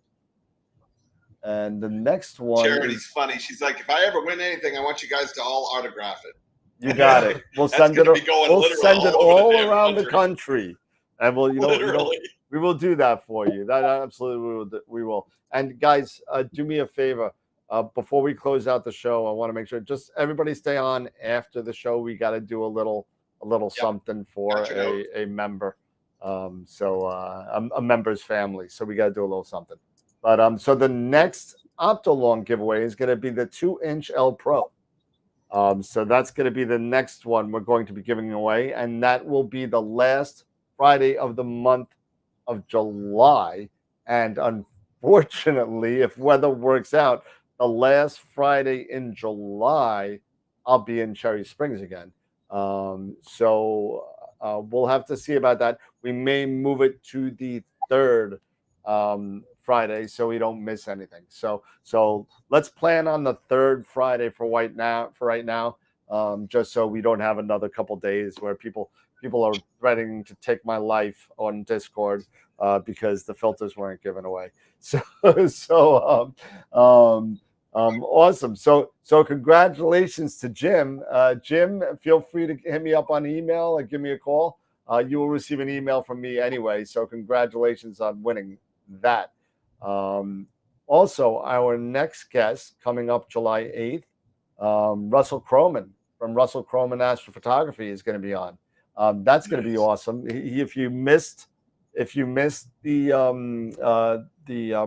Speaker 4: And the next one,
Speaker 3: Charity's funny. She's like, if I ever win anything, I want you guys to all autograph it.
Speaker 4: You got it. We'll send it. We'll send it all around the country, and we'll, we will do that for you. That absolutely we will. And guys, do me a favor. before we close out the show, I want to make sure just everybody stay on after the show. We got to do a little something for a member. A member's family. So we got to do a little something. But so the next OPTOLONG giveaway is going to be the 2-inch L Pro. So that's going to be the next one we're going to be giving away, and that will be the last Friday of the month of July. And unfortunately, if weather works out, the last Friday in July, I'll be in Cherry Springs again. So we'll have to see about that. We may move it to the third Friday so we don't miss anything. So let's plan on the third Friday for right now, just so we don't have another couple days where people are threatening to take my life on Discord because the filters weren't given away. Awesome. So congratulations to Jim. Jim, feel free to hit me up on email or give me a call. You will receive an email from me anyway. So congratulations on winning that. Also, our next guest coming up July 8th, Russell Croman from Russell Croman Astrophotography is going to be on. That's going to be awesome. If you missed the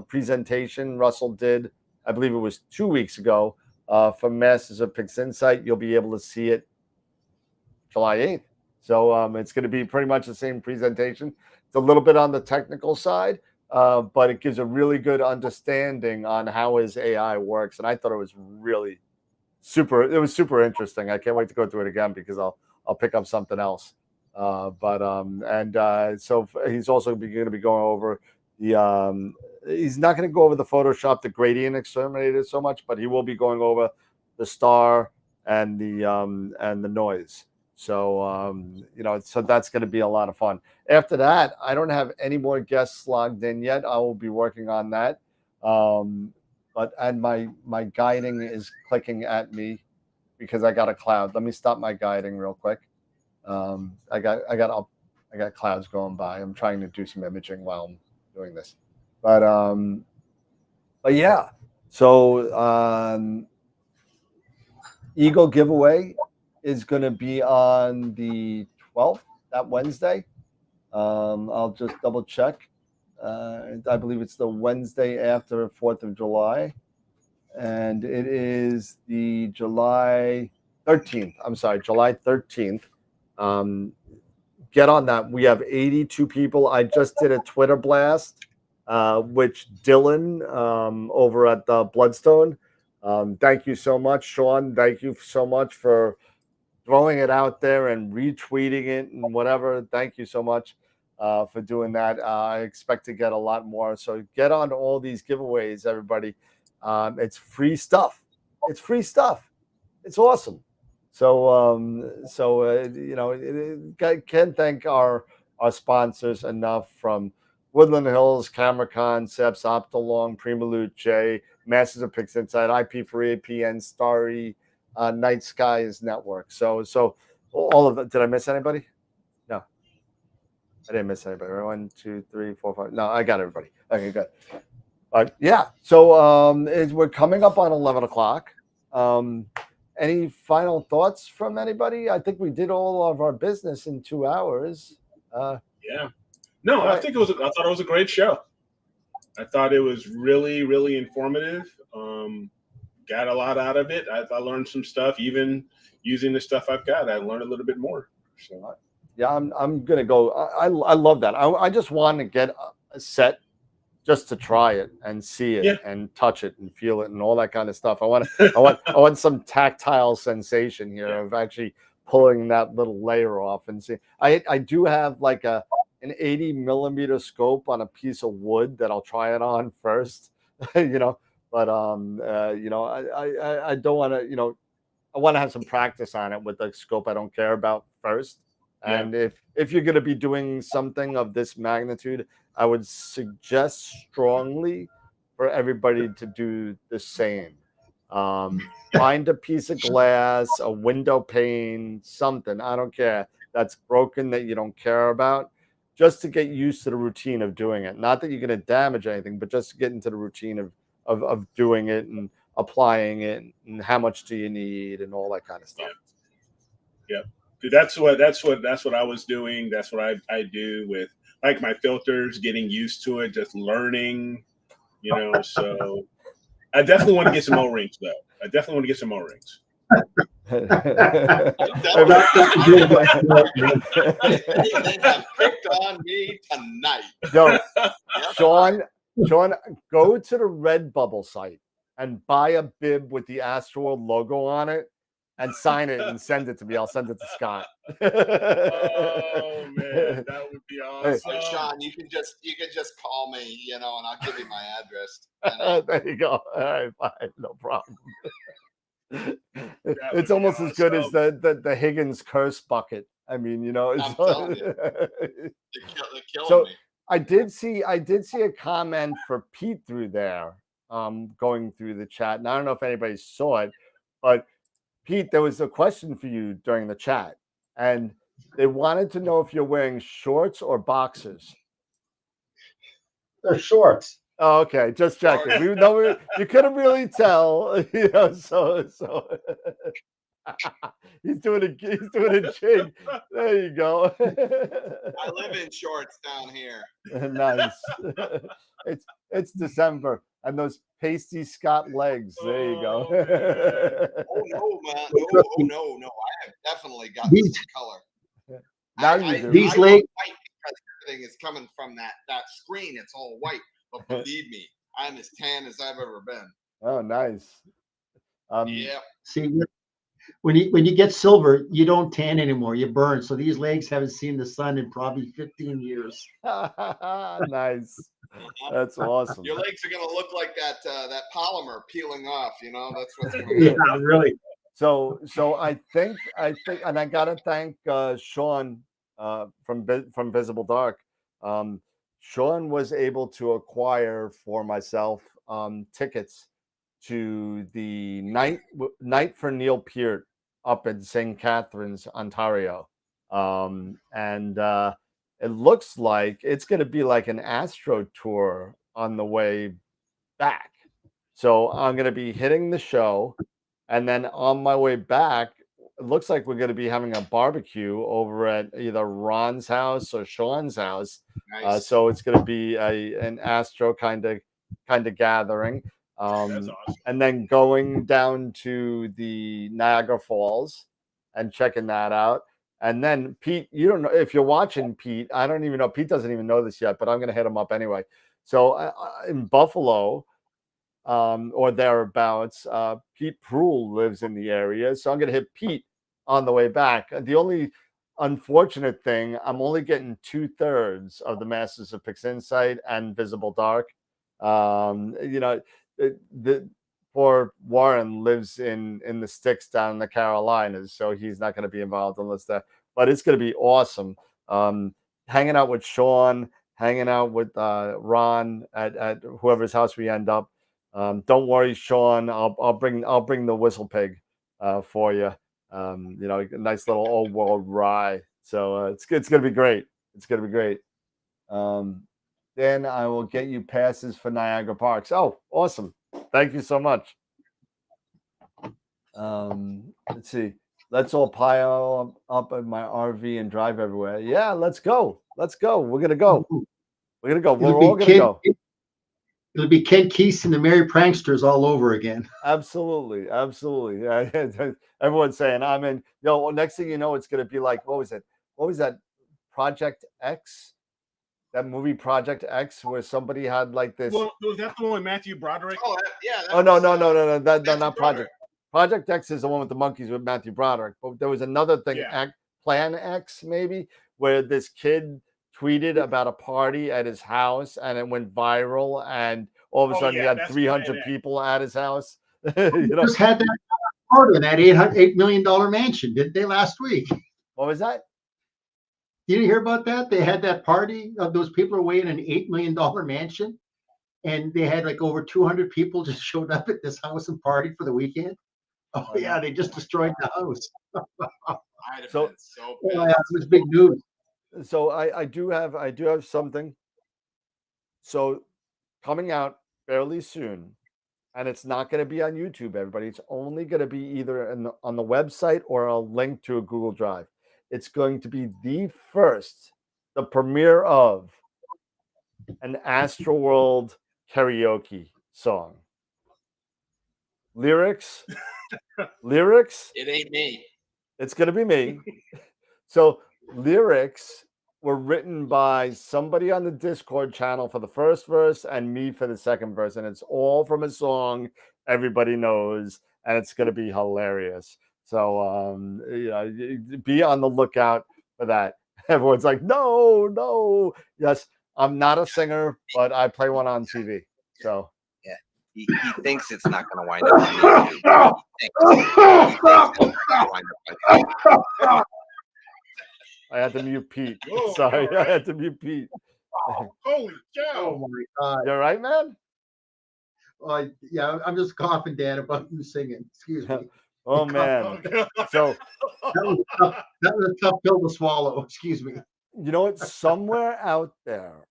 Speaker 4: presentation Russell did, I believe it was 2 weeks ago, for Masters of PixInsight, you'll be able to see it July 8th. So it's going to be pretty much the same presentation. It's a little bit on the technical side, but it gives a really good understanding on how his AI works. And I thought it was really super interesting. I can't wait to go through it again because I'll pick up something else. So he's also going to be going over the he's not going to go over the Photoshop, the gradient exterminator so much, but he will be going over the star and the noise. So so that's going to be a lot of fun. After that, I don't have any more guests logged in yet. I will be working on that. But my guiding is clicking at me because I got a cloud. Let me stop my guiding real quick. I got clouds going by. I'm trying to do some imaging while I'm doing this. But yeah. So Eagle giveaway is going to be on the 12th, that Wednesday. I'll just double check. I believe it's the Wednesday after 4th of July. And it is the July 13th. I'm sorry, July 13th. Get on that. We have 82 people. I just did a Twitter blast, which Dylan over at the Bloodstone. Thank you so much, Sean. Thank you so much for throwing it out there and retweeting it and whatever. Thank you so much for doing that. I expect to get a lot more. So get on all these giveaways, everybody. It's free stuff. It's free stuff. It's awesome. So can't thank our sponsors enough, from Woodland Hills, Camera Concepts, OPTOLONG, Prima Luce, Masters of PixInsight, IP4 APN, Starry, Night Skies Network. So all of them. Did I miss anybody? No, I didn't miss anybody. 1, 2, 3, 4, 5. No, I got everybody. Okay, good. Yeah. So we're coming up on 11 o'clock. Any final thoughts from anybody? I think we did all of our business in 2 hours.
Speaker 2: Yeah. No, right. I thought it was a great show. I thought it was really, really informative. Got a lot out of it. I learned some stuff, even using the stuff I've got. I learned a little bit more. So.
Speaker 4: Yeah, I'm gonna go. I love that. I just want to get a set just to try it and see it and touch it and feel it and all that kind of stuff. I want some tactile sensation here of actually pulling that little layer off and see. I do have like an 80 millimeter scope on a piece of wood that I'll try it on first, but I don't want to, I want to have some practice on it with the scope I don't care about first. And if you're going to be doing something of this magnitude, I would suggest strongly for everybody to do the same. Find a piece of glass, a window pane, something, I don't care, that's broken that you don't care about, just to get used to the routine of doing it. Not that you're going to damage anything, but just to get into the routine of doing it. And applying it and how much do you need and all that kind of stuff.
Speaker 2: Yeah. Dude, that's what I was doing. That's what I do with like my filters, getting used to it, just learning, you know. So I definitely want to get some O-rings though. I definitely want to get some O-rings.
Speaker 3: They have picked on me tonight.
Speaker 4: Yo, Sean, go to the Redbubble site and buy a bib with the AstroWorld logo on it and sign it and send it to me. I'll send it to Scott.
Speaker 2: Oh man, that would be awesome.
Speaker 3: Hey, Sean, you can just call me, you know, and I'll give you my address. You know?
Speaker 4: There you go. All right, fine, no problem. It's almost as good as the Higgins curse bucket. I mean, you know,
Speaker 3: I'm telling you, they're killing me.
Speaker 4: I did see a comment for Pete through there, going through the chat, and I don't know if anybody saw it, but Pete, there was a question for you during the chat, and they wanted to know if you're wearing shorts or boxers.
Speaker 6: They're shorts.
Speaker 4: Oh, okay, just checking. You couldn't really tell, you know. So he's doing a jig. There you go.
Speaker 3: I live in shorts down here.
Speaker 4: Nice. It's December, and those pasty Scott legs. There you go.
Speaker 3: Oh no, man! No! I have definitely got some color.
Speaker 4: Now you do.
Speaker 6: These legs.
Speaker 3: White because everything is coming from that screen. It's all white. But believe me, I'm as tan as I've ever been.
Speaker 4: Oh, nice.
Speaker 3: Yeah.
Speaker 6: See, when you get silver, you don't tan anymore. You burn. So these legs haven't seen the sun in probably 15 years.
Speaker 4: Nice. That's awesome.
Speaker 3: Your legs are gonna look like that polymer peeling off. You know, that's what's going
Speaker 6: Yeah, really.
Speaker 4: So I think, and I gotta thank Sean from Visible Dark. Sean was able to acquire for myself tickets to the night for Neil Peart up in St. Catharines, Ontario, and it looks like it's going to be like an Astro tour on the way back. So I'm going to be hitting the show, and then on my way back, it looks like we're going to be having a barbecue over at either Ron's house or Sean's house.
Speaker 3: Nice.
Speaker 4: So it's going to be an Astro kind of gathering.
Speaker 2: That's awesome.
Speaker 4: And then going down to the Niagara Falls and checking that out. And then Pete, you don't know if you're watching Pete. I don't even know. Pete doesn't even know this yet, but I'm going to hit him up anyway. So in Buffalo, or thereabouts, Pete Proul lives in the area. So I'm going to hit Pete on the way back. The only unfortunate thing, I'm only getting 2/3 of the Masters of PixInsight and Visible Dark. You know, the poor Warren lives in the sticks down in the Carolinas, so he's not going to be involved unless that. But it's going to be awesome. Hanging out with Sean, hanging out with Ron at whoever's house we end up. Don't worry, Sean. I'll bring the whistle pig for you. You know, a nice little old world rye. So it's gonna be great. It's gonna be great. Then I will get you passes for Niagara Parks. Oh, awesome! Thank you so much. Let's see. Let's all pile up in my RV and drive everywhere. Yeah, let's go. Let's go. We're gonna go. We're gonna go. We're all gonna go.
Speaker 6: It'll be Ken Keese and the Merry Pranksters all over again.
Speaker 4: Absolutely, absolutely. Everyone's saying I'm in. You know, next thing you know, it's going to be like, what was it? What was that? Project X? That movie Project X, where somebody had like this.
Speaker 2: Well, was that the one with Matthew Broderick?
Speaker 3: Oh, yeah.
Speaker 4: Oh no! That not Project. Project X is the one with the monkeys with Matthew Broderick. But there was another thing, Plan X maybe, where this kid tweeted about a party at his house and it went viral, and all of a sudden he had 300 people at his house. You know?
Speaker 6: Just had that party in that $8 million mansion, didn't they, last week?
Speaker 4: What was that?
Speaker 6: You didn't hear about that? They had that party of those people away in an $8 million mansion, and they had like over 200 people just showed up at this house and partied for the weekend. Oh yeah, they just destroyed the house.
Speaker 3: So
Speaker 6: it was big news.
Speaker 4: So I do have something. So coming out fairly soon and it's not going to be on YouTube, everybody. It's only going to be either on the website or a link to a Google Drive. It's going to be the premiere of an AstroWorld karaoke song. Lyrics.
Speaker 3: It ain't me.
Speaker 4: It's going to be me. So lyrics were written by somebody on the Discord channel for the first verse and me for the second verse. And it's all from a song everybody knows, and it's going to be hilarious. So, be on the lookout for that. Everyone's like, no. Yes, I'm not a singer, but I play one on TV. So,
Speaker 7: yeah, he thinks it's not going to wind up on YouTube. He thinks it's not gonna wind up on YouTube.
Speaker 4: I had to mute Pete. Sorry, I had to mute Pete.
Speaker 2: Holy cow!
Speaker 6: Oh my God!
Speaker 4: You all right, man?
Speaker 6: Yeah, I'm just coughing, Dan, about you singing. Excuse me.
Speaker 4: Oh man! So
Speaker 6: that was a tough pill to swallow. Excuse me.
Speaker 4: You know what? Somewhere out there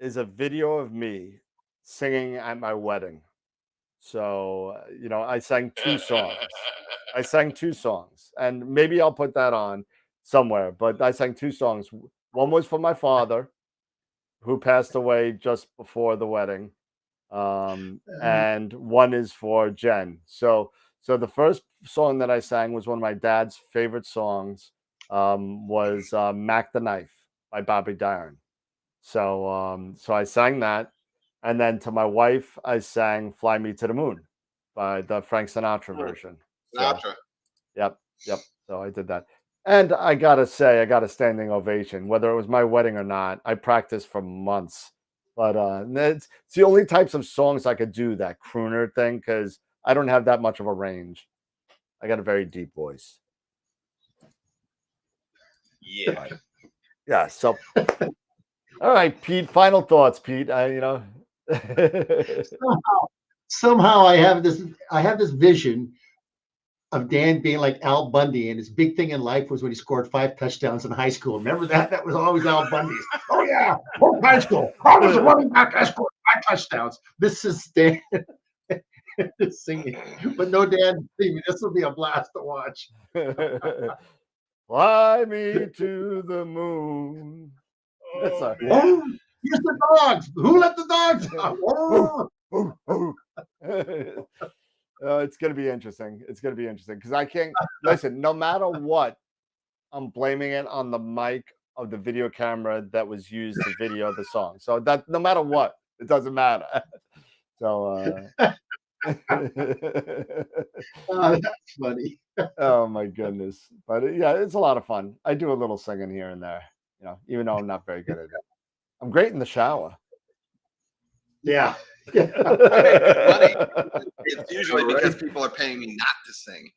Speaker 4: is a video of me singing at my wedding. So I sang two songs, and maybe I'll put that on somewhere. But I sang two songs. One was for my father, who passed away just before the wedding, and one is for Jen. So the first song that I sang was one of my dad's favorite songs. Was "Mac the Knife" by Bobby Darin. So I sang that, and then to my wife I sang "Fly Me to the Moon" by the Frank Sinatra version.
Speaker 3: Sinatra.
Speaker 4: Yep. So I did that, and I gotta say, I got a standing ovation, whether it was my wedding or not. I practiced for months, but it's the only types of songs I could do, that crooner thing, because I don't have that much of a range. I got a very deep voice. Yeah. So, all right, Pete. Final thoughts, Pete.
Speaker 6: Somehow I have this vision of Dan being like Al Bundy, and his big thing in life was when he scored 5 touchdowns in high school. Remember that? That was always Al Bundy's. Oh yeah, high school. I was a running back. I scored 5 touchdowns. This is Dan singing, but no Dan singing. This will be a blast to watch.
Speaker 4: Fly me to the moon.
Speaker 6: Oh, here's the dogs. Who let the dogs out?
Speaker 4: It's going to be interesting. Because I can't listen. No matter what, I'm blaming it on the mic of the video camera that was used to video the song. So that no matter what, it doesn't matter. So.
Speaker 6: That's funny.
Speaker 4: Oh my goodness. But yeah, it's a lot of fun. I do a little singing here and there, even though I'm not very good at it. I'm great in the shower.
Speaker 6: Yeah.
Speaker 3: It's usually because people are paying me not to sing.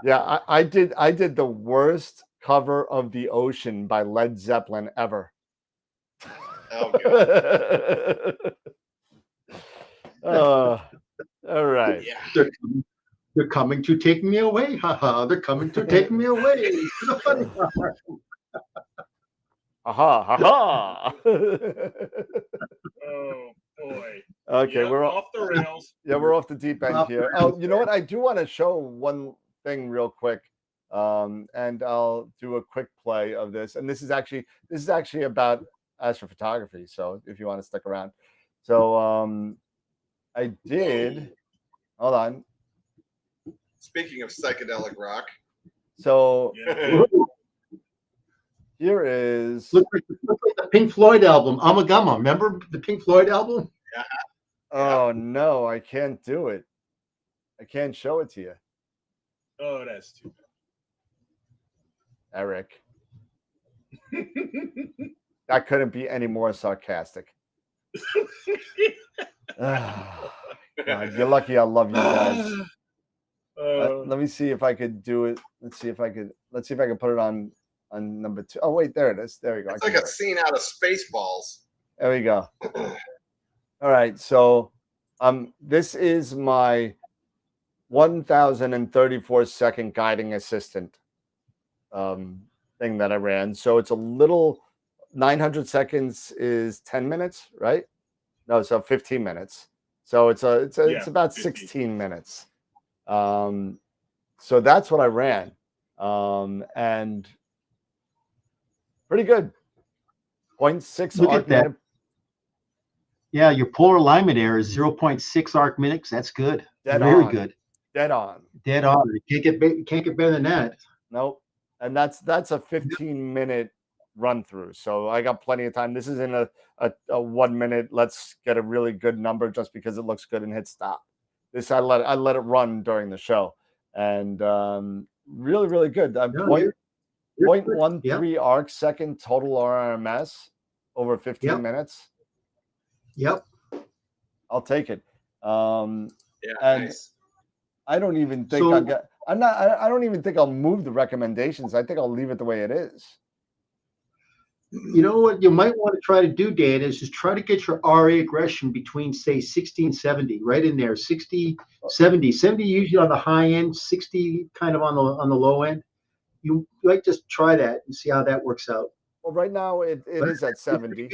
Speaker 4: Yeah, I did the worst cover of The Ocean by Led Zeppelin ever.
Speaker 3: Oh, God.
Speaker 4: All right.
Speaker 3: Yeah.
Speaker 6: They're coming to take me away. They're coming to take me away. The funny part.
Speaker 4: Ha.
Speaker 2: Oh boy.
Speaker 4: Okay,
Speaker 2: yeah,
Speaker 4: we're
Speaker 2: off the rails.
Speaker 4: Yeah, we're off the deep end here. Oh, you know what? I do want to show one thing real quick. And I'll do a quick play of this. And this is actually about astrophotography. So if you want to stick around. So I did. Hold on.
Speaker 3: Speaking of psychedelic rock.
Speaker 4: So
Speaker 2: Yeah.
Speaker 4: here is.
Speaker 6: Looks like the Pink Floyd album, Amagama. Remember the Pink Floyd album?
Speaker 3: Yeah.
Speaker 4: Oh no, I can't do it. I can't show it to you.
Speaker 2: Oh, that's too bad.
Speaker 4: Eric. That couldn't be any more sarcastic. God, you're lucky I love you guys. Let me see if I could do it. Let's see if I could put it on number 2. Oh wait, there it is. There we go.
Speaker 3: It's like a scene out of Spaceballs.
Speaker 4: There we go. All right, so this is my 1,034-second guiding assistant thing that I ran. So it's a little 900 seconds is 10 minutes, right? No, so 15 minutes. So it's about 16 minutes. So that's what I ran, and pretty good. 0.6
Speaker 6: Look
Speaker 4: arc
Speaker 6: at that.
Speaker 4: minute.
Speaker 6: Yeah, your polar alignment error is 0.6 arc minutes. That's good.
Speaker 4: Dead
Speaker 6: Very
Speaker 4: on.
Speaker 6: good.
Speaker 4: Dead on.
Speaker 6: Dead on. You can't get better than that.
Speaker 4: Nope. And that's a 15-minute run through. So I got plenty of time. This isn't a 1 minute. Let's get a really good number just because it looks good and hit stop. This I let it run during the show, and really, really good.
Speaker 6: No,
Speaker 4: 0.13 arc second total RMS over 15 minutes.
Speaker 6: Yep.
Speaker 4: I'll take it.
Speaker 3: Yeah,
Speaker 4: and
Speaker 3: nice.
Speaker 4: I don't even think I don't even think I'll move the recommendations. I think I'll leave it the way it is.
Speaker 6: You know what you might want to try to do, Dan, is just try to get your RA aggression between, say, 60 and 70, right in there. 60, 70 usually on the high end, 60 kind of on the low end. You might just try that and see how that works out.
Speaker 4: Well, right now it is at 70.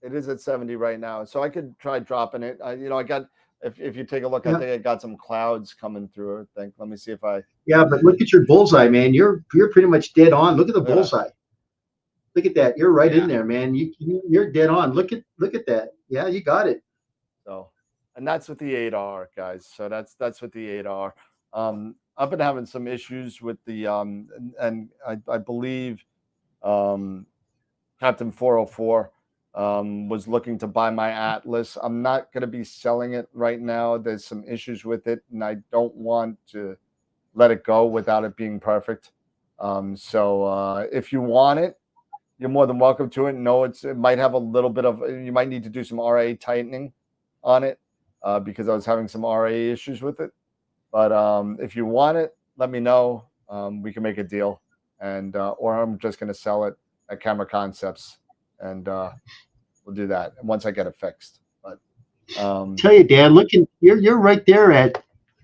Speaker 4: It is at 70 right now, so I could try dropping it. I got, if you take a look, I think I got some clouds coming through. I think. Let me see if I.
Speaker 6: Yeah, but look at your bullseye, man. You're pretty much dead on. Look at the bullseye. Look at that. You're right in there, man. You're dead on. Look at that. Yeah, you got it.
Speaker 4: So, and that's with the 8R, guys. So that's with the 8R. I've been having some issues with the and I believe Captain 404 was looking to buy my Atlas. I'm not going to be selling it right now. There's some issues with it, and I don't want to let it go without it being perfect. So if you want it, you're more than welcome to it. No, it might have a little bit of, you might need to do some RA tightening on it because I was having some RA issues with it. But if you want it, let me know. We can make a deal, and or I'm just going to sell it at Camera Concepts, and we'll do that once I get it fixed. But
Speaker 6: tell you, Dan, you're right there at,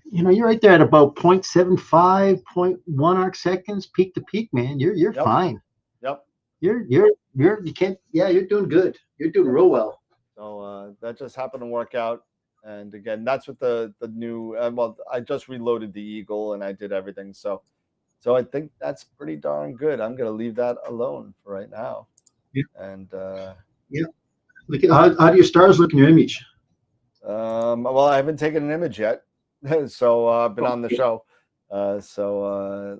Speaker 6: you're right there at about 0.75, 0.1 arc seconds, peak to peak, man. You're fine.
Speaker 4: Yep.
Speaker 6: You're doing good. You're doing real well.
Speaker 4: So that just happened to work out. And again, that's what the new, well, I just reloaded the Eagle and I did everything. So I think that's pretty darn good. I'm going to leave that alone for right now.
Speaker 6: Yeah.
Speaker 4: And
Speaker 6: Look at how do your stars look in your image?
Speaker 4: Well, I haven't taken an image yet. So I've been on the show. So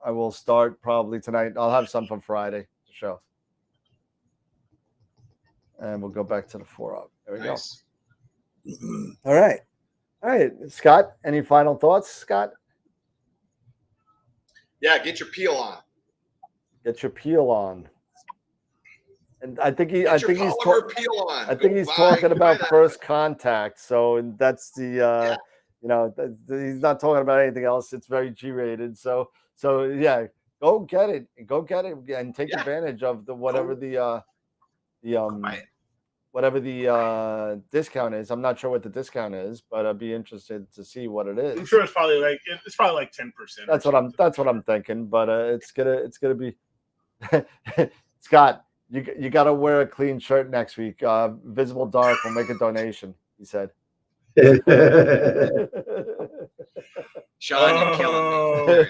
Speaker 4: I will start probably tonight. I'll have some for Friday to show. And we'll go back to the 4-up. There we go. All right. Scott, any final thoughts, Scott?
Speaker 3: Yeah, get your peel on.
Speaker 4: Get your peel on. And I think he's talking about first contact. So that's the he's not talking about anything else. It's very G-rated. So yeah, go get it and take advantage of whatever the discount is. I'm not sure what the discount is, but I'd be interested to see what it is.
Speaker 2: I'm sure it's probably like 10%.
Speaker 4: That's what I'm thinking. But it's gonna be Scott. You got to wear a clean shirt next week. Visible Dark will make a donation, he said.
Speaker 7: Sean, you're killing me.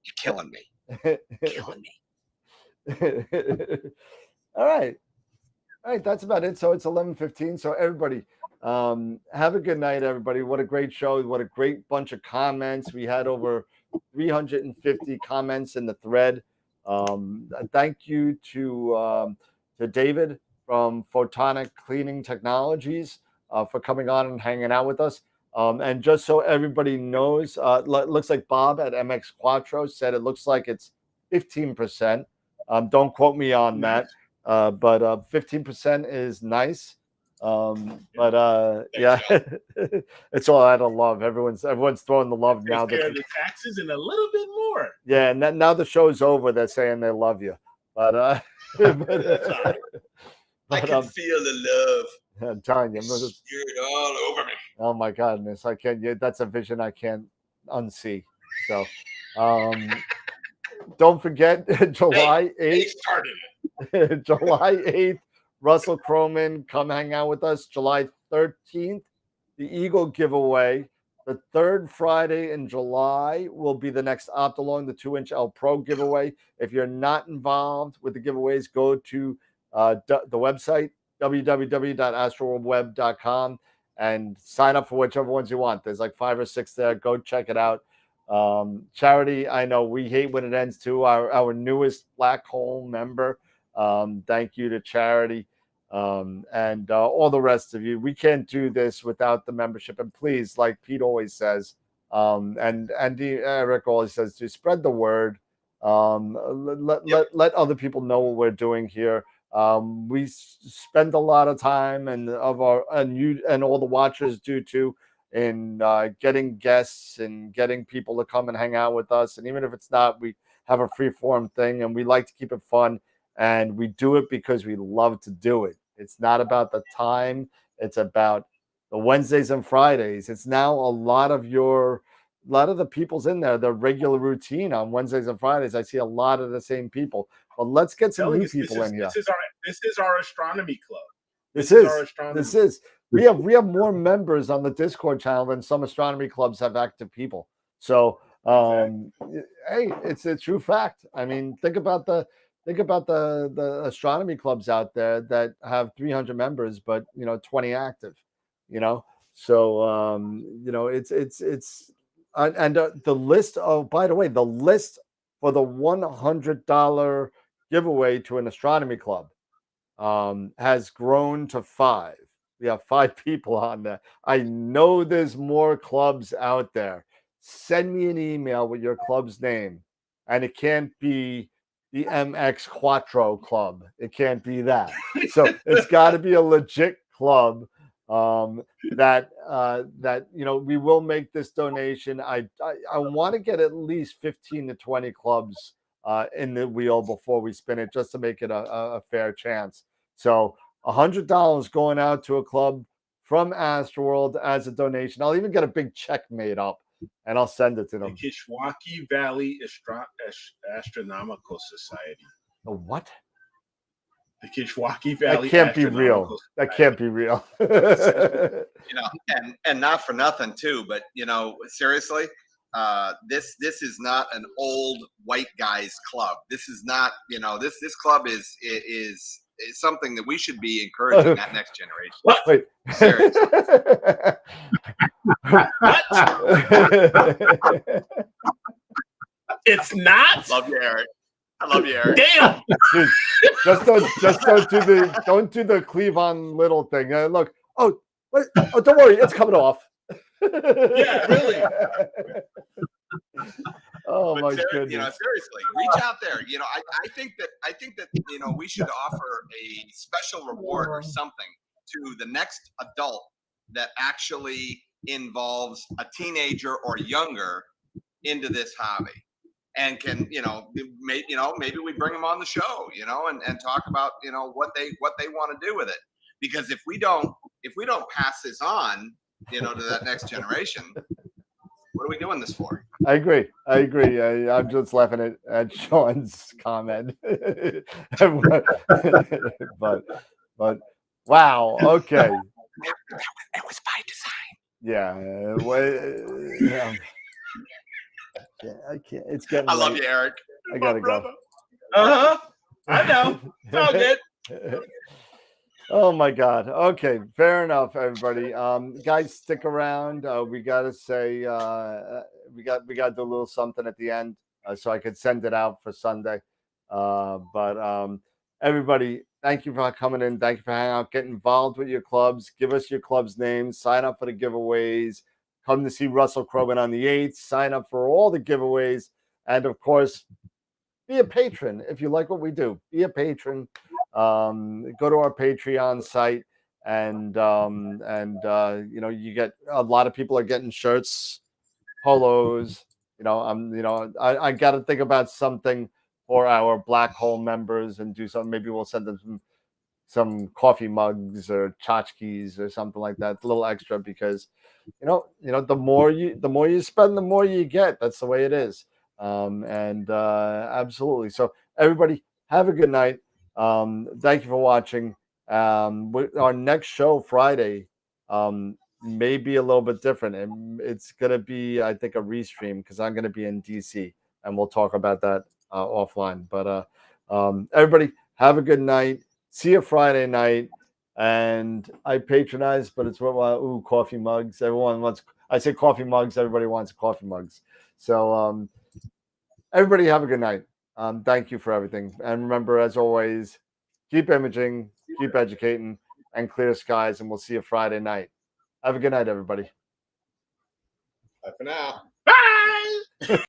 Speaker 7: You're killing me. Killing me.
Speaker 4: All right. That's about it. So it's 11:15. So everybody, have a good night, everybody. What a great show. What a great bunch of comments. We had over 350 comments in the thread. Thank you to David from Photonic Cleaning Technologies for coming on and hanging out with us. And just so everybody knows, looks like Bob at MX Quattro said it looks like it's 15%. Don't quote me on that, but 15% is nice. But yeah, it's all out of love. Everyone's throwing the love now.
Speaker 2: The taxes and a little bit more.
Speaker 4: Yeah, and now the show's over. They're saying they love you, but
Speaker 3: I can feel the love.
Speaker 4: I'm telling you,
Speaker 3: it's all over me.
Speaker 4: Oh my goodness, I can't. That's a vision I can't unsee. So, don't forget July 8th.
Speaker 3: They started it.
Speaker 4: July 8th, Russell Croman, come hang out with us. July 13th, the Eagle giveaway. The third Friday in July will be the next OPTOLONG, the 2-inch L Pro giveaway. If you're not involved with the giveaways, go to the website, www.astroworldweb.com, and sign up for whichever ones you want. There's like 5 or 6 there. Go check it out. Charity, I know we hate when it ends too. Our newest black hole member. Thank you to Charity. And all the rest of you. We can't do this without the membership. And please, like Pete always says, and Eric always says, to spread the word. Let other people know what we're doing here. We spend a lot of time, and you and all the watchers do too, in getting guests and getting people to come and hang out with us. And even if it's not, we have a free form thing, and we like to keep it fun. And we do it because we love to do it. It's not about the time. It's about the Wednesdays and Fridays. It's now a lot of the people's in there, the regular routine on Wednesdays and Fridays. I see a lot of the same people. But let's get some new people in here.
Speaker 2: This is our astronomy club.
Speaker 4: This is. We have more members on the Discord channel than some astronomy clubs have active people. So hey, it's a true fact. I mean, think about the astronomy clubs out there that have 300 members, but 20 active. So it's and the list of, by the way, the list for the $100 giveaway to an astronomy club has grown to 5. We have 5 people on there. I know there's more clubs out there. Send me an email with your club's name, and it can't be the MX Quattro Club. It can't be that. So it's got to be a legit club that we will make this donation. I want to get at least 15 to 20 clubs in the wheel before we spin it, just to make it a fair chance. So $100 going out to a club from Astroworld as a donation. I'll even get a big check made up, and I'll send it to them.
Speaker 2: The Kishwaukee Valley Astronomical Society.
Speaker 4: The what?
Speaker 2: The Kishwaukee Valley.
Speaker 4: That can't be real. That can't be real.
Speaker 7: And not for nothing too, but seriously, this is not an old white guys club. This is not, this club is something that we should be encouraging that next generation.
Speaker 4: Wait.
Speaker 7: Seriously.
Speaker 2: It's not.
Speaker 7: Love you, Eric. I love you, Eric.
Speaker 2: Damn.
Speaker 4: Dude, just don't do the Cleavon Little thing. Look. Oh, don't worry, it's coming off.
Speaker 2: Yeah, really.
Speaker 7: Oh, my goodness. Seriously, reach out there. I think that we should offer a special reward or something to the next adult that actually involves a teenager or younger into this hobby, and can maybe we bring them on the show, and talk about what they want to do with it. Because if we don't pass this on, to that next generation, what are we doing this for?
Speaker 4: I agree. I'm just laughing at Sean's comment. but wow. Okay.
Speaker 7: It was by design.
Speaker 4: Yeah. I can't. It's getting.
Speaker 7: I love you, Eric.
Speaker 4: I gotta go.
Speaker 2: I know. It's all good.
Speaker 4: Oh my God. Okay, fair enough, everybody. Guys, stick around. We gotta say we gotta do a little something at the end, so I could send it out for Sunday. But everybody, thank you for coming in. Thank you for hanging out. Get involved with your clubs. Give us your club's names. Sign up for the giveaways. Come to see Russell Croman on the 8th. Sign up for all the giveaways, and of course, be a patron if you like what we do. Be a patron. Go to our Patreon site, and you get a lot of people are getting shirts, polos. I got to think about something for our black hole members and do something. Maybe we'll send them some coffee mugs or tchotchkes or something like that, a little extra, because the more you spend, the more you get. That's the way it is. Absolutely. So everybody have a good night. Thank you for watching. Our next show Friday may be a little bit different, and it's going to be, I think, a restream because I'm going to be in DC, and we'll talk about that offline. But everybody have a good night. See you Friday night. And I patronize, but it's what coffee mugs. Everyone wants. I say coffee mugs. Everybody wants coffee mugs. So everybody have a good night. Thank you for everything. And remember, as always, keep imaging, keep educating, and clear skies. And we'll see you Friday night. Have a good night, everybody.
Speaker 3: Bye for now.
Speaker 2: Bye.